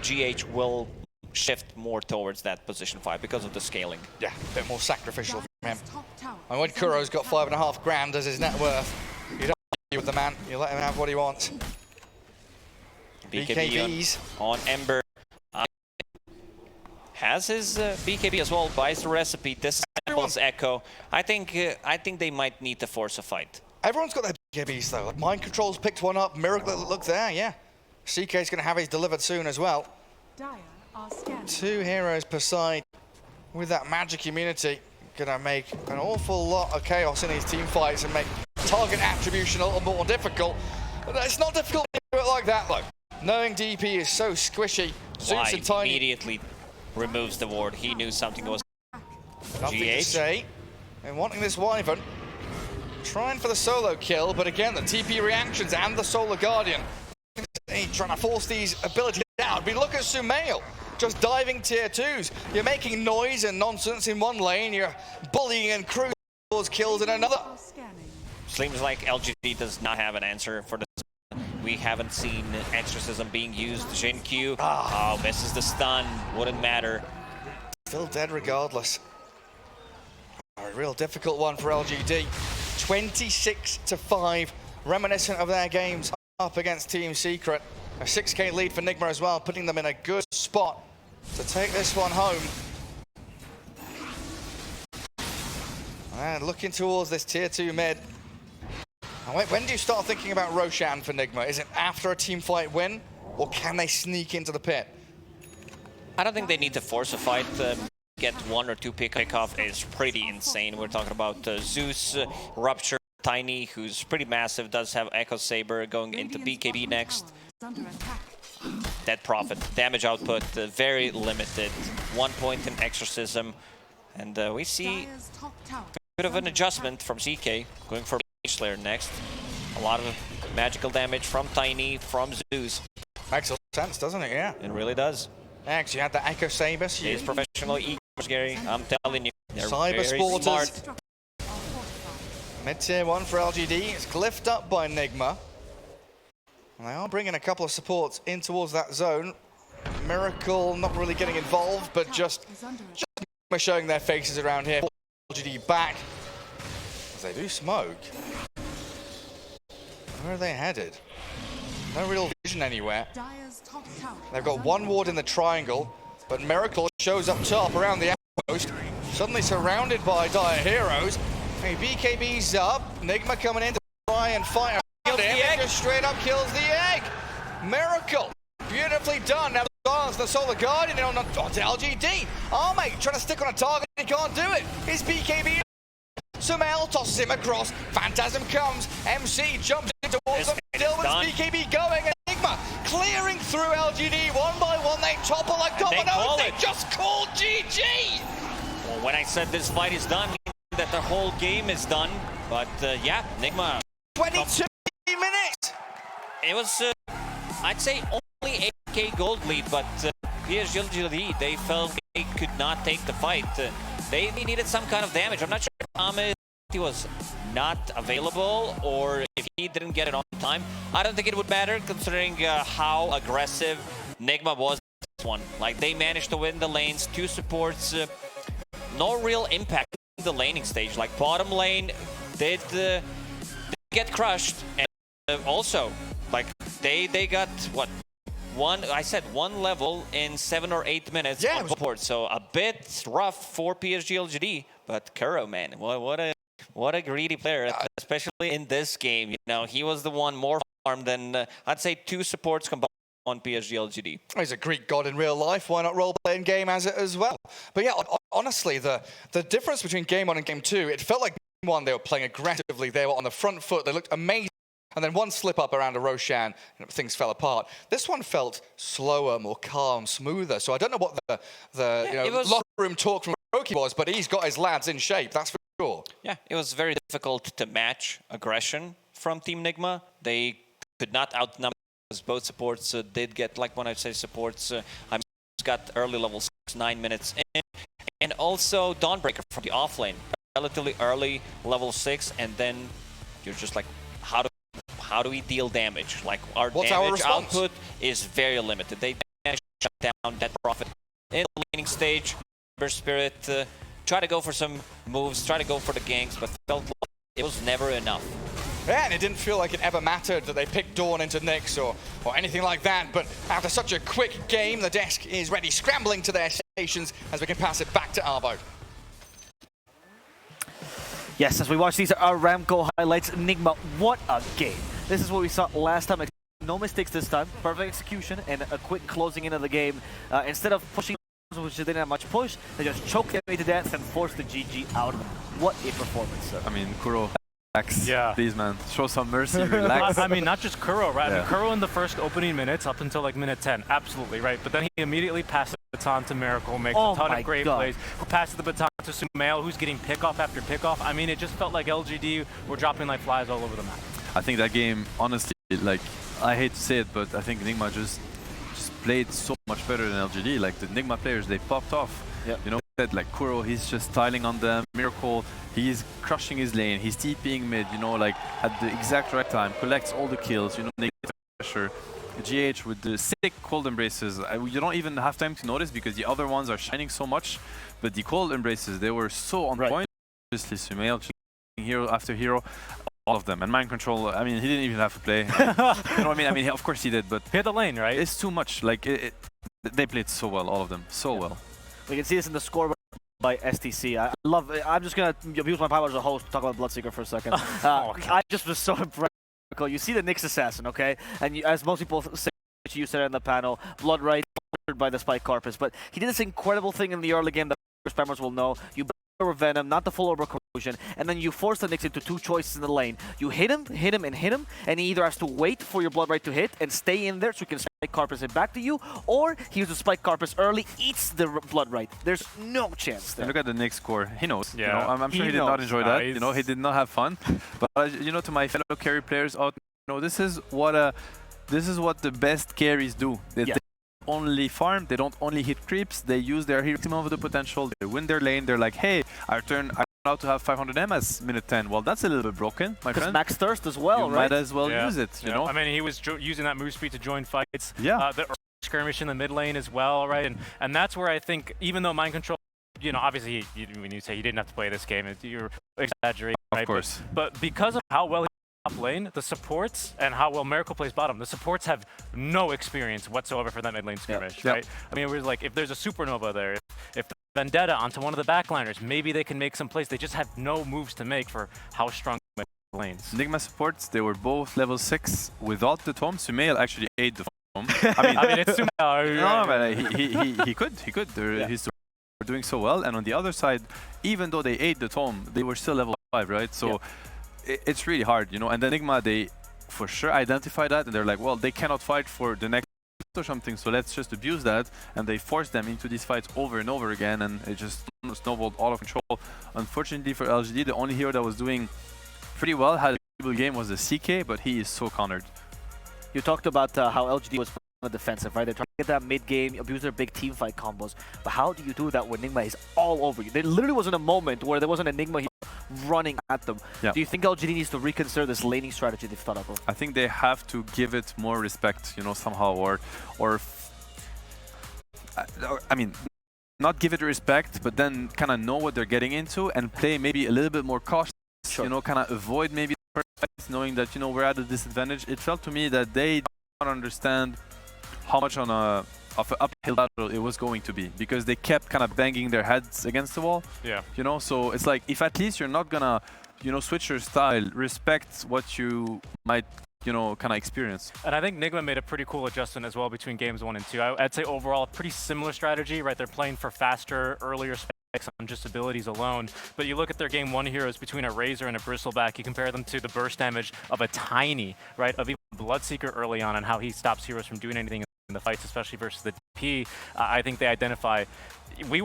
G: GH will shift more towards that position 5 because of the scaling.
F: Yeah, a bit more sacrificial for him. And when Kuro's got 5.5 grand as his net worth, you don't argue with the man, you let him have what he wants. BKBs
G: on Ember. Has his BKB as well, buys the recipe, disciples Echo. I think they might need to force a fight.
F: Everyone's got their BKBs though. Like Mind Control's picked one up, Miracle, look there, yeah. CK's gonna have his delivered soon as well. 2 heroes per side with that magic immunity. Gonna make an awful lot of chaos in these team fights and make target attribution a little more difficult. But it's not difficult to do it like that though. Knowing DP is so squishy, Zeus and Tiny
G: immediately removes the ward. He knew something was
F: nothing to say. And wanting this Wyvern, trying for the solo kill, but again the TP reactions and the Solar Guardian trying to force these abilities out. But look at Sumail, just diving tier 2s. You're making noise and nonsense in one lane, you're bullying and cruising towards kills in another.
G: Seems like LGD does not have an answer for this. We haven't seen Exorcism being used. Jin Q, oh, misses the stun, wouldn't matter.
F: Still dead regardless. A real difficult one for LGD. 26-5, reminiscent of their games up against Team Secret. A 6k lead for Nigma as well, putting them in a good spot to take this one home. And looking towards this tier 2 mid. And when do you start thinking about Roshan for Nigma? Is it after a team fight win, or can they sneak into the pit?
G: I don't think they need to force a fight. Get 1 or 2 pick off is pretty insane. We're talking about Zeus, Rupture, Tiny, who's pretty massive, does have Echo Saber going into BKB next. Dead Prophet, damage output, very limited. 1 point in Exorcism. And we see a bit of an adjustment from CK, going for Slayer next. A lot of magical damage from Tiny, from Zeus.
F: Makes a lot of sense, doesn't it? Yeah.
G: It really does.
F: Actually, you had the Echo Saber.
G: He's professional e-commerce, Gary. I'm telling you. They're
F: Cyber
G: very
F: Sporters.
G: smart.
F: Mid-tier 1 for LGD. It's glyphed up by Nigma. And they are bringing a couple of supports in towards that zone. Miracle not really getting involved, but just showing their faces around here. LGD back. As they do smoke. Where are they headed? No real vision anywhere. They've got 1 ward in the triangle, but Miracle shows up top around the outpost. Suddenly surrounded by Dire Heroes. Hey, BKB's up. Nigma coming in to try and fight. Just straight up kills the egg. Miracle. Beautifully done. Now the Solar Guardian on to LGD. Oh, mate, trying to stick on a target. He can't do it. His BKB. Sumail tosses him across. Phantasm comes. MC jumps in towards them. Still with his BKB going. Enigma clearing through LGD. 1 by 1. They topple like dominoes. They just called GG.
G: Well, when I said this fight is done, that the whole game is done. But yeah, Nigma.
F: 22 minutes!
G: It was, I'd say, only 8k gold lead, but PSG, they felt they could not take the fight. They needed some kind of damage. I'm not sure if Ahmed was not available or if he didn't get it on time. I don't think it would matter considering how aggressive Nigma was in this one. Like, they managed to win the lanes, 2 supports, no real impact in the laning stage. Like, bottom lane did get crushed, and also, like, they got, what? one level in 7 or 8 minutes on support, so a bit rough for PSG LGD. But Kuro, man, what a greedy player, especially in this game. You know, he was the one more farmed than I'd say 2 supports combined on PSG LGD.
F: He's a Greek god in real life. Why not role play in game as well? But yeah, honestly, the difference between game 1 and game 2, it felt like game 1 they were playing aggressively. They were on the front foot. They looked amazing. And then one slip up around a Roshan, things fell apart. This one felt slower, more calm, smoother. So I don't know what the locker room talk from Roki was, but he's got his lads in shape, that's for sure. Yeah,
G: it was very difficult to match aggression from Team Nigma. They could not outnumber us. Both supports did get, like when I say supports, I got early level 6, 9 minutes in. And also Dawnbreaker from the offlane, relatively early level 6, and then you're just like, how do we deal damage? Like, our damage output is very limited. They managed to shut down that Prophet in the laning stage. Spirit try to go for some moves, try to go for the ganks, but felt like it was never enough.
F: Yeah, and it didn't feel like it ever mattered that they picked Dawn into Nyx or anything like that. But after such a quick game, the desk is ready, scrambling to their stations as we can pass it back to Arbo.
A: Yes, as we watch these Aramco highlights, Nigma, what a game. This is what we saw last time. No mistakes this time. Perfect execution and a quick closing in of the game. Instead of pushing, which they didn't have much push, they just choked the enemy to death and forced the GG out of them. What a performance, sir.
B: I mean, Kuro, relax. Yeah. Please, man. Show some mercy, relax.
C: I mean, not just Kuro, right? Yeah. I mean, Kuro in the first opening minutes up until like minute 10, absolutely, right? But then he immediately passed the baton to Miracle, makes a ton of great plays. Passes the baton to Sumail, who's getting pickoff after pickoff. I mean, it just felt like LGD were dropping like flies all over the map.
B: I think that game, honestly, like, I hate to say it, but I think Nigma just played so much better than LGD. Like, the Nigma players, they popped off. Yep. You know, like Kuro, he's just tiling on them. Miracle, he's crushing his lane. He's TPing mid, you know, like at the exact right time. Collects all the kills, you know, negative pressure. GH with the sick cold embraces. You don't even have time to notice because the other ones are shining so much. But the cold embraces, they were so on point. Obviously, Sumail, hero after hero. All of them. And mind control, I mean, he didn't even have to play. You know what I mean? I mean, of course he did, but
C: he had the lane, right?
B: It's too much. Like, they played so well, all of them. So well.
A: We can see this in the score by STC. I love it. I'm just going to use my power as a host to talk about Bloodseeker for a second. I just was so impressed. You see the Nyx Assassin, okay? And as most people say, you said it in the panel, Blood Right by the Spike Carpus. But he did this incredible thing in the early game that spammers will know. You Venom, not the full Orber Corrosion, and then you force the Nyx into 2 choices in the lane. You hit him, and he either has to wait for your Blood Right to hit and stay in there so you can Spike Carpus it back to you, or he uses Spike Carpus early, eats the Blood Right. There's no chance there.
B: Look at the Nyx score. He knows. Yeah. You know, I'm sure he did not enjoy that. You know, he did not have fun. But you know, to my fellow carry players out, you know, this is what the best carries do. They only farm, they don't only hit creeps, they use their hero team over the potential, they win their lane, they're like, hey, I turn out to have 500 MS minute 10. Well, that's a little bit broken, my friend.
A: Max Thirst as well,
B: you might as well use it, you know?
C: I mean, he was using that move speed to join fights.
B: Yeah.
C: The skirmish in the mid lane as well, right? And that's where I think, even though mind control, you know, obviously, when you say he didn't have to play this game, you're exaggerating, right?
B: Of course.
C: But because of how well he top lane, the supports, and how well Miracle plays bottom, the supports have no experience whatsoever for that mid lane skirmish, right? I mean, we're like, if there's a Supernova there, if Vendetta onto one of the backliners, maybe they can make some plays. They just have no moves to make for how strong the lanes.
B: Nigma supports, they were both level 6 without the Tome. Sumail actually ate the Tome.
C: I mean, it's Sumail.
B: No, but he could. He's doing so well. And on the other side, even though they ate the Tome, they were still level 5, right? So it's really hard, you know. And then Nigma, they for sure identify that, and they're like, well, they cannot fight for the next or something, so let's just abuse that, and they force them into these fights over and over again, and it just snowballed out of control. Unfortunately for LGD, the only hero that was doing pretty well, had a stable game, was the CK, but he is so cornered.
A: You talked about how LGD was on the defensive, right? They're trying to get that mid game, abuse their big team fight combos. But how do you do that when Nigma is all over you? There literally wasn't a moment where there wasn't a Nigma running at them. Yeah. Do you think LGD needs to reconsider this laning strategy they've thought of?
B: I think they have to give it more respect, you know, somehow, or I mean, not give it respect, but then kind of know what they're getting into and play maybe a little bit more cautious. Sure. You know, kind of avoid maybe the first fight, knowing that, you know, we're at a disadvantage. It felt to me that they did not understand how much of an uphill battle it was going to be, because they kept kind of banging their heads against the wall.
C: Yeah.
B: You know, so it's like, if at least you're not gonna, you know, switch your style, respect what you might, you know, kind of experience.
C: And I think Nigma made a pretty cool adjustment as well between games 1 and 2. I'd say overall, pretty similar strategy, right? They're playing for faster, earlier spikes on just abilities alone. But you look at their game 1 heroes between a Razor and a Bristleback, you compare them to the burst damage of a Tiny, right? Of even Bloodseeker early on, and how he stops heroes from doing anything in the fights, especially versus the DP. I think they identify, we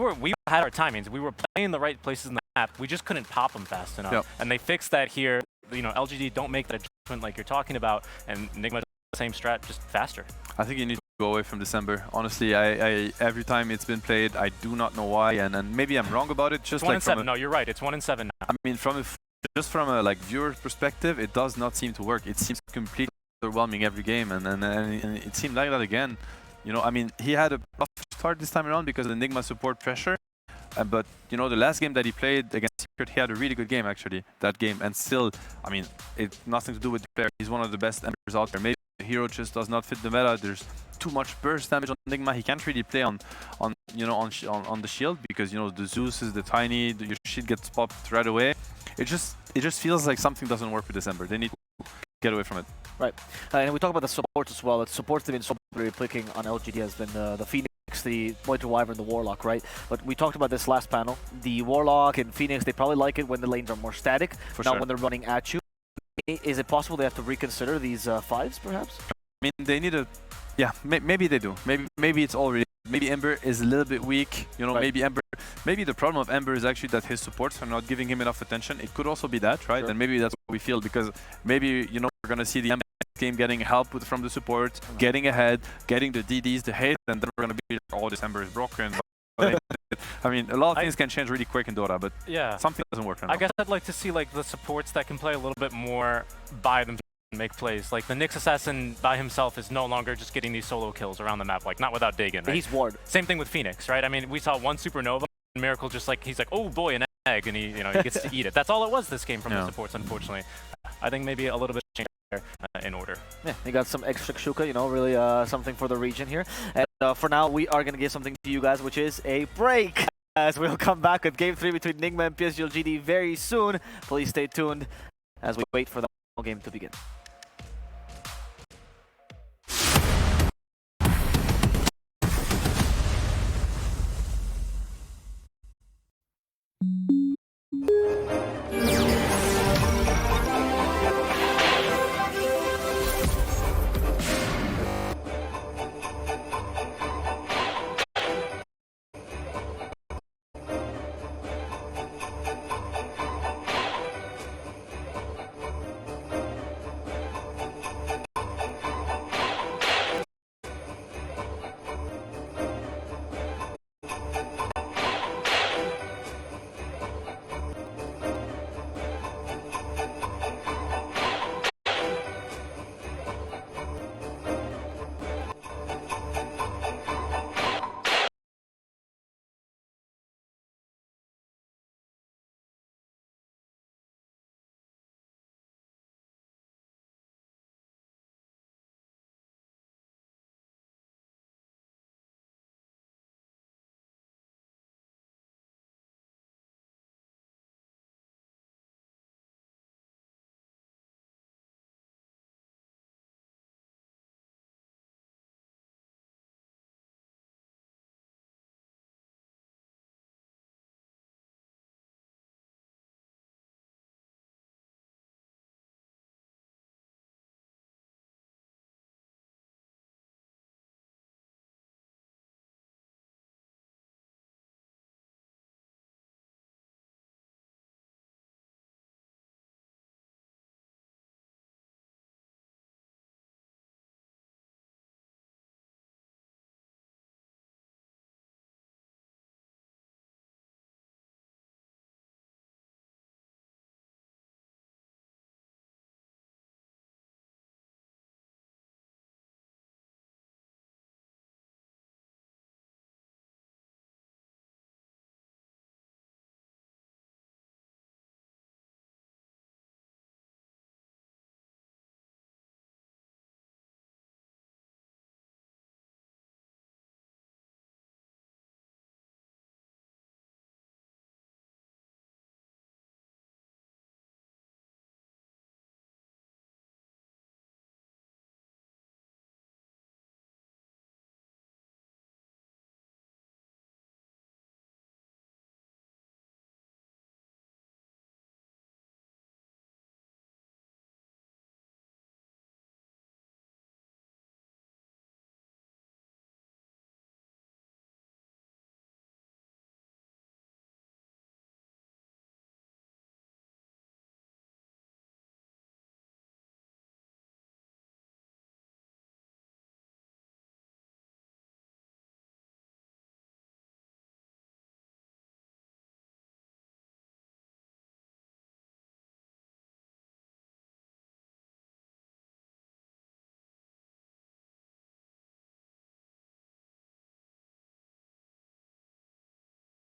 C: had our timings. We were playing the right places in the map. We just couldn't pop them fast enough. Yep. And they fixed that here. You know, LGD don't make that adjustment like you're talking about, and Nigma the same strat, just faster.
B: I think you need to go away from December. Honestly, I every time it's been played, I do not know why, and maybe I'm wrong about it. Just
C: it's 1 and 7. No, you're right. It's 1 and 7 now.
B: I mean, just from a like viewer perspective, it does not seem to work. It seems completely overwhelming every game, and it seemed like that again. You know, I mean, he had a rough start this time around because of the Nigma support pressure. But, you know, the last game that he played against Secret, he had a really good game, actually, that game. And still, I mean, it's nothing to do with the player. He's one of the best embers out there. Maybe the hero just does not fit the meta. There's too much burst damage on Nigma. He can't really play on the shield because, you know, the Zeus is the Tiny, your shield gets popped right away. It just feels like something doesn't work with December. They need to get away from it.
A: Right. And we talk about the support as well. The supports have been so popular picking on LGD has been the Phoenix, the Moiter Wyvern, the Warlock, right? But we talked about this last panel. The Warlock and Phoenix, they probably like it when the lanes are more static, not when they're running at you. Is it possible they have to reconsider these 5s, perhaps?
B: I mean, they need a... Yeah, maybe they do. Maybe it's already... Maybe Ember is a little bit weak. You know, maybe the problem of Ember is actually that his supports are not giving him enough attention. It could also be that, right? Sure. And maybe that's what we feel, because maybe, you know, we're going to see the Ember game getting help from the support, getting ahead, getting the DDs, the hate, and then we're going to be like, oh, this Ember is broken. I mean, a lot of things can change really quick in Dota, but something doesn't work right now.
C: I guess I'd like to see like the supports that can play a little bit more by themselves and make plays. Like the Nyx Assassin by himself is no longer just getting these solo kills around the map, like not without Dagon, right?
A: He's ward.
C: Same thing with Phoenix, right? I mean, we saw one Supernova, and Miracle just like, he's like, oh boy, an egg, and he gets to eat it. That's all it was this game from the supports, unfortunately. I think maybe a little bit of change there in order.
A: Yeah, they got some extra Shuka, you know, really something for the region here. And for now, we are going to give something to you guys, which is a break. As we'll come back with Game 3 between Nigma and PSG LGD very soon. Please stay tuned as we wait for the game to begin.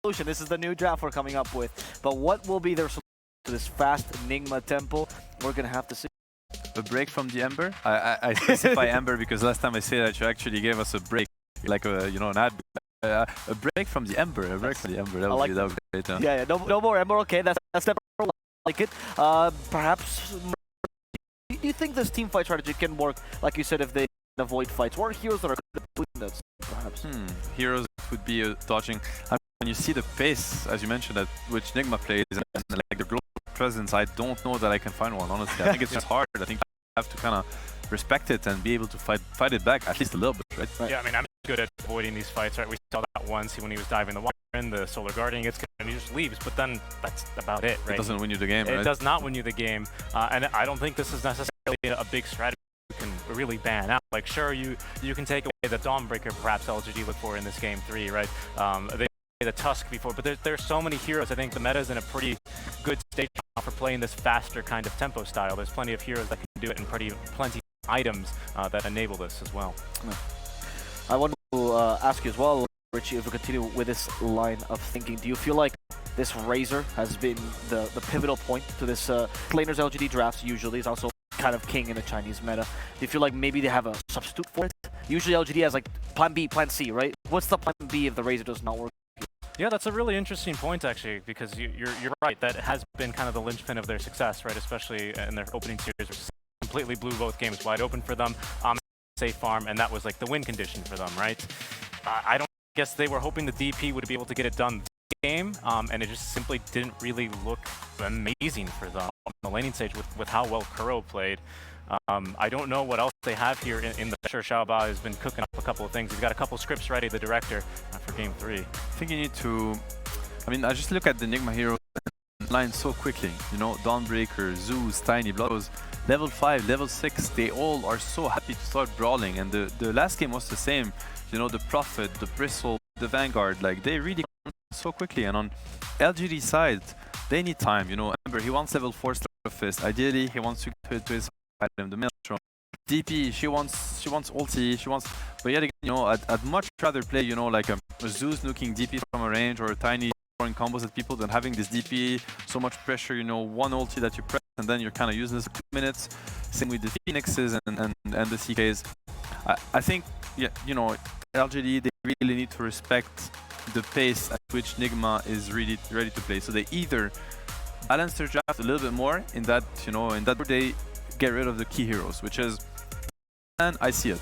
A: solution. This is the new draft we're coming up with. But what will be their solution to this fast Enigma tempo? We're gonna have to see.
B: A break from the Ember? I specify Ember because last time I said that you actually gave us a break, like a an ad. A break from the Ember. A break from the Ember. That would be great. Huh?
A: Yeah, no more Ember. Okay, that's step one. I like it. Perhaps. Do you think this team fight strategy can work, like you said, if they avoid fights? Or heroes that are good at doing that, perhaps?
B: Heroes would be dodging. I mean, when you see the pace, as you mentioned, at which Nigma plays, and like the global presence, I don't know that I can find one, honestly. I think it's just hard. I think you have to kind of respect it and be able to fight it back at least a little bit, right?
C: Yeah, I mean, I'm good at avoiding these fights, right? We saw that once when he was diving the water in, the solar guardian gets and he just leaves, but then that's about it, right?
B: It doesn't win you the game, right?
C: It does not win you the game, and I don't think this is necessarily a big strategy you can really ban out. Like, sure, you can take away the Dawnbreaker, perhaps LGD look for in this game 3, right? They the Tusk before, but there's so many heroes. I think the meta is in a pretty good state for playing this faster kind of tempo style. There's plenty of heroes that can do it, and plenty of items that enable this as well.
A: I want to ask you as well, Richie, if we continue with this line of thinking, do you feel like this Razor has been the pivotal point to this Planers LGD drafts? Usually it's also kind of king in the Chinese meta. Do you feel like maybe they have a substitute for it? Usually LGD has like plan B, plan C, right? What's the plan B if the Razor does not work?
C: Yeah, that's a really interesting point, actually, because you're right. That has been kind of the linchpin of their success, right? Especially in their opening series, which completely blew both games wide open for them. Safe farm, and that was like the win condition for them, right? I don't guess they were hoping the DP would be able to get it done this game, and it just simply didn't really look amazing for them on the laning stage with how well Kuro played. I don't know what else they have here in the sure Xiaoba has been cooking up a couple of things. He's got a couple scripts ready, the director, for game 3.
B: I think you need to, I mean, I just look at the Enigma heroes line so quickly, you know, Dawnbreaker, Zeus, Tiny, Blood, level 5, level 6, they all are so happy to start brawling, and the last game was the same, you know, the Prophet, the Bristle, the Vanguard, like they really come so quickly, and on LGD side, they need time, you know. Ember, he wants level 4 Starfist, ideally he wants to get to his item, the Maelstrom. DP, she wants ulti, but yet again, you know, I'd much rather play, you know, like a Zeus nuking DP from a range, or a Tiny throwing combos at people than having this DP, so much pressure, you know, one ulti that you press and then you're kind of useless for 2 minutes. Same with the Phoenixes and the CKs. I think, yeah, you know, LGD, they really need to respect the pace at which Nigma is really ready to play. So they either balance their draft a little bit more in that, you know, in that they get rid of the key heroes, which is, and I see it.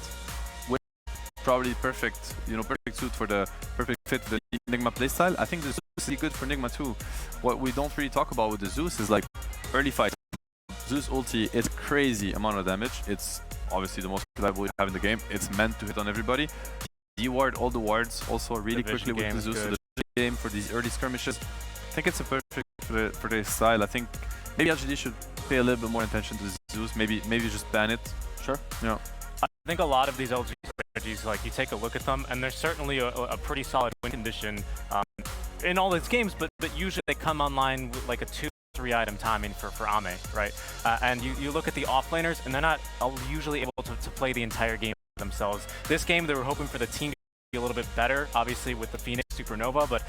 B: Probably perfect, you know, perfect suit for the perfect fit for the Nigma playstyle. I think the Zeus is really good for Nigma too. What we don't really talk about with the Zeus is like early fight. Zeus ulti is crazy amount of damage. It's obviously the most reliable you have in the game. It's meant to hit on everybody. D-ward, all the wards also really quickly with the Zeus. So the game for these early skirmishes. I think it's a perfect for their style. I think maybe LGD should pay a little bit more attention to Zeus. Maybe just ban it.
A: Sure.
B: Yeah.
C: I think a lot of these LG strategies, like you take a look at them, and there's certainly a pretty solid win condition in all these games, but usually they come online with like a 2-3 item timing for Ame, right? And you look at the offlaners, and they're not usually able to play the entire game themselves. This game, they were hoping for the team to be a little bit better, obviously with the Phoenix Supernova, but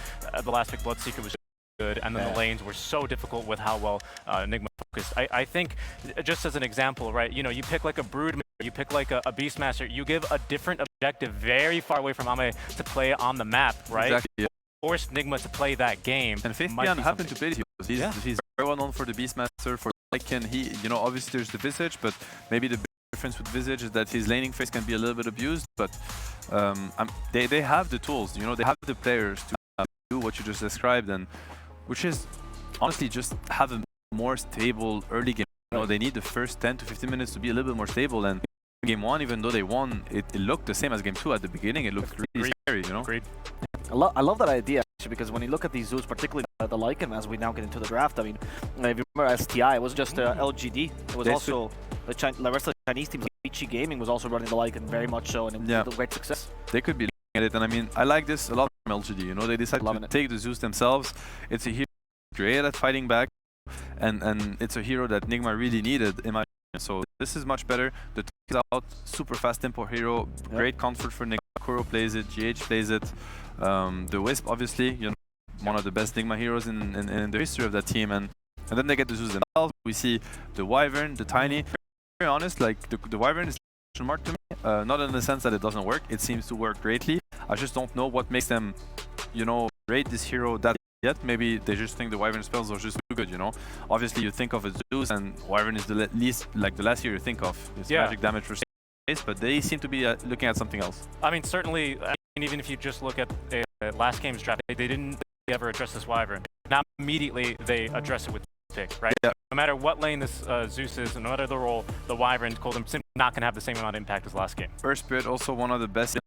C: the last pick Bloodseeker was good, and then the lanes were so difficult with how well Enigma focused. I think, just as an example, right, you know, you pick like a Brood, you pick like a Beastmaster, you give a different objective very far away from Ame to play on the map, right?
B: Exactly, yeah.
C: Force Enigma to play that game.
B: And Faithian happened to play these heroes. He's very well known for the Beastmaster, for Lycan. He, you know, obviously there's the Visage, but maybe the difference with Visage is that his laning phase can be a little bit abused, but they have the tools, you know, they have the players to do what you just described, and which is honestly just have a more stable early game. You know, they need the first 10 to 15 minutes to be a little bit more stable, and game 1, even though they won, it looked the same as game 2 at the beginning. It looked really scary, you know?
C: Agreed.
A: I love that idea, actually, because when you look at these Zeus, particularly the Lycan, as we now get into the draft, I mean, if you remember STI, it was just LGD. It was also the rest of the Chinese teams, like Ichi Gaming was also running the Lycan very much so, and it was a great success.
B: They could be looking at it, and I mean, I like this a lot from LGD, you know, they decided to take the Zeus themselves. It's a hero great at fighting back, and it's a hero that Nigma really needed, in my opinion. So this is much better. The Tusk is out, super fast tempo hero, great comfort for Nigma. Kuro plays it, GH plays it, the Wisp obviously, you know, one of the best Nigma heroes in the history of that team, and then they get the Zeus themselves. We see the Wyvern, the Tiny. Very honest, like the Wyvern is a question mark to me. Not in the sense that it doesn't work. It seems to work greatly. I just don't know what makes them, you know, rate this hero that yet. Maybe they just think the Wyvern spells are just too good, you know. Obviously, you think of a Zeus, and Wyvern is the least, like the last hero you think of. It's magic damage for space, but they seem to be looking at something else.
C: I mean, certainly, even if you just look at last game's draft, they didn't ever address this Wyvern. Now immediately they address it with pick, right?
B: Yeah.
C: No matter what lane this Zeus is, and no matter the role, the Wyvern called him simply not going to have the same amount of impact as last game.
B: Earth Spirit also one of the best.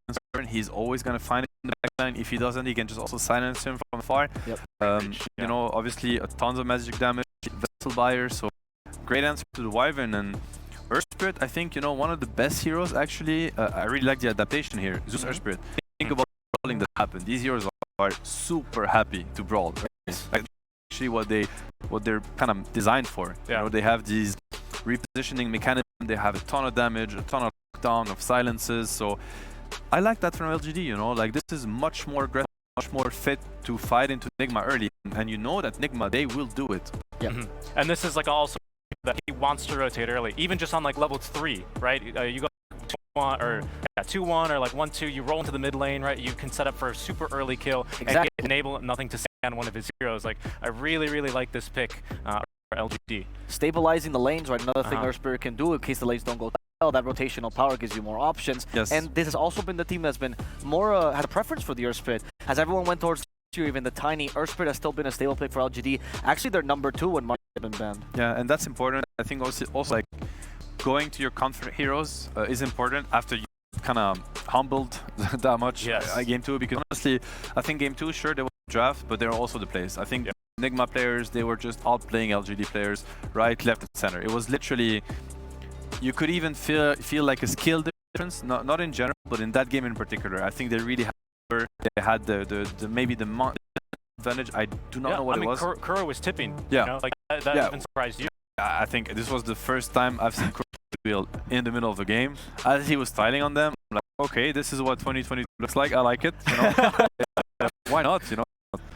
B: He's always going to find it in the backline. If he doesn't, he can just also silence him from afar. You know, obviously tons of magic damage, vessel buyer, so great answer to the Wyvern. And Earth Spirit, I think, you know, one of the best heroes actually. I really like the adaptation here. Zeus Earth Spirit. Think about the brawling that happened. These heroes are super happy to brawl. Right? Like, actually what they're kind of designed for. You know, they have these repositioning mechanisms, they have a ton of damage, a ton of lockdown of silences, so I like that from LGD, you know, like this is much more aggressive, much more fit to fight into Nigma early, and you know that Nigma, they will do it.
C: And this is like also that he wants to rotate early, even just on like level 3, right? You go 2-1 or 2-1 or like 1-2, you roll into the mid lane, right? You can set up for a super early kill and enable nothing to on one of his heroes. Like, I really like this pick for LGD.
A: Stabilizing the lanes, right? Another thing Earth Spirit can do in case the lanes don't go well. That rotational power gives you more options. And this has also been the team that's been more had a preference for the Earth Spirit. As everyone went towards even the Tiny, Earth Spirit has still been a stable pick for LGD. Actually, they're number 2 when Mark has been banned.
B: Yeah, and that's important. I think also like going to your comfort heroes is important after you kind of humbled that much game 2, because honestly, I think game 2, sure, they were draft, but they're also the plays. I think Nigma players, they were just outplaying LGD players right, left, and center. It was literally, you could even feel like a skill difference, not in general, but in that game in particular. I think they really had the maybe the advantage. I do not know what it was.
C: Kuro was tipping. You know? Like that even surprised you.
B: I think this was the first time I've seen Kuro wheel in the middle of the game. As he was styling on them, I'm like, okay, this is what 2022 looks like. I like it. You know? Why not? You know.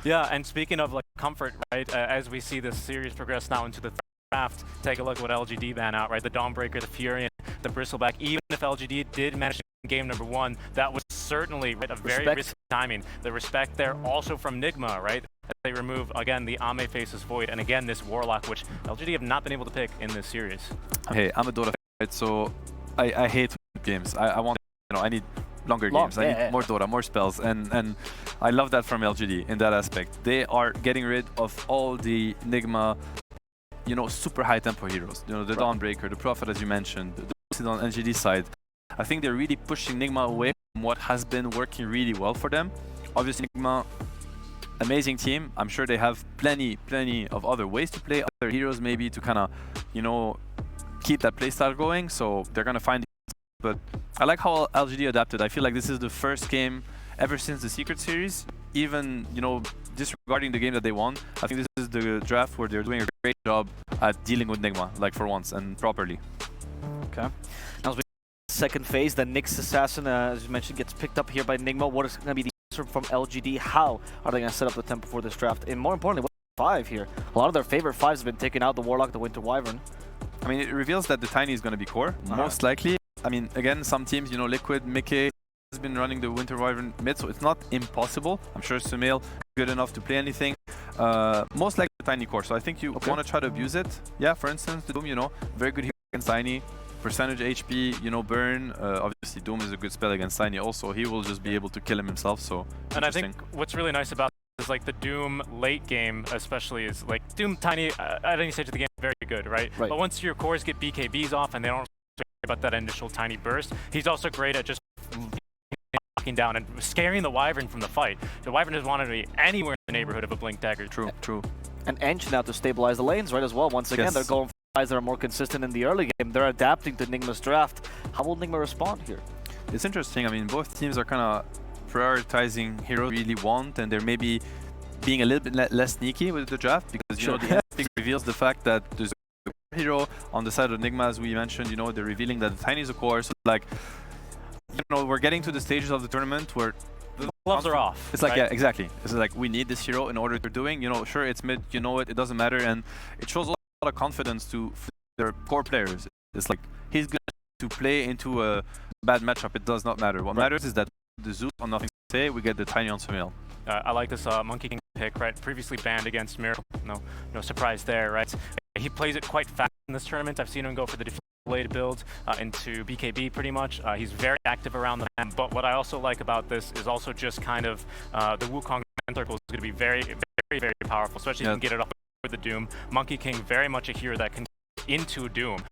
C: Yeah, and speaking of like comfort, right? As we see this series progress now into the draft, take a look at what LGD ban out, right? The Dawnbreaker, the Fury, the Bristleback. Even if LGD did manage to win game number 1, that was certainly a very risky timing. The respect there also from Nigma, right? They remove again the Ame Faces Void, and again this Warlock, which LGD have not been able to pick in this series.
B: Hey, I'm a Dota fan, so I hate games. I want, you know, I need longer games. I need more Dota, more spells, and I love that from LGD in that aspect. They are getting rid of all the Nigma, you know, super high tempo heroes. You know, the Dawnbreaker, the Prophet, as you mentioned, the on LGD side. I think they're really pushing Nigma away from what has been working really well for them. Obviously, Nigma, amazing team. I'm sure they have plenty of other ways to play, other heroes maybe to kind of, you know, keep that playstyle going. So they're gonna find. But I like how LGD adapted. I feel like this is the first game ever since the Secret Series, even, you know, disregarding the game that they won. I think this is the draft where they're doing a great job at dealing with Nigma, like for once and properly.
A: Okay. Now as we second phase, the Nyx Assassin, as you mentioned, gets picked up here by Nigma. What is going to be the answer from LGD? How are they going to set up the tempo for this draft? And more importantly, what's 5 here? A lot of their favorite 5s have been taken out, the Warlock, the Winter Wyvern.
B: I mean, it reveals that the Tiny is going to be core, most likely. I mean, again, some teams, you know, Liquid, Mickey has been running the Winter Wyvern mid, so it's not impossible. I'm sure Sumail good enough to play anything. Most likely the Tiny core, so I think you want to try to abuse it. Yeah, for instance, the Doom, you know, very good hero against Tiny. Percentage HP, you know, burn. Obviously, Doom is a good spell against Tiny also. He will just be able to kill him himself, so
C: and I think what's really nice about this is like the Doom late game especially is like Doom Tiny at any stage of the game very good, right? But once your cores get BKBs off and they don't worry about that initial Tiny burst, he's also great at just knocking down and scaring the Wyvern from the fight. The Wyvern doesn't want to be anywhere in the neighborhood of a Blink Dagger.
B: True.
A: And Ench now to stabilize the lanes, right, as well. Once again, they're going for guys that are more consistent in the early game. They're adapting to Nigma's draft. How will Nigma respond here?
B: It's interesting. I mean, both teams are kind of prioritizing heroes they really want, and they're maybe being a little bit less sneaky with the draft, because, you know, the thing reveals the fact that there's a hero on the side of Nigma, as we mentioned. You know, they're revealing that the Tiny is a core. So, like, you know, we're getting to the stages of the tournament where
C: The gloves are off.
B: It's like,
C: right?
B: yeah, exactly. It's like, we need this hero in order to doing, you know, sure, it's mid, you know it doesn't matter, and it shows a lot of confidence to their core players. It's like, he's good to play into a bad matchup, it does not matter. What matters is that the Zeus on nothing to say, we get the tiny on Sumail.
C: I like this Monkey King pick, right? Previously banned against Miracle. No surprise there, right? He plays it quite fast in this tournament. I've seen him go for the blade build into BKB pretty much. He's very active around the map, but what I also like about this is also just kind of the Wukong circle is going to be very, very, very powerful, especially if you can get it up with the Doom. Monkey King, very much a hero that can into Doom,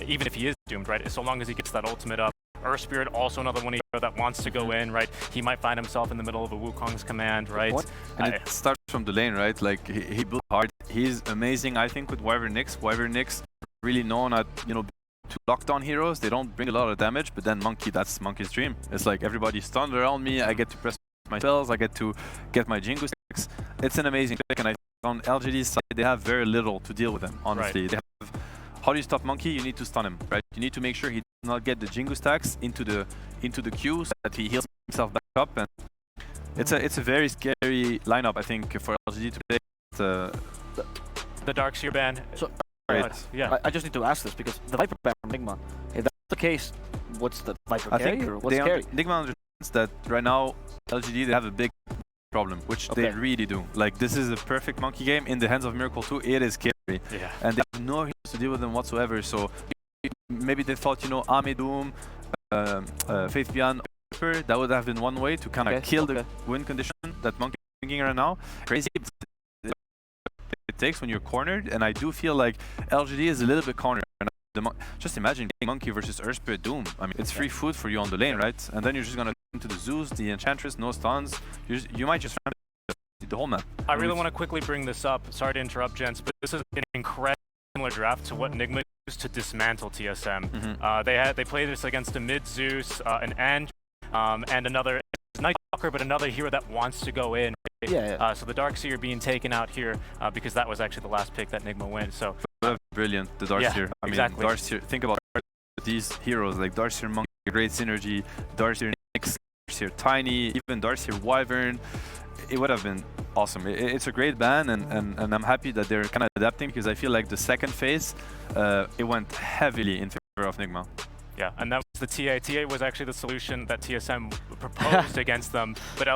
C: even if he is doomed, right? So long as he gets that ultimate up. Earth Spirit, also another one that wants to go in, right? He might find himself in the middle of a Wukong's command, right?
B: And it starts from the lane, right? Like, he built hard. He's amazing, I think, with Wyvern Nyx. Wyvern Nyx, really known at, you know, to lockdown heroes. They don't bring a lot of damage, but then Monkey, that's Monkey's dream. It's like, everybody's stunned around me, I get to press my spells, I get to get my Jingu sticks. It's an amazing pick, and I think on LGD's side, they have very little to deal with him, honestly. Right. They have, how do you stop Monkey? You need to stun him, right? You need to make sure he does not get the Jingu stacks into the queue so that he heals himself back up, and it's a very scary lineup, I think, for LGD today.
C: The Darkseer ban.
A: So,
C: yeah.
A: I just need to ask this because the Viper ban from Nigma, if that's the case, what's the Viper carry?
B: I
A: or what's carry?
B: Nigma understands that right now LGD they have a big problem, which they really do. Like, this is a perfect Monkey game in the hands of Miracle 2. It is scary, and they have no heroes to deal with them whatsoever. So maybe they thought, you know, Ame Doom, Faith Beyond, that would have been one way to kind of kill the win condition that Monkey is thinking right now. Crazy it takes when you're cornered, and I do feel like LGD is a little bit cornered. Just imagine Monkey versus Earth Spirit Doom. I mean, it's free food for you on the lane, right? And then you're just gonna into the Zeus, the Enchantress, no stuns. You might just run the whole map.
C: I really want to quickly bring this up. Sorry to interrupt, gents, but this is an incredible similar draft to what Nigma used to dismantle TSM. They played this against a mid Zeus, an End, and another Night Stalker, but another hero that wants to go in. So the Darkseer being taken out here because that was actually the last pick that Nigma went. So
B: brilliant, the Darkseer. I mean, Darkseer. Think about these heroes like Darkseer Monkey, great synergy. Darkseer Nyx, Darkseer Tiny, even Darkseer Wyvern. It would have been awesome. It's a great ban, and I'm happy that they're kind of adapting because I feel like the second phase, it went heavily in favor of Nigma.
C: Yeah, and that was the TA. TA was actually the solution that TSM proposed against them, but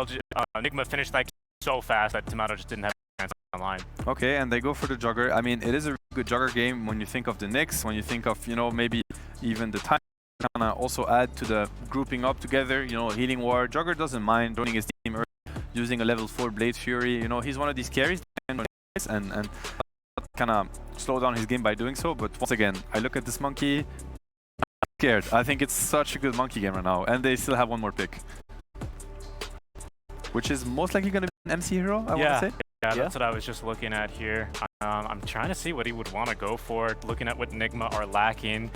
C: Nigma finished that so fast that Tomato just didn't have a chance online.
B: Okay, and they go for the Jugger. I mean, it is a really good Jugger game when you think of the Nyx, when you think of, you know, maybe even the time. Kind of also add to the grouping up together, you know, healing war. Jugger doesn't mind joining his team early, using a level 4 Blade Fury. You know, he's one of these carries and kind of slow down his game by doing so. But once again, I look at this Monkey, I'm scared. I think it's such a good Monkey game right now, and they still have one more pick, which is most likely going to be an MC hero, I want to say.
C: Yeah, that's what I was just looking at here. I'm trying to see what he would want to go for, looking at what Nigma are lacking.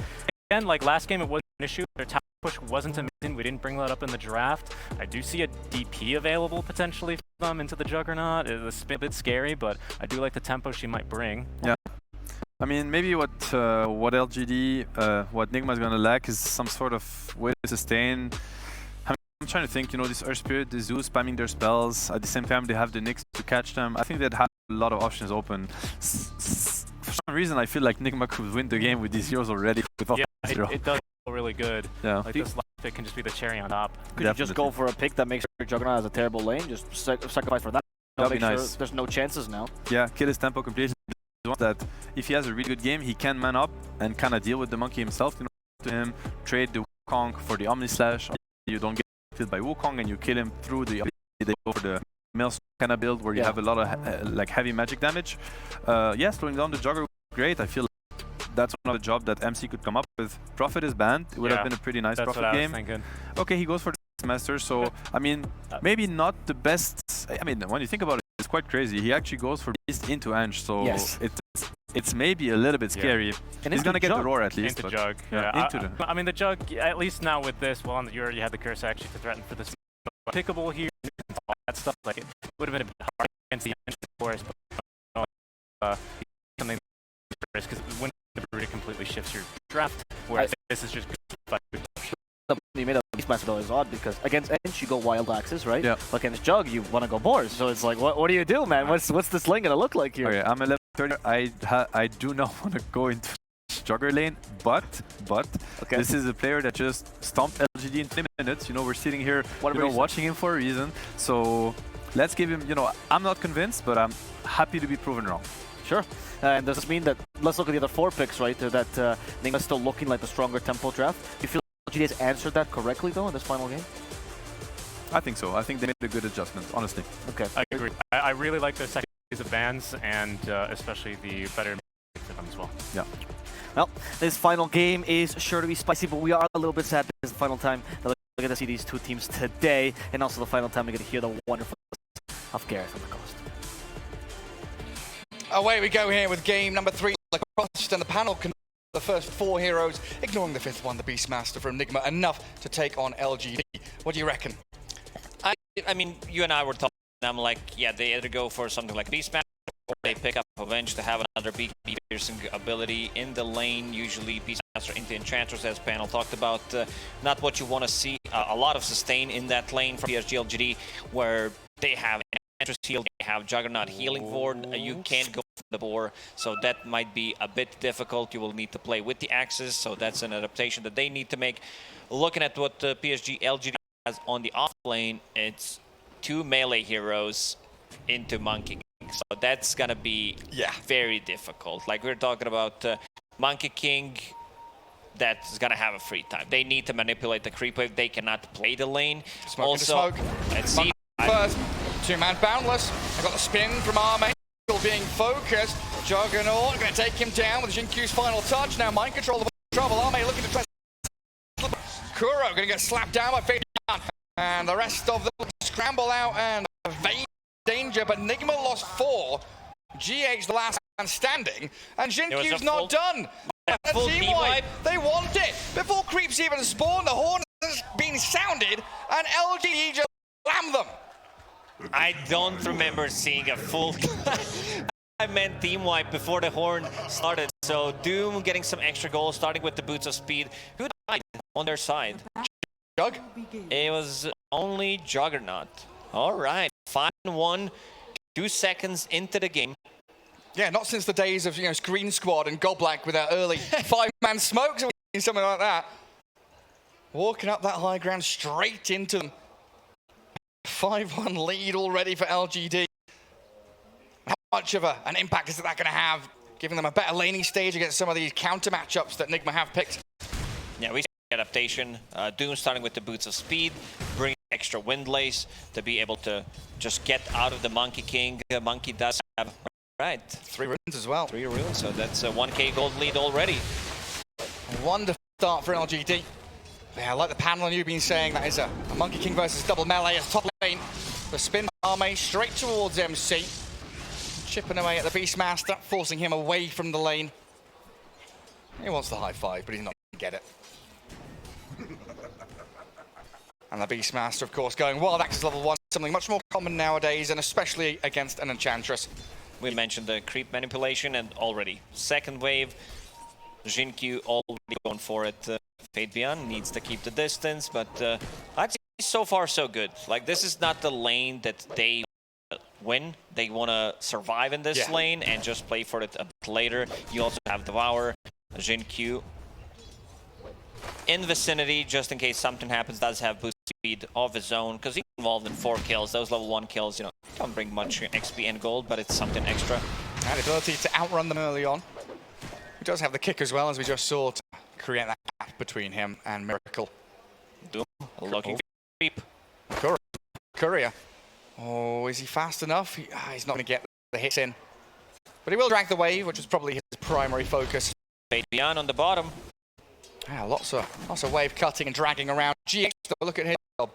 C: Again, like last game, it wasn't an issue. Their top push wasn't amazing. We didn't bring that up in the draft. I do see a DP available potentially for them into the Juggernaut. It's a bit scary, but I do like the tempo she might bring.
B: Yeah. I mean, maybe what LGD, what Nigma is going to lack is some sort of way to sustain. I'm trying to think, you know, this Earth Spirit, the Zeus spamming their spells. At the same time, they have the Nyx to catch them. I think they'd have a lot of options open. For some reason, I feel like Nigma could win the game with these heroes already.
C: It does feel really good.
B: Yeah.
C: Like this last pick can just be the cherry on top.
A: Could you just go for a pick that makes your Juggernaut as a terrible lane? Just sacrifice for that.
B: That'd be nice.
A: Sure there's no chances now.
B: Yeah, kill his tempo completely. That if he has a really good game, he can man up and kind of deal with the Monkey himself. You know, to him, trade the Wukong for the Omni Slash. You don't get killed by Wukong and you kill him through the. They go for the Maelstrom kind of build where you have a lot of like heavy magic damage. Yeah, slowing down the Jugger would be great. I feel like that's one of the job that MC could come up with. Prophet is banned. It would have been a pretty nice Prophet game. Okay, he goes for the Master. So I mean, maybe not the best. I mean, when you think about it, it's quite crazy. He actually goes for Beast into Ange. So it's maybe a little bit scary. And he's gonna get the roar at least.
C: Into Jug. I mean, the Jug. At least now with this, well, you already had the curse actually to threaten for this. Pickable here, all that stuff. Like it would have been a bit hard against the Ange, of course, but something because when the Brood, it completely shifts your draft. Whereas this is just.
A: You made a Beastmaster though is odd because against Ench you go wild axes, right?
B: Yeah.
A: But against Jug you want to go boars. So it's like, what do you do, man? What's this lane gonna look like here?
B: Okay, I'm a level 30. I do not want to go into Jugger lane, but
A: Okay.
B: this is a player that just stomped LGD in 20 minutes. You know, we're sitting here, watching him for a reason. So let's give him. You know, I'm not convinced, but I'm happy to be proven wrong.
A: Sure. And does this mean that, let's look at the other 4 picks, right? That Nigma's still looking like the stronger tempo draft. Do you feel like LGD has answered that correctly, though, in this final game?
B: I think so. I think they made a good adjustment, honestly.
A: Okay.
C: I agree. I really like the second phase of bans and especially the better for them as well.
B: Yeah.
A: Well, this final game is sure to be spicy, but we are a little bit sad because it's the final time that we're going to see these 2 teams today, and also the final time we get to hear the wonderful of Gareth on the coast.
F: Away we go here with game number 3. Across and the panel can the first 4 heroes, ignoring the 5th one, the Beastmaster from Nigma, enough to take on LGD. What do you reckon?
G: I mean, you and I were talking, and I'm like, yeah, they either go for something like Beastmaster, or they pick up Avenge to have another piercing ability in the lane. Usually Beastmaster into Enchantress, as panel talked about. Not what you want to see. A lot of sustain in that lane from PSG LGD, where they have Enchantress heal, they have Juggernaut healing forward. You can't go for the boar, so that might be a bit difficult. You will need to play with the axes, so that's an adaptation that they need to make. Looking at what PSG LGD has on the off lane, it's 2 melee heroes into Monkey King, so that's gonna be very difficult. Like we're talking about Monkey King, that's gonna have a free time. They need to manipulate the creep wave. They cannot play the lane.
F: Smoke
G: also,
F: into smoke.
G: let's see.
F: First, 2-man boundless. I got the spin from Arme. Still being focused. Juggernaut going to take him down with Jinkyu's final touch. Now mind control of trouble. Arme looking to try. Kuro going to get slapped down by Fabian. And the rest of them scramble out and evade danger. But Nigma lost 4. GH the last man standing. And Jinkyu's not done.
G: Full
F: team wipe. They want it. Before creeps even spawn, the horn has been sounded. And LGD just slammed them.
G: I don't remember seeing a full I meant team wipe before the horn started. So Doom getting some extra goals, starting with the boots of speed. Who died on their side?
F: Jug?
G: It was only Juggernaut. All right, 5-1, 2 seconds into the game.
F: Yeah, not since the days of, Screen Squad and Goblak with their early 5-man smokes or something like that. Walking up that high ground straight into them. 5-1 lead already for LGD. How much of an impact is that going to have, giving them a better laning stage against some of these counter matchups that Nigma have picked?
G: Yeah, we see adaptation. Doom starting with the boots of speed, bringing extra wind lace to be able to just get out of the Monkey King. Monkey does have, right,
F: 3 runes as well.
G: 3 runes, so that's a 1k gold lead already.
F: A wonderful start for LGD. Yeah, like the panel and you've been saying, that is a Monkey King versus double melee as top lane. The spin Arme straight towards MC. Chipping away at the Beastmaster, forcing him away from the lane. He wants the high 5, but he's not going to get it. And the Beastmaster, of course, going wild axis level 1, something much more common nowadays, and especially against an Enchantress.
G: We mentioned the creep manipulation, and already second wave. Jinkyu already going for it. Fabian needs to keep the distance, but I'd say so far so good. Like, this is not the lane that they win. They want to survive in this lane and just play for it a bit later. You also have Devour, Jinkyu in vicinity, just in case something happens, does have boost speed of his own, because he's involved in 4 kills. Those level 1 kills, don't bring much XP and gold, but it's something extra.
F: And the ability to outrun them early on. He does have the kick as well, as we just saw, to create that gap between him and Miracle.
G: Doom looking for creep.
F: Courier. Oh, is he fast enough? He's not going to get the hits in. But he will drag the wave, which is probably his primary focus.
G: Fabian on the bottom.
F: Yeah, lots of wave cutting and dragging around. GX, look at his job.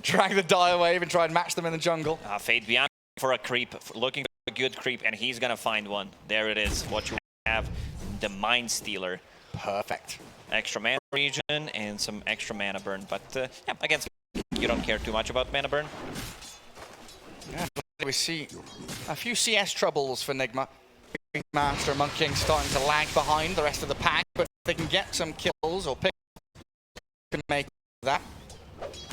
F: Drag the dire wave and try and match them in the jungle.
G: Fabian for a creep, looking for a good creep, and he's going to find one. There it is. What you have, the Mind Stealer.
F: Perfect.
G: Extra mana regen and some extra mana burn. But yeah, against you don't care too much about mana burn.
F: Yeah, we see a few CS troubles for Nigma. Master and Monkey King starting to lag behind the rest of the pack, but if they can get some kills or pick can make that.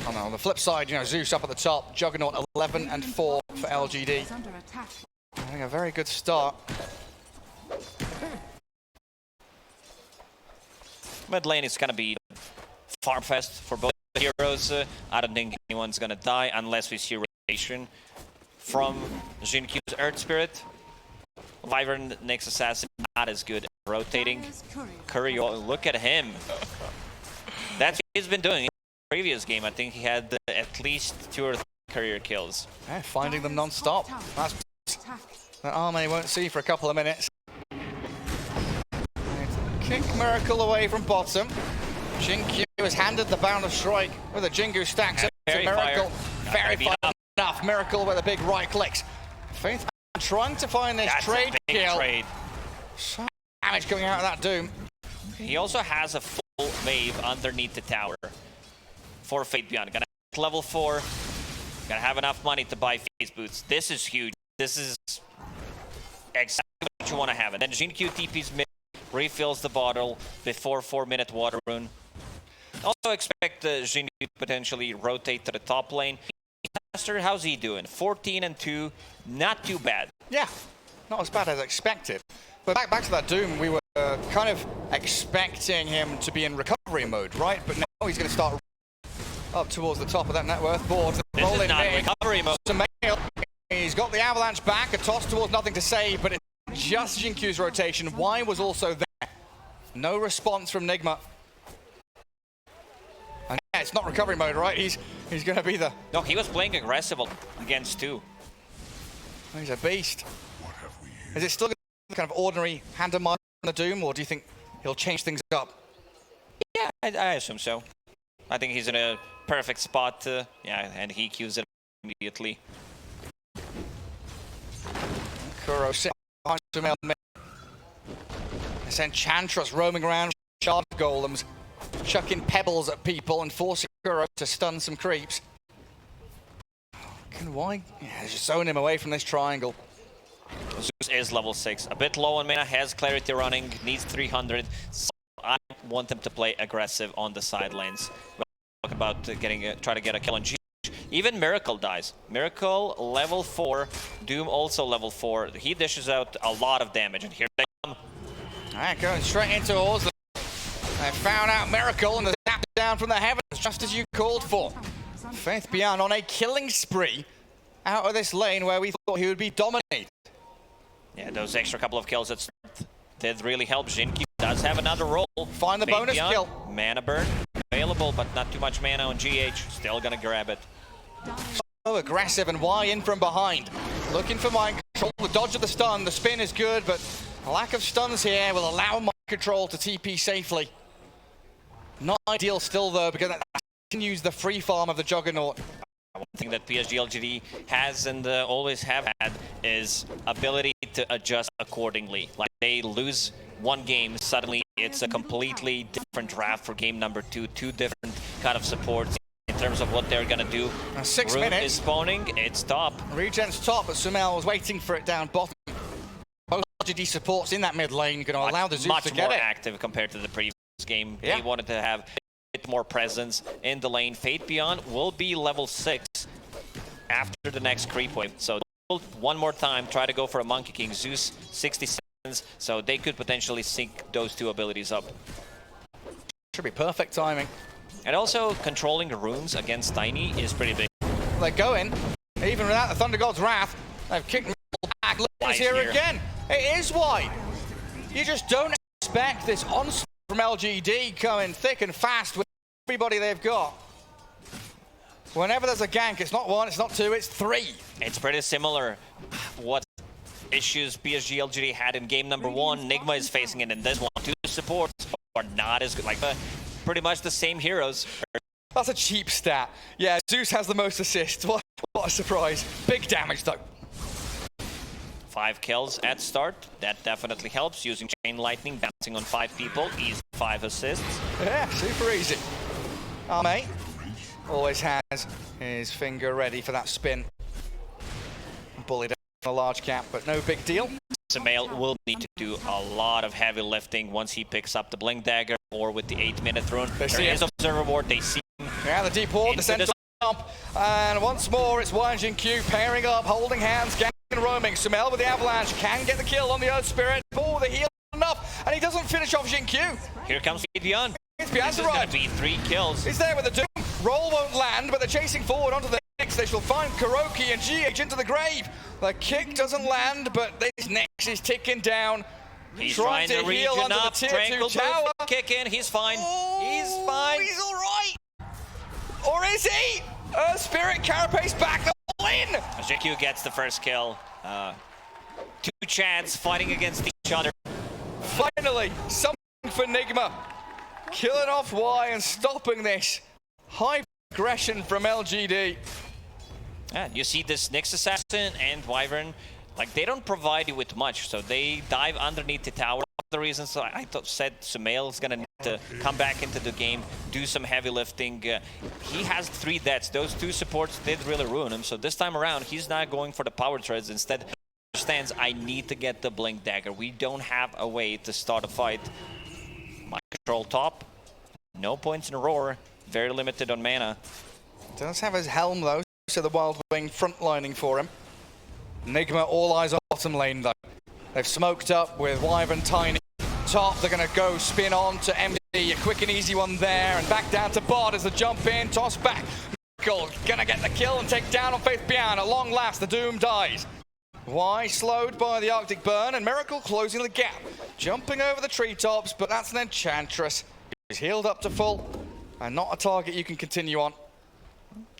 F: Oh, no, on the flip side, you know, Zeus up at the top, Juggernaut 11 and 4 for LGD. I think a very good start.
G: Mid lane is gonna be farm fest for both heroes. I don't think anyone's gonna die unless we see rotation from Jinkyu's Earth Spirit. Wyvern, next assassin, not as good at rotating. Curry, oh, look at him. That's what he's been doing in the previous game. I think he had at least 2 or 3 career kills.
F: Yeah, finding them non-stop. That's that Arme won't see for a couple of minutes. Kick Miracle away from bottom. Jinkyu has handed the bound of strike with a Jingu stacks up to Miracle. Very fire enough. Miracle with a big right clicks. Faith trying to find this trade kill. So damage coming out of that Doom.
G: He also has a full wave underneath the tower for Fate Beyond. Gonna level 4. Gonna have enough money to buy phase boots. This is huge. This is exactly what you want to have. And then Jinkyu TP's mid, refills the bottle before 4-minute water rune. Also expect Jinkyu to potentially rotate to the top lane. Master, how's he doing? 14 and 2, not too bad.
F: Yeah, not as bad as expected. But back to that Doom, we were kind of expecting him to be in recovery mode, right? But now he's going to start up towards the top of that net worth board.
G: This is not recovery mode.
F: He's got the avalanche back, a toss towards nothing to save, but it's just Jinkyu's rotation. Y was also there. No response from Nigma. And yeah, it's not recovery mode, right? He's going to be the...
G: No, he was playing aggressive against 2.
F: He's a beast. Is it still going to be kind of ordinary hand and mind on the Doom, or do you think he'll change things up?
G: Yeah, I assume so. I think he's in a perfect spot, yeah, and he cues it immediately.
F: Kuro sitting behind Sumail mid. This Enchantress roaming around shard golems, chucking pebbles at people and forcing Kuro to stun some creeps. Why? Yeah, just zone him away from this triangle.
G: Zeus is level 6, a bit low on mana, has clarity running, needs 300. So I want him to play aggressive on the side lanes. We'll talk about try to get a kill on G. Even Miracle dies. Miracle level 4, Doom also level 4. He dishes out a lot of damage, and here they come.
F: Alright, going straight into Oz. They found out Miracle and the zap down from the heavens, just as you called for. Faith Beyond on a killing spree out of this lane where we thought he would be dominated.
G: Yeah, those extra couple of kills at start did really help. Jinkyu does have another roll.
F: Find the
G: Faith
F: bonus
G: Beyond,
F: kill.
G: Mana burn available, but not too much mana on GH. Still gonna grab it.
F: So aggressive, and Y in from behind. Looking for mind control. The dodge of the stun. The spin is good, but a lack of stuns here will allow mind control to TP safely. Not ideal still though, because that can use the free farm of the Juggernaut.
G: One thing that PSG LGD has and always have had is ability to adjust accordingly. Like they lose one game, suddenly it's a completely different draft for game number 2. 2 different kind of supports in terms of what they're gonna do.
F: 6
G: Root
F: minutes.
G: is spawning, it's top.
F: Regen's top, but Sumail was waiting for it down bottom. Both LGD supports in that mid lane going to allow the Zeus to get it.
G: Much more active compared to the previous game.
F: Yeah.
G: They wanted to have bit more presence in the lane. Fate Beyond will be level 6 after the next creep wave. So one more time, try to go for a Monkey King. Zeus 60 seconds, so they could potentially sync those 2 abilities up.
F: Should be perfect timing.
G: And also controlling the runes against Tiny is pretty big.
F: They're going, even without the Thunder God's Wrath, they've kicked me back. Look, it's here again. It is wide. You just don't expect this onslaught from LGD coming thick and fast with everybody they've got. Whenever there's a gank, it's not 1, it's not 2, it's 3.
G: It's pretty similar what issues PSG LGD had in game number 1. Nigma is facing it in this one. 2 supports are not as good, like pretty much the same heroes.
F: That's a cheap stat. Yeah, Zeus has the most assists. What a surprise. Big damage though.
G: 5 kills at start, that definitely helps. Using Chain Lightning, bouncing on 5 people, easy 5 assists.
F: Yeah, super easy. Arme always has his finger ready for that spin. Bullied a large cap, but no big deal.
G: Sumail will need to do a lot of heavy lifting once he picks up the Blink Dagger. or with the 8-minute rune.
F: They see
G: There is observer ward. They see him.
F: Yeah, the deep ward, the center up. And once more, it's YGQ pairing up, holding hands, gang and roaming. Sumail with the avalanche can get the kill on the Earth Spirit. Oh, the heal enough, and he doesn't finish off Jinkyu.
G: Here comes Beyond.
F: It's Beyond to
G: Going to be 3 kills.
F: He's there with the Doom. Roll won't land, but they're chasing forward onto the Nyx. They shall find Kuroki and GH into the grave. The kick doesn't land, but this Nyx is ticking down.
G: He's trying to
F: heal
G: regen
F: under
G: up.
F: the tier 2 tower.
G: Kick in. He's fine.
F: Oh,
G: He's fine.
F: He's all right. Or is he? Spirit Carapace back all in.
G: JQ gets the first kill. 2 Chads fighting against each other.
F: Finally, something for Nigma. Killing off Y and stopping this high aggression from LGD.
G: Yeah, you see this Nyx Assassin and Wyvern, like they don't provide you with much, so they dive underneath the tower. The reason I said Sumail is gonna need to come back into the game, do some heavy lifting. He has 3 deaths. Those 2 supports did really ruin him, so this time around he's not going for the power treads. Instead, he understands I need to get the Blink Dagger. We don't have a way to start a fight. My control top, no points in Roar, very limited on mana.
F: Does have his helm though, so the Wild Wing frontlining for him. Nigma all eyes on bottom lane though. They've smoked up with Wyvern Tiny. Top, they're going to go spin on to MD. A quick and easy one there. And back down to Bot as the jump in. Toss back. Michael going to get the kill and take down on Faith Bian. At long last, the Doom dies. Y slowed by the Arctic Burn. And Miracle closing the gap. Jumping over the treetops, but that's an Enchantress. He's healed up to full. And not a target you can continue on.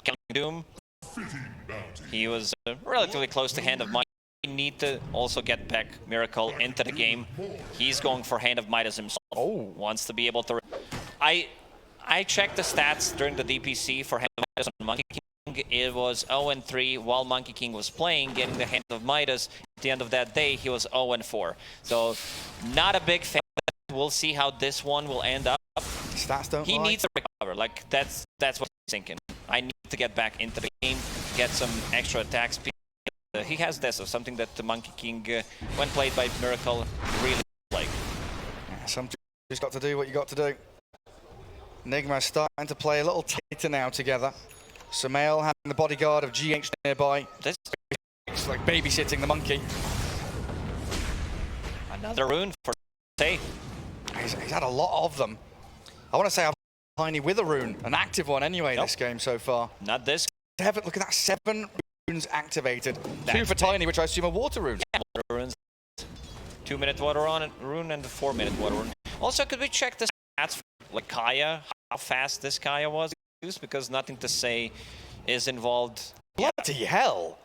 G: Killing Doom. He was relatively close to Hand of Might. We need to also get back Miracle into the game. He's going for Hand of Midas himself. Oh, wants to be able to. I checked the stats during the DPC for Hand of Midas on Monkey King. It was 0-3 while Monkey King was playing, getting the Hand of Midas. At the end of that day, he was 0-4. So, not a big fan. We'll see how this one will end up.
F: Stats don't
G: He needs to recover. Like that's what he's thinking. I need to get back into the game, get some extra attack speed. He has this, so something that the Monkey King, when played by Miracle, really like.
F: Yeah, sometimes you just got to do what you got to do. Nigma starting to play a little tighter now together. Sumail having the bodyguard of GH nearby.
G: This
F: is like babysitting the monkey.
G: Another rune for say.
F: He's had a lot of them. I want to say I'm Tiny with a rune, an active one anyway this game so far.
G: Not this.
F: Look at that, 7 runes activated. 2 for Tiny, which I assume are water runes.
G: Yeah, water runes. 2-minute water on rune and the 4-minute water rune. Also, could we check the stats for like Kaya? How fast this Kaya was used? Because nothing to say is involved.
F: Bloody hell!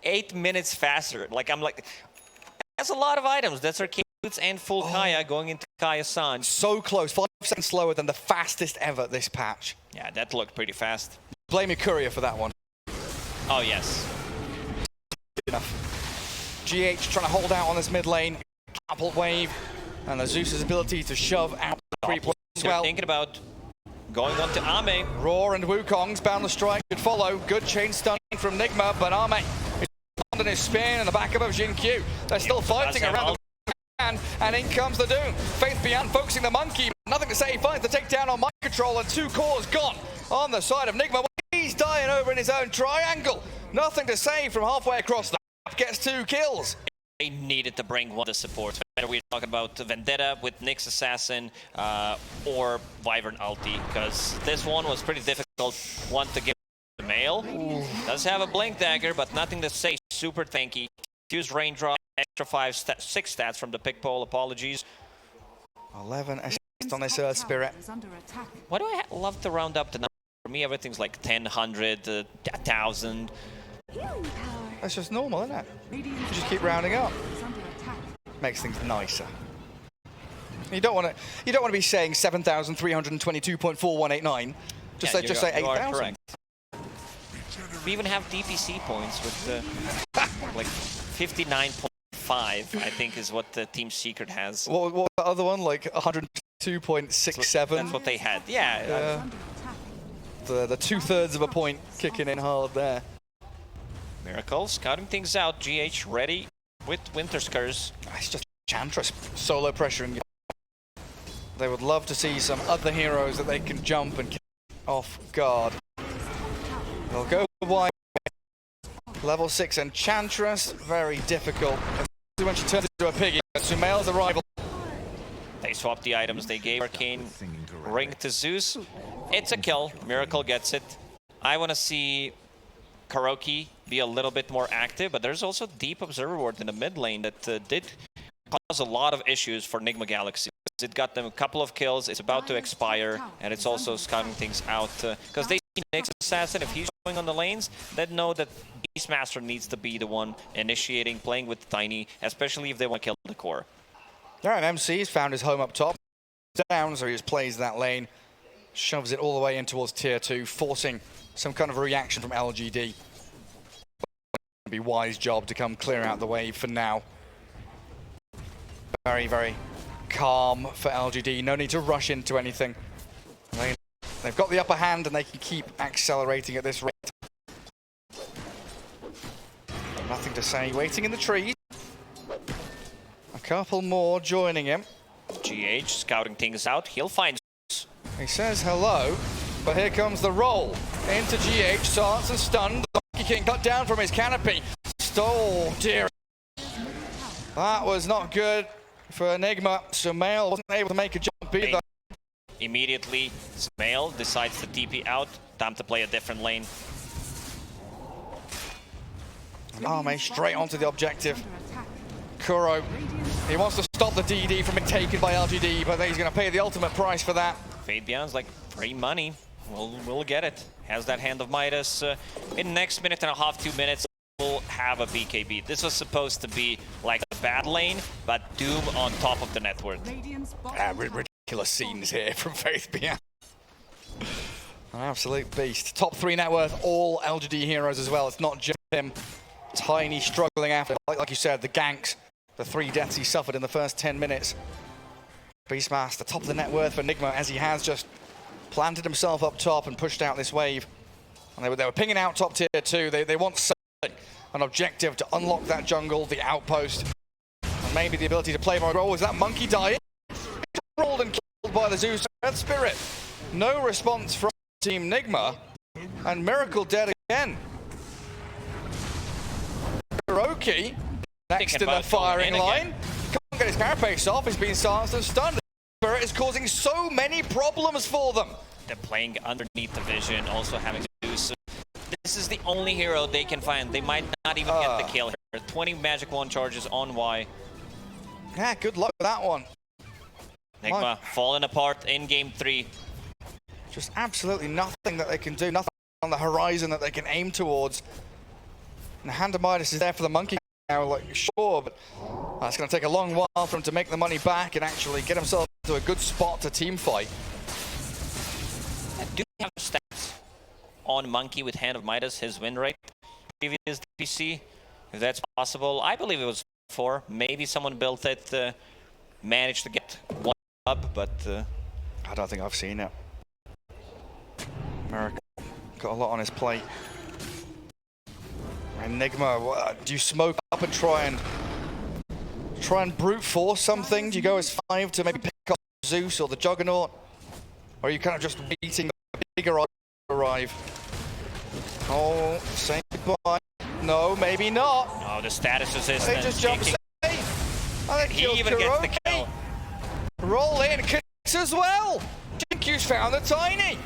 G: 8 minutes faster. Like I'm like, that's a lot of items. That's arcade boots and full Kaya going into Kaya-san.
F: So close, 5 seconds slower than the fastest ever this patch.
G: Yeah, that looked pretty fast.
F: Blame your courier for that one.
G: Oh yes.
F: Enough. GH trying to hold out on this mid lane. Catapult wave, and the Zeus's ability to shove out the creep as well.
G: Thinking about going on to Ame.
F: Roar and Wukong's boundless strike should follow. Good chain stun from Nigma, but Ame is on his spin in the back of Jinkyu. They're still fighting around the and in comes the Doom. Faith Bian focusing the monkey. Nothing to say. He finds the takedown on Mind Control, and 2 cores gone on the side of Nigma. He's dying over in his own triangle. Nothing to say from halfway across the map. Gets 2 kills.
G: They needed to bring one of the supports. Whether we're talking about Vendetta with Nyx Assassin or Wyvern Ulti, because this one was pretty difficult. One to give the male. Does have a Blink Dagger, but nothing to say. Super tanky. Use Raindrop. Extra 6 stats from the pick pole. Apologies.
F: 11 assists on this Earth Spirit.
G: Why do I love to round up the number? For me, everything's like 10, 100, 1,000.
F: That's just normal, isn't it? You just keep rounding up. Makes things nicer. You don't want to be saying 7,322.4189. Just
G: yeah,
F: say 8,000.
G: We even have DPC points with like 59.5. I think is what the Team Secret has.
F: What was the other one? Like 102.67.
G: That's what they had. Yeah.
F: The 2/3 of a point kicking in hard there.
G: Miracle scouting things out. GH ready with Winter's Curse.
F: It's just Enchantress solo pressuring you. They would love to see some other heroes that they can jump and kill off guard. They'll go wide. Level 6 Enchantress, very difficult. When she turns into a piggy, Sumail's arrival.
G: They swapped the items. They gave Arcane Ring to Zeus. It's a kill. Miracle gets it. I want to see Karoki be a little bit more active, but there's also Deep Observer Ward in the mid lane that did cause a lot of issues for Nigma Galaxy. It got them a couple of kills. It's about to expire, and it's also scouting things out because they see Nyx Assassin. If he's going on the lanes, they know that Beastmaster needs to be the one initiating, playing with Tiny, especially if they want to kill the core.
F: All right, MC's found his home up top. Down, so he just plays that lane, shoves it all the way in towards tier 2, forcing some kind of reaction from LGD. It'd be a wise job to come clear out the wave for now. Very, very calm for LGD. No need to rush into anything. They've got the upper hand and they can keep accelerating at this rate. Nothing to say. Waiting in the trees. A couple more joining him.
G: GH scouting things out. He'll find.
F: He says hello, but here comes the roll. Into GH, starts and stunned. The Monkey King cut down from his canopy. Stole, dear. That was not good for Enigma. Sumail wasn't able to make a jump either.
G: Immediately, Sumail decides to TP out. Time to play a different lane.
F: Arme straight onto the objective. Kuro, he wants to stop the DD from being taken by LGD, but he's going to pay the ultimate price for that.
G: Fade Beyond's like free money. We'll get it. Has that Hand of Midas. In the next minute and a half, 2 minutes, we'll have a BKB. This was supposed to be like a bad lane, but Doom on top of the net worth.
F: Ridiculous scenes here from Faith Beyond. An absolute beast. Top 3 net worth, all LGD heroes as well. It's not just him. Tiny struggling after, like you said, the ganks. The 3 deaths he suffered in the first 10 minutes. Beastmaster, top of the net worth for Enigma, as he has just planted himself up top and pushed out this wave. And they were pinging out top tier 2. They want something, an objective to unlock that jungle, the outpost, and maybe the ability to play more role. Is that Monkey dying? Rolled and killed by the Zeus Earth Spirit. No response from Team Nigma, and Miracle dead again. Kuroki next in the firing line. Can't get his carapace off. He's been silenced and stunned. The Spirit is causing so many problems for them.
G: They're playing underneath the vision, also having Zeus. This is the only hero they can find. They might not even get the kill here. 20 Magic Wand charges on Y.
F: Yeah, good luck with that one.
G: Nigma falling apart in game 3.
F: Just absolutely nothing that they can do, nothing on the horizon that they can aim towards. And Hand of Midas is there for the Monkey now, like, sure, but it's going to take a long while for him to make the money back and actually get himself into a good spot to team fight.
G: Do you have stats on Monkey with Hand of Midas, his win rate? Previous DPC, if that's possible. I believe it was 4. Maybe someone built it, managed to get 1 up, but
F: I don't think I've seen it. America got a lot on his plate. Enigma, do you smoke up and try and brute force something? Do you go as 5 to maybe pick up Zeus or the Juggernaut? Or are you kind of just waiting for the bigger to arrive? Oh, say goodbye. No, maybe not.
G: Oh, the status resistance.
F: They just jump safe. And
G: he even gets the kill.
F: Roll in, kicks as well. Jinku's found the Tiny.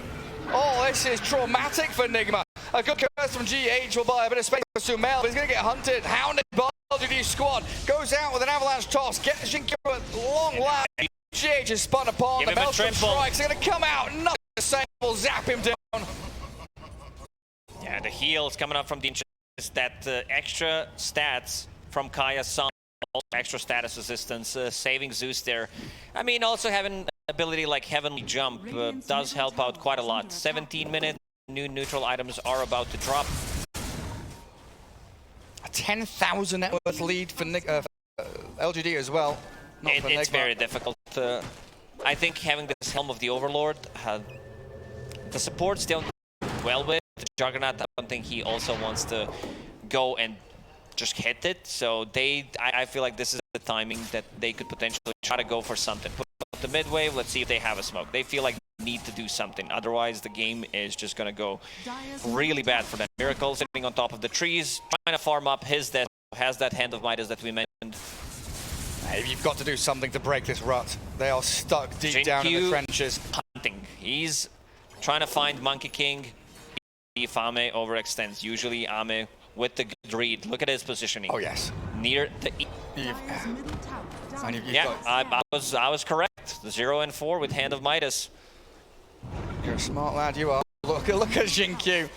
F: Oh, this is traumatic for Nigma. A good curse from GH will buy a bit of space for Sumail, but he's going to get hunted. Hounded by LGD squad. Goes out with an avalanche toss. Gets Jinku at long last. GH is spun upon. The Maelstrom strikes. They're going to come out. Nothing to say. Will zap him down.
G: Yeah, the heal's coming up from the that extra stats from Kaya's son. Extra status resistance, saving Zeus there. I mean, also having ability like Heavenly Jump does help out quite a lot. 17 minutes, new neutral items are about to drop.
F: A 10,000 net worth lead for LGD as well.
G: It's very difficult. I think having this Helm of the Overlord, the supports don't do well with. The Juggernaut, I don't think he also wants to go and just hit it. So I feel like this is the timing that they could potentially try to go for something. Put the mid wave. Let's see if they have a smoke. They feel like they need to do something. Otherwise, the game is just going to go really bad for them. Miracle sitting on top of the trees, trying to farm up his death. Has that hand of Midas that we mentioned.
F: You've got to do something to break this rut. They are stuck deep down in the trenches.
G: Hunting. He's trying to find Monkey King. If Ame overextends, usually Ame with the good read. Look at his positioning.
F: Oh yes.
G: Near the yeah, I was correct. The 0 and 4 with Hand of Midas.
F: You're a smart lad, you are. Look at Jinkyu.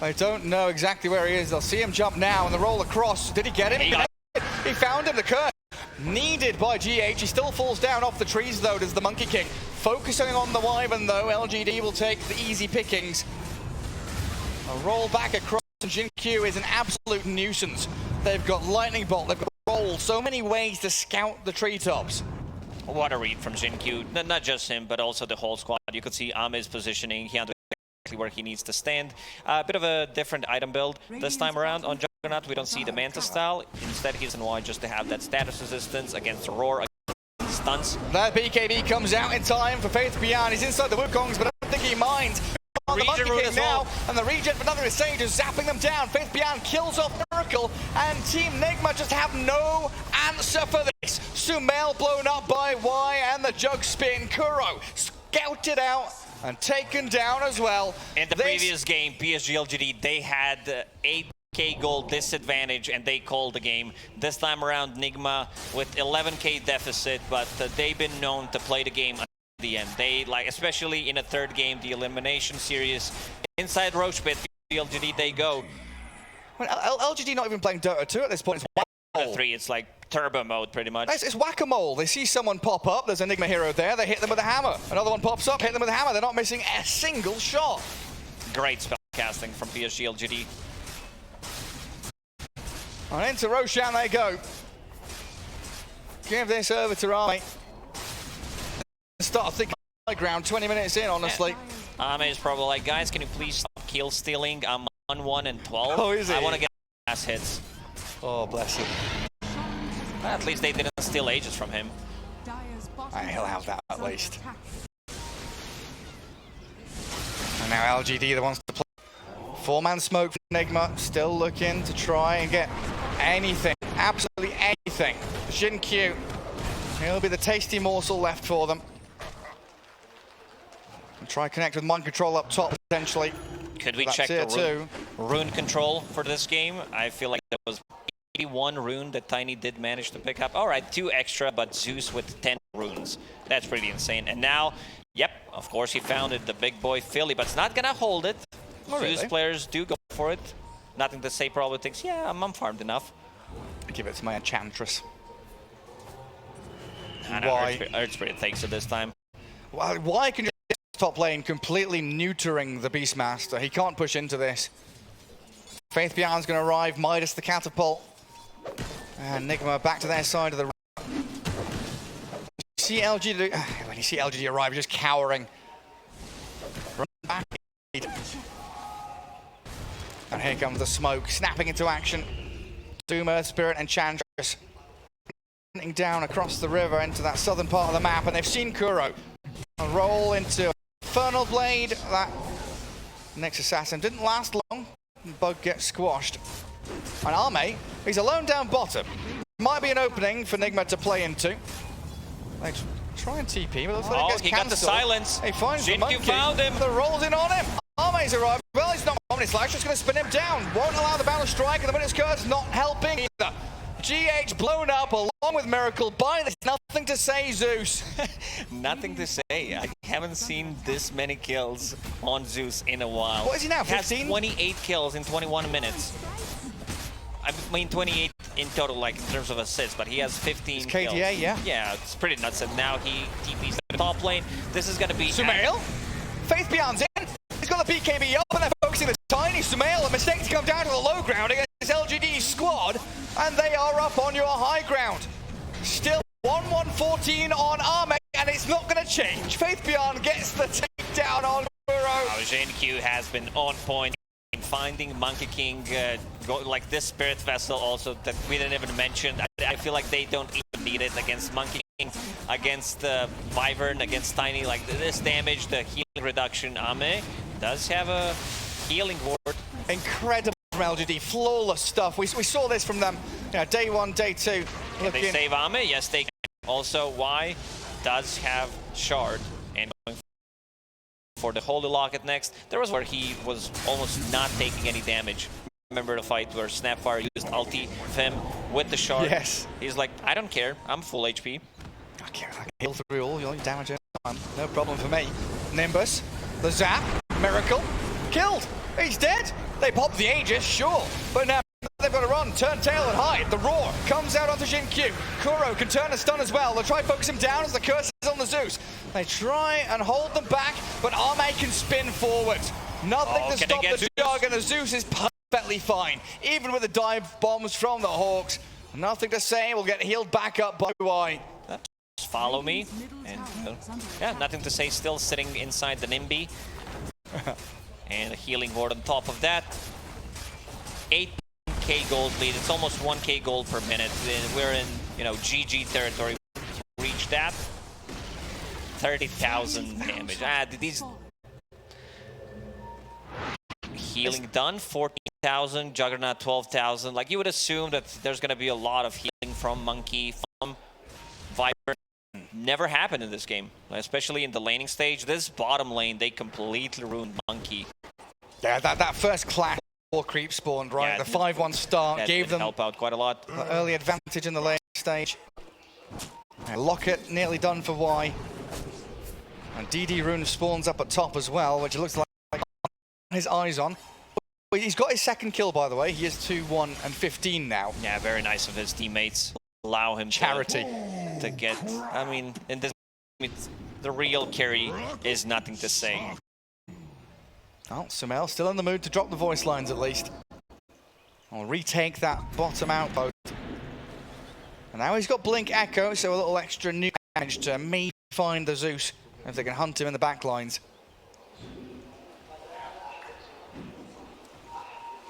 F: I don't know exactly where he is. They'll see him jump now and the roll across. Did he get him? He found him. The curse needed by GH. He still falls down off the trees though. Does the Monkey King focusing on the Wyvern though? LGD will take the easy pickings. A roll back across. Jinkyu is an absolute nuisance. They've got Lightning Bolt. They've got Roll. So many ways to scout the treetops.
G: What a read from Jinkyu. Not just him, but also the whole squad. You could see Ame's positioning. He understands exactly where he needs to stand. A bit of a different item build this time around on Juggernaut. We don't see the Manta style. Instead, he's in Y just to have that status resistance against the Roar, against stunts.
F: That BKB comes out in time for Faith Beyond. He's inside the Wukongs, but I don't think he minds. On the Monkey King now, and the regen for another Sage is zapping them down. Faith Beyond kills off Miracle, and Team Nigma just have no answer for this. Sumail blown up by Y, and the Jug Spin. Kuro scouted out and taken down as well.
G: In the previous game, PSG LGD, they had 8k gold disadvantage, and they called the game. This time around, Nigma with 11k deficit, but they've been known to play the game the end. They like, especially in a third game, the elimination series inside Roach Pit, LGD they go.
F: Well, LGD not even playing Dota 2 at this point. It's
G: Dota 3, it's like turbo mode pretty much.
F: It's whack-a-mole. They see someone pop up, there's an Enigma hero there, they hit them with a hammer. Another one pops up, hit them with a hammer. They're not missing a single shot.
G: Great spell casting from PSG LGD.
F: And into Roshan they go. Give this over to Ame. Start thinking high ground 20 minutes in, honestly.
G: Ame is probably like, guys, can you please stop kill stealing? I'm on 1 and 12.
F: Oh, is he?
G: I want to get ass hits.
F: Oh, bless him.
G: Well, at least they didn't steal Aegis from him.
F: He'll have that at least. And now LGD that wants to play. 4-man smoke for Enigma, still looking to try and get anything, absolutely anything. Jinkyu, he'll be the tasty morsel left for them. And try connect with mind control up top potentially.
G: Could we check the rune control for this game? I feel like there was 81 rune that Tiny did manage to pick up. All right, 2 extra, but Zeus with 10 runes. That's pretty insane. And now, yep, of course he found it, the big boy Philly, but it's not gonna hold it. Zeus players do go for it. Nothing to say, probably thinks, yeah, I'm farmed enough.
F: I give it to my Enchantress.
G: Why? Earth Spirit takes it this time.
F: Well, why can you top lane completely neutering the Beastmaster? He can't push into this. Faith Beyond's going to arrive. Midas the catapult. And Nigma back to their side of the. See LGD. When you see LGD arrive, you're just cowering. Run back. And here comes the smoke, snapping into action. Doom, Earth Spirit, and Enchantress. Running down across the river into that southern part of the map, and they've seen Kuro roll into Infernal Blade. That next assassin didn't last long. Bug gets squashed. And Ame, he's alone down bottom. Might be an opening for Nigma to play into. They try and TP, but looks like it gets
G: he
F: cancelled.
G: got the silence.
F: He finds the Monkey.
G: Found him.
F: The rolls in on him. Ame's arrived. Well, he's not on his lash, just going to spin him down. Won't allow the Battle Strike, and the Witness Curse not helping either. GH blown up along with Miracle by this. Nothing to say, Zeus.
G: Nothing to say. I haven't seen this many kills on Zeus in a while.
F: What is he now, 15?
G: He has 28 kills in 21 minutes. I mean 28 in total, like in terms of assists, but he has 15
F: it's KDA,
G: kills.
F: yeah.
G: Yeah, it's pretty nuts. And now he TP's the top lane. This is going to be...
F: Sumail. Faith Beyond's in. He's got the BKB up, and they're focusing the tiny Sumail. A mistake to come down to the low ground against this LGD squad, and they are up on your high ground. Still 1-1-14 on Ame, and it's not going to change. Faith Beyond gets the takedown on Kuro.
G: Jinkyu has been on point in finding Monkey King, like this Spirit Vessel also that we didn't even mention. I feel like they don't even need it against Monkey against Wyvern, against Tiny, like this damage, the healing reduction. Ame does have a healing ward.
F: Incredible from LGD, flawless stuff. We saw this from them, you know, day one, day two.
G: Can they save Ame? Yes, they can. Also, Y does have Shard, and going for the Holy Locket next. There was where he was almost not taking any damage. Remember the fight where Snapfire used ulti of him with the Shard?
F: Yes.
G: He's like, I don't care, I'm full HP.
F: I can heal through all your damage, no problem for me. Nimbus, the zap, Miracle, killed. He's dead. They popped the Aegis, sure, but now they've got to run, turn tail and hide. The roar comes out onto Jin Q. Kuro can turn a stun as well. They'll try to focus him down as the curse is on the Zeus. They try and hold them back, but Ame can spin forward. Nothing to stop the Jug, and the Zeus is perfectly fine. Even with the dive bombs from the Hawks, nothing to say. We'll get healed back up by Y.
G: Just follow me, and yeah, nothing to say. Still sitting inside the Nimby. And a healing ward on top of that. 8k gold lead. It's almost 1k gold per minute. We're in, you know, GG territory. Reach that. 30,000 damage. These healing done. 14,000. Juggernaut 12,000. Like, you would assume that there's gonna be a lot of healing from Monkey, from Viper. Never happened in this game, especially in the laning stage. This bottom lane, they completely ruined Monkey.
F: Yeah, that first clash, all creep spawned, right?
G: Yeah,
F: the 5-1 start gave them
G: help out quite a lot.
F: Early advantage in the lane stage. And Locket nearly done for Y. And DD Rune spawns up at top as well, which it looks like his eyes on. He's got his second kill, by the way. He is 2-1 and 15 now.
G: Yeah, very nice of his teammates. Allow him to get, I mean, in this, the real carry is nothing to say.
F: Oh, Sumail still in the mood to drop the voice lines at least. I'll retake that bottom outpost. And now he's got Blink Echo, so a little extra new damage to maybe find the Zeus if they can hunt him in the back lines.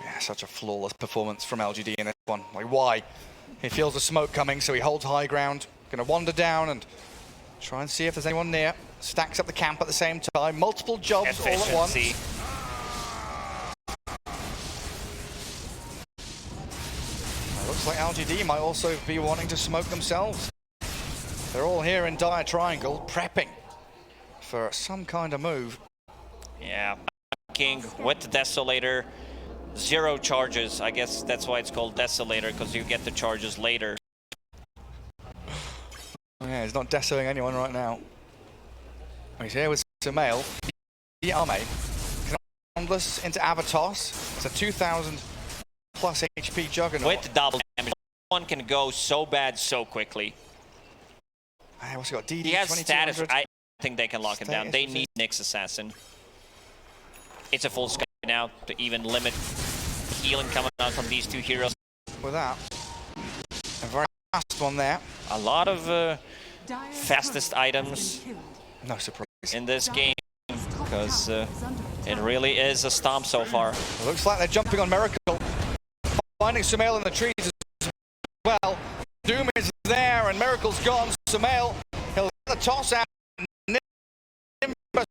F: Yeah, such a flawless performance from LGD in this one. Like, why? He feels the smoke coming, so he holds high ground. Gonna wander down and try and see if there's anyone near. Stacks up the camp at the same time. Multiple jobs all at once. Looks like LGD might also be wanting to smoke themselves. They're all here in Dire Triangle, prepping for some kind of move.
G: Yeah, King with the Desolator, 0 charges. I guess that's why it's called Desolator, because you get the charges later.
F: Yeah, he's not desolating anyone right now. He's here with Sumail. Ame. Boundless into Avatos. It's a 2,000 plus HP Juggernaut.
G: With double damage, one can go so bad so quickly.
F: Hey, what's he got? DD,
G: he has status. I think they can lock him down. They need Nyx Assassin. It's a full sky now to even limit healing coming out from these two heroes.
F: With that, a very fast one there.
G: A lot of fastest items.
F: No surprise
G: in this game, because it really is a stomp so far.
F: It looks like they're jumping on Miracle. Finding Sumail in the trees as well. Doom is there and Miracle's gone. Sumail, he'll get the toss out. Nimbus.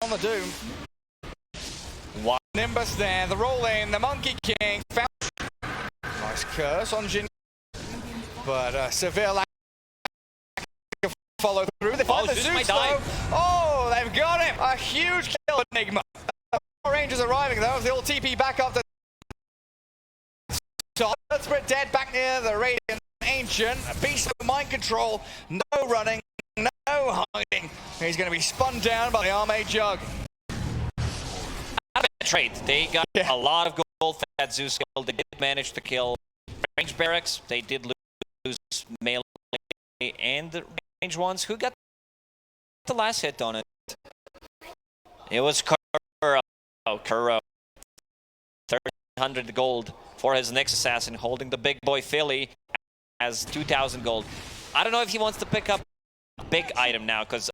F: On the Doom.
G: Wow.
F: Nimbus there, the roll in, the Monkey King. Nice curse on Jin. But severe lack of follow through. They find the Zeus though. Oh, they've got him. A huge kill, Enigma. Rangers arriving though. The old TP back up to top. Split dead back near the Radiant Ancient. A beast of mind control. No running, no hiding. He's going to be spun down by the Arme Jug.
G: Trade. They got a lot of gold for that Zeus kill. They did manage to kill range barracks. They did lose melee and the range ones. Who got the last hit on it? It was Kuro. Oh, Kuro. 1,300 gold for his next assassin, holding the big boy Philly as 2,000 gold. I don't know if he wants to pick up a big item now, because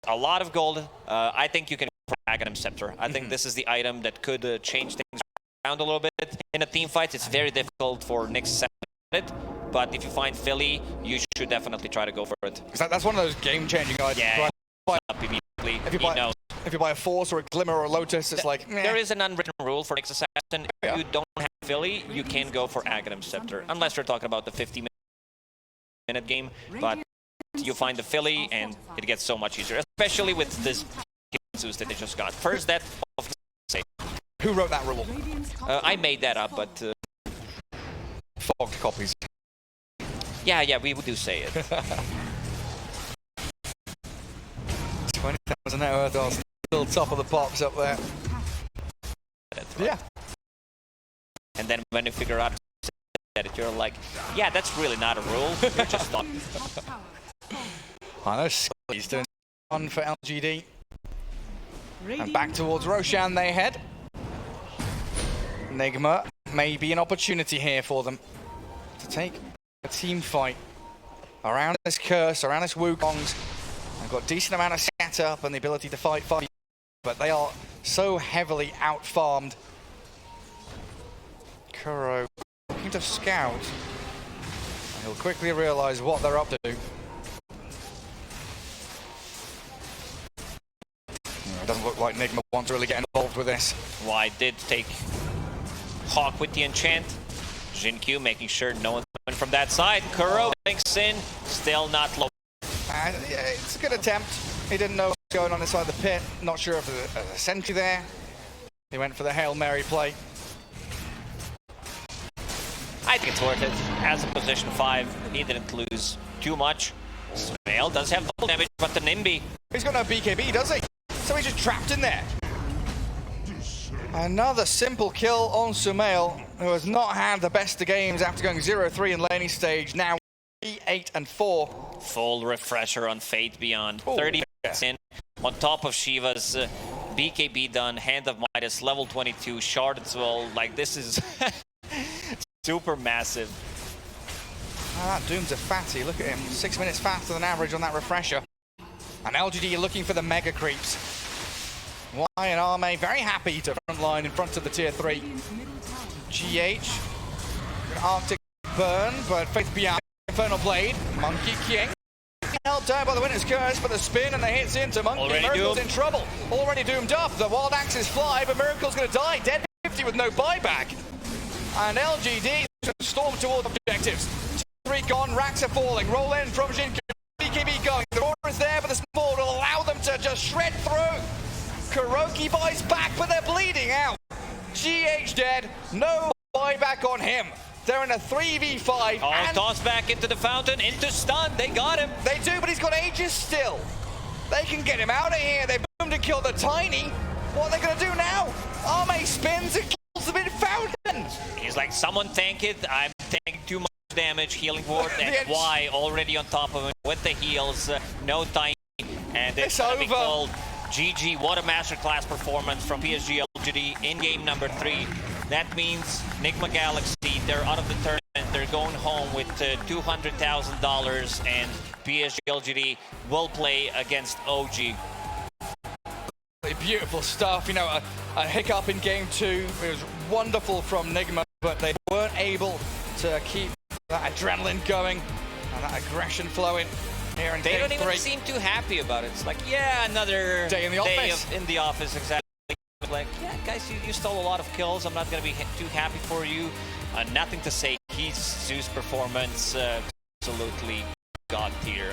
G: a lot of gold. I think you can go for Aghanim Scepter. I think this is the item that could change things around a little bit. In a team fight, it's very difficult for Nyx to it, but if you find Philly, you should definitely try to go for it.
F: That's one of those game-changing items.
G: Yeah, up immediately.
F: If you buy a Force or a Glimmer or a Lotus, it's like...
G: There is an unwritten rule for Nyx Assassin. If you don't have Philly, you can go for Aghanim Scepter, unless you're talking about the 50-minute game, but you find the Philly and it gets so much easier, especially with this Zeus that they just got. First death of the
F: Who wrote that rule?
G: I made that up, but...
F: Fogged copies.
G: Yeah, we do say it.
F: 20,000 net worth on still top of the pops up there.
G: That's right.
F: Yeah.
G: And then when you figure out that you're like, yeah, that's really not a rule. You're just stuck.
F: I know he's doing one for LGD. And back towards Roshan they head. Nigma may be an opportunity here for them to take a team fight around this curse, around this Wukongs. They've got a decent amount of scatter up and the ability to fight, but they are so heavily out-farmed. Kuro looking to scout. And he'll quickly realize what they're up to. It doesn't look like Nigma wants to really get involved with this.
G: Why did take Hawk with the enchant. Jinkyu making sure no one's coming from that side. Kuro thinks in, still not low.
F: Yeah, it's a good attempt. He didn't know what was going on inside the pit. Not sure if there's a sentry there. He went for the Hail Mary play.
G: I think it's worth it. As a position 5, he didn't lose too much. Sumail does have double damage, but the Nimby.
F: He's got no BKB, does he? So he's just trapped in there. Another simple kill on Sumail, who has not had the best of games after going 0-3 in laning stage. Now 3-8-4.
G: Full refresher on Fate Beyond.
F: Ooh,
G: 30 minutes in. On top of Shiva's BKB done, Hand of Midas, level 22, Shard as well. Like, this is super massive.
F: That Doom's a fatty. Look at him. 6 minutes faster than average on that refresher. And LGD are looking for the mega creeps. Y and Arme very happy to frontline in front of the tier 3. GH. An Arctic burn, but Faith Beyond. Infernal Blade. Monkey King. Held down by the Winter's Curse, but the spin and the hits into Monkey.
G: Already
F: Miracle's
G: doomed.
F: in trouble. Already doomed up. The Wild Axes fly, but Miracle's going to die. Dead 50 with no buyback. And LGD storm towards objectives. 3 gone, racks are falling. Roll in from Jinkyu. BKB going. The order is there, but the small will allow them to just shred through. Kuroki buys back, but they're bleeding out. GH dead. No buyback on him. They're in a 3v5.
G: Oh,
F: and
G: toss back into the fountain, into stun. They got him.
F: they do, but he's got Aegis still. They can get him out of here. They boomed to kill the Tiny. What are they going to do now? Arme spins and kills the mid-fountain.
G: He's like, someone tank it. I'm tanking too much damage. Healing ward. And
F: Yes.
G: Y already on top of him with the heals. No Tiny. And it's
F: It's
G: gonna be
F: over.
G: called GG. What a masterclass performance from PSG LGD in game number 3. That means Nigma Galaxy, they're out of the tournament. They're going home with $200,000, and PSG LGD will play against OG.
F: Beautiful stuff. You know, a hiccup in game 2. It was wonderful from Nigma, but they weren't able to keep that adrenaline going and that aggression flowing here in
G: They
F: game
G: don't even
F: 3.
G: seem too happy about it. It's like, yeah, another
F: Day in the office.
G: in the office, exactly. Like, yeah, guys, you stole a lot of kills. I'm not going to be too happy for you. Nothing to say. He's Zeus performance, absolutely god tier.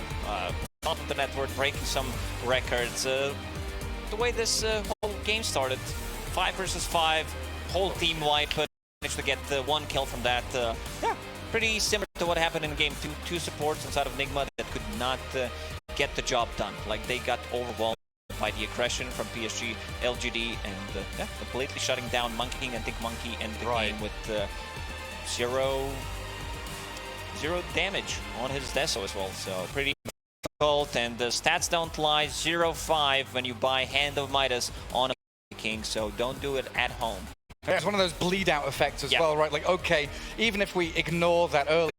G: Top of the network, breaking some records. the way this whole game started. 5 versus 5, whole team wipe, but managed to get one kill from that. Yeah, pretty similar to what happened in game 2. 2 supports inside of Nigma that could not get the job done. Like, they got overwhelmed by the aggression from PSG, LGD, and yeah, completely shutting down Monkey King. I think Monkey ended the game with zero damage on his Deso as well. So pretty difficult, and the stats don't lie. 0-5 when you buy Hand of Midas on a King, so don't do it at home.
F: Yeah, it's one of those bleed out effects as well, right? Like, okay, even if we ignore that early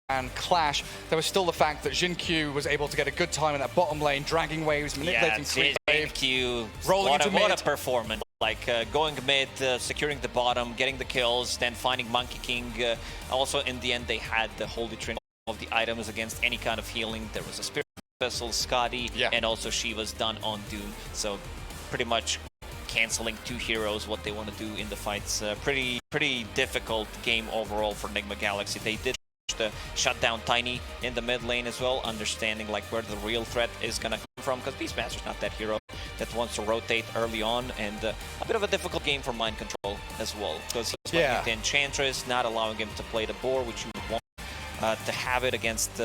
F: and clash, there was still the fact that Jin-Q was able to get a good time in that bottom lane, dragging waves, manipulating creep wave,
G: Jin-Q,
F: rolling into mid.
G: What a performance. Like going mid, securing the bottom, getting the kills, then finding Monkey King. Also, in the end, they had the Holy Trinity of the items against any kind of healing. There was a Spirit Vessel, Scotty, and also Shiva's done on Doom. So pretty much canceling 2 heroes, what they want to do in the fights. Pretty difficult game overall for Nigma Galaxy. They did shut down Tiny in the mid lane as well, understanding like where the real threat is gonna come from, because Beastmaster's not that hero that wants to rotate early on, and a bit of a difficult game for Mind Control as well, because he's playing with the Enchantress, not allowing him to play the boar, which you would want to have it against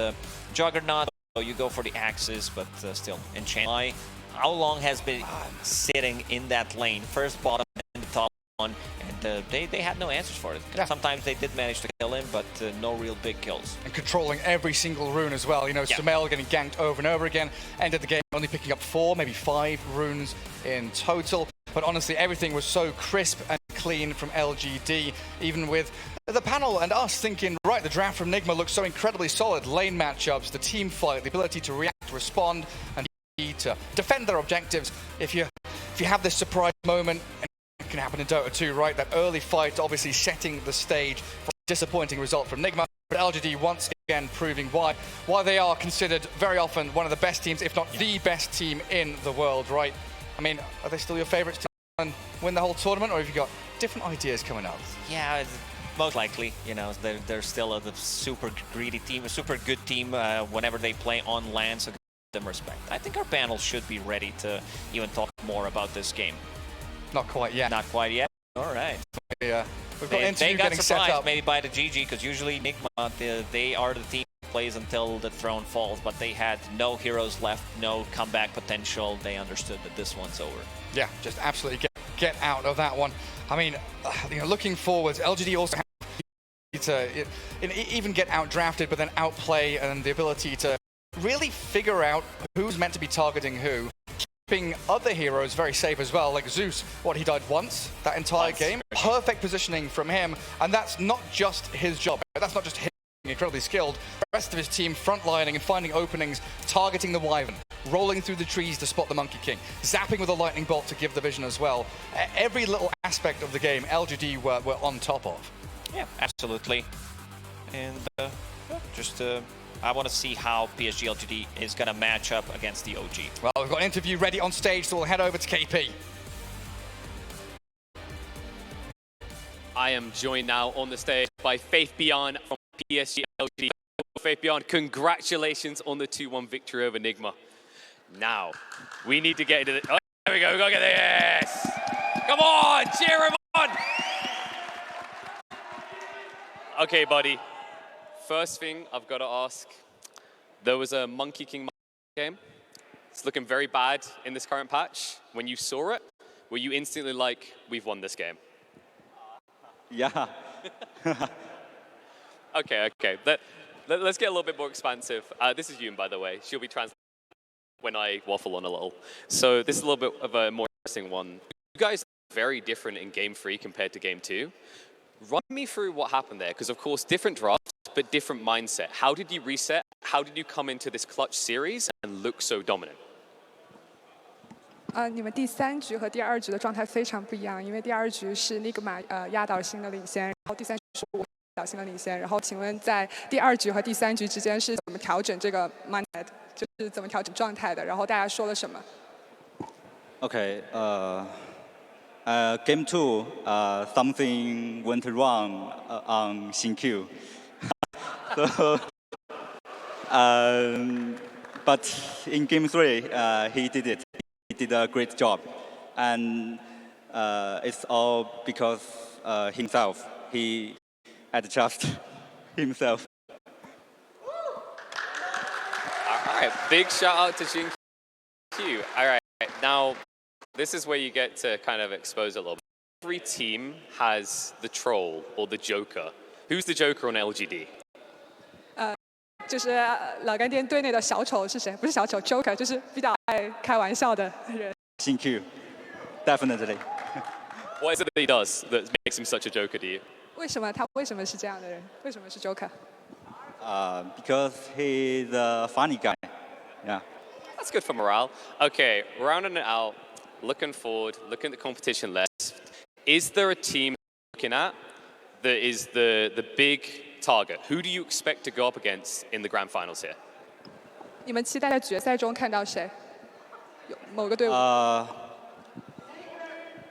G: Juggernaut. So you go for the axes, but still, Enchant. How long has been sitting in that lane, first bottom and the top one, and they had no answers for it. Sometimes they did manage to kill him, but no real big kills.
F: And controlling every single rune as well. You know, Sumail getting ganked over and over again, ended the game only picking up 4, maybe 5 runes in total. But honestly, everything was so crisp and clean from LGD, even with the panel and us thinking, right, the draft from Nigma looks so incredibly solid. Lane matchups, the team fight, the ability to react, respond, and to defend their objectives. If you have this surprise moment, it can happen in Dota 2, right? That early fight obviously setting the stage for a disappointing result from Nigma, but LGD once again proving why they are considered very often one of the best teams, if not the best team in the world, right? I mean, are they still your favorites to win the whole tournament, or have you got different ideas coming up?
G: Yeah, most likely. You know, they're still a super greedy team, a super good team whenever they play on land, so them respect. I think our panel should be ready to even talk more about this game.
F: Not quite yet.
G: Not quite yet. All right.
F: Yeah, we've got interview
G: got
F: getting set up.
G: Maybe by the GG, because usually Nigma, they are the team that plays until the throne falls, but they had no heroes left, no comeback potential. They understood that this one's over. Yeah,
F: just absolutely get out of that one. I mean, you know, looking forwards, LGD also have to even get out-drafted, but then outplay, and the ability to really figure out who's meant to be targeting who, keeping other heroes very safe as well, like Zeus. He died once that entire game. Perfect positioning from him, and that's not just his job. That's not just him being incredibly skilled. The rest of his team frontlining and finding openings, targeting the Wyvern, rolling through the trees to spot the Monkey King, zapping with a lightning bolt to give the vision as well. Every little aspect of the game, LGD were on top of.
G: Yeah, absolutely. And just I want to see how PSG LGD is going to match up against the OG.
F: Well, we've got an interview ready on stage, so we'll head over to KP.
D: I am joined now on the stage by Faith Beyond from PSG LGD. Faith Beyond, congratulations on the 2-1 victory over Nigma. Now, we need to get into the... Oh, there we go, we got to get this! Come on, cheer him on! Okay, buddy. First thing I've got to ask, there was a Monkey King game. It's looking very bad in this current patch. When you saw it, were you instantly like, we've won this game?
I: Yeah.
D: Okay. Let's get a little bit more expansive. This is Yoon, by the way. She'll be translating when I waffle on a little. So this is a little bit of a more interesting one. You guys are very different in Game 3 compared to Game 2. Run me through what happened there, because of course, different drafts, but different mindset. How did you reset? How did you come into this clutch series and look so dominant?
J: 你们第3局和第2局的状态非常不一样，因为第2局是Nigma压倒性的领先，然后第3局是我压倒性的领先。然后请问在第2局和第3局之间是怎么调整这个 mindset， 就是怎么调整状态的？然后大家说了什么
I: Okay. Game 2, something went wrong on Xin-Q. So, but in Game 3, he did it. He did a great job, and it's all because himself. He adjust himself.
D: All right, big shout out to Jin Q. All right, now this is where you get to kind of expose a little bit. Every team has the troll or the joker. Who's the joker on LGD?
J: 就是老干爹队内的小丑是谁？不是小丑 ，Joker，就是比较爱开玩笑的人。
I: Thank you. Definitely.
D: What is it that he does that makes him such a joker to you?
J: 为什么是这样的人？为什么是 Joker？
I: Because he's a funny guy. Yeah.
D: That's good for morale. Okay, rounding it out, looking forward, looking at the competition list. Is there a team you're looking at that is the big target? Who do you expect to go up against in the grand finals here?
J: 你们期待在决赛中看到谁？有某个队伍？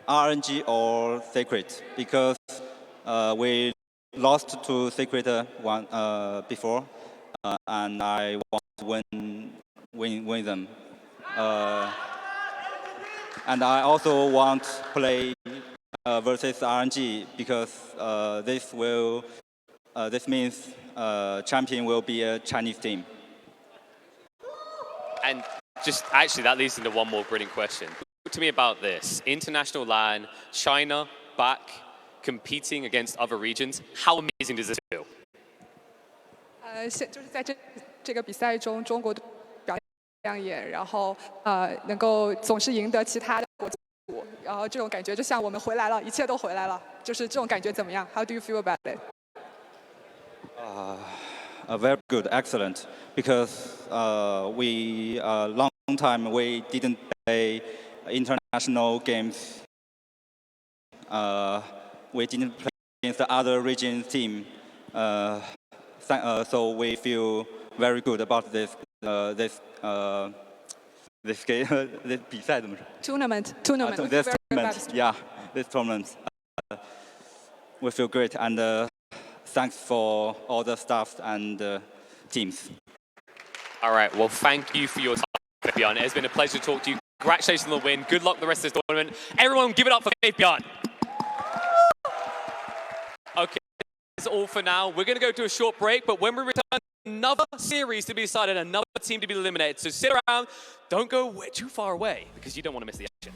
I: RNG or Secret, because we lost to Secret one before, and I want to win them. And I also want to play versus RNG because this means champion will be a Chinese team.
D: And just actually, that leads into one more brilliant question. Talk to me about this. International LAN, China back, competing against other regions. How amazing does this feel?
J: 就是在这个比赛中，中国队表现亮眼，然后能够总是赢得其他的国家队伍，然后这种感觉就像我们回来了，一切都回来了，就是这种感觉怎么样 ？How do you feel about it?
I: Very good, excellent. Because we long time we didn't play international games. We didn't play against the other region team. So we feel very good about this game. this 比赛怎么说
J: Tournament.
I: This tournament. Yeah, this tournament. We feel great and thanks for all the staff and teams.
D: All right, well, thank you for your time, Bjorn. It has been a pleasure to talk to you. Congratulations on the win. Good luck the rest of this tournament. Everyone, give it up for Bjorn. Okay, that's all for now. We're going to go to a short break, but when we return, another series to be decided, another team to be eliminated. So sit around, don't go too far away, because you don't want to miss the action.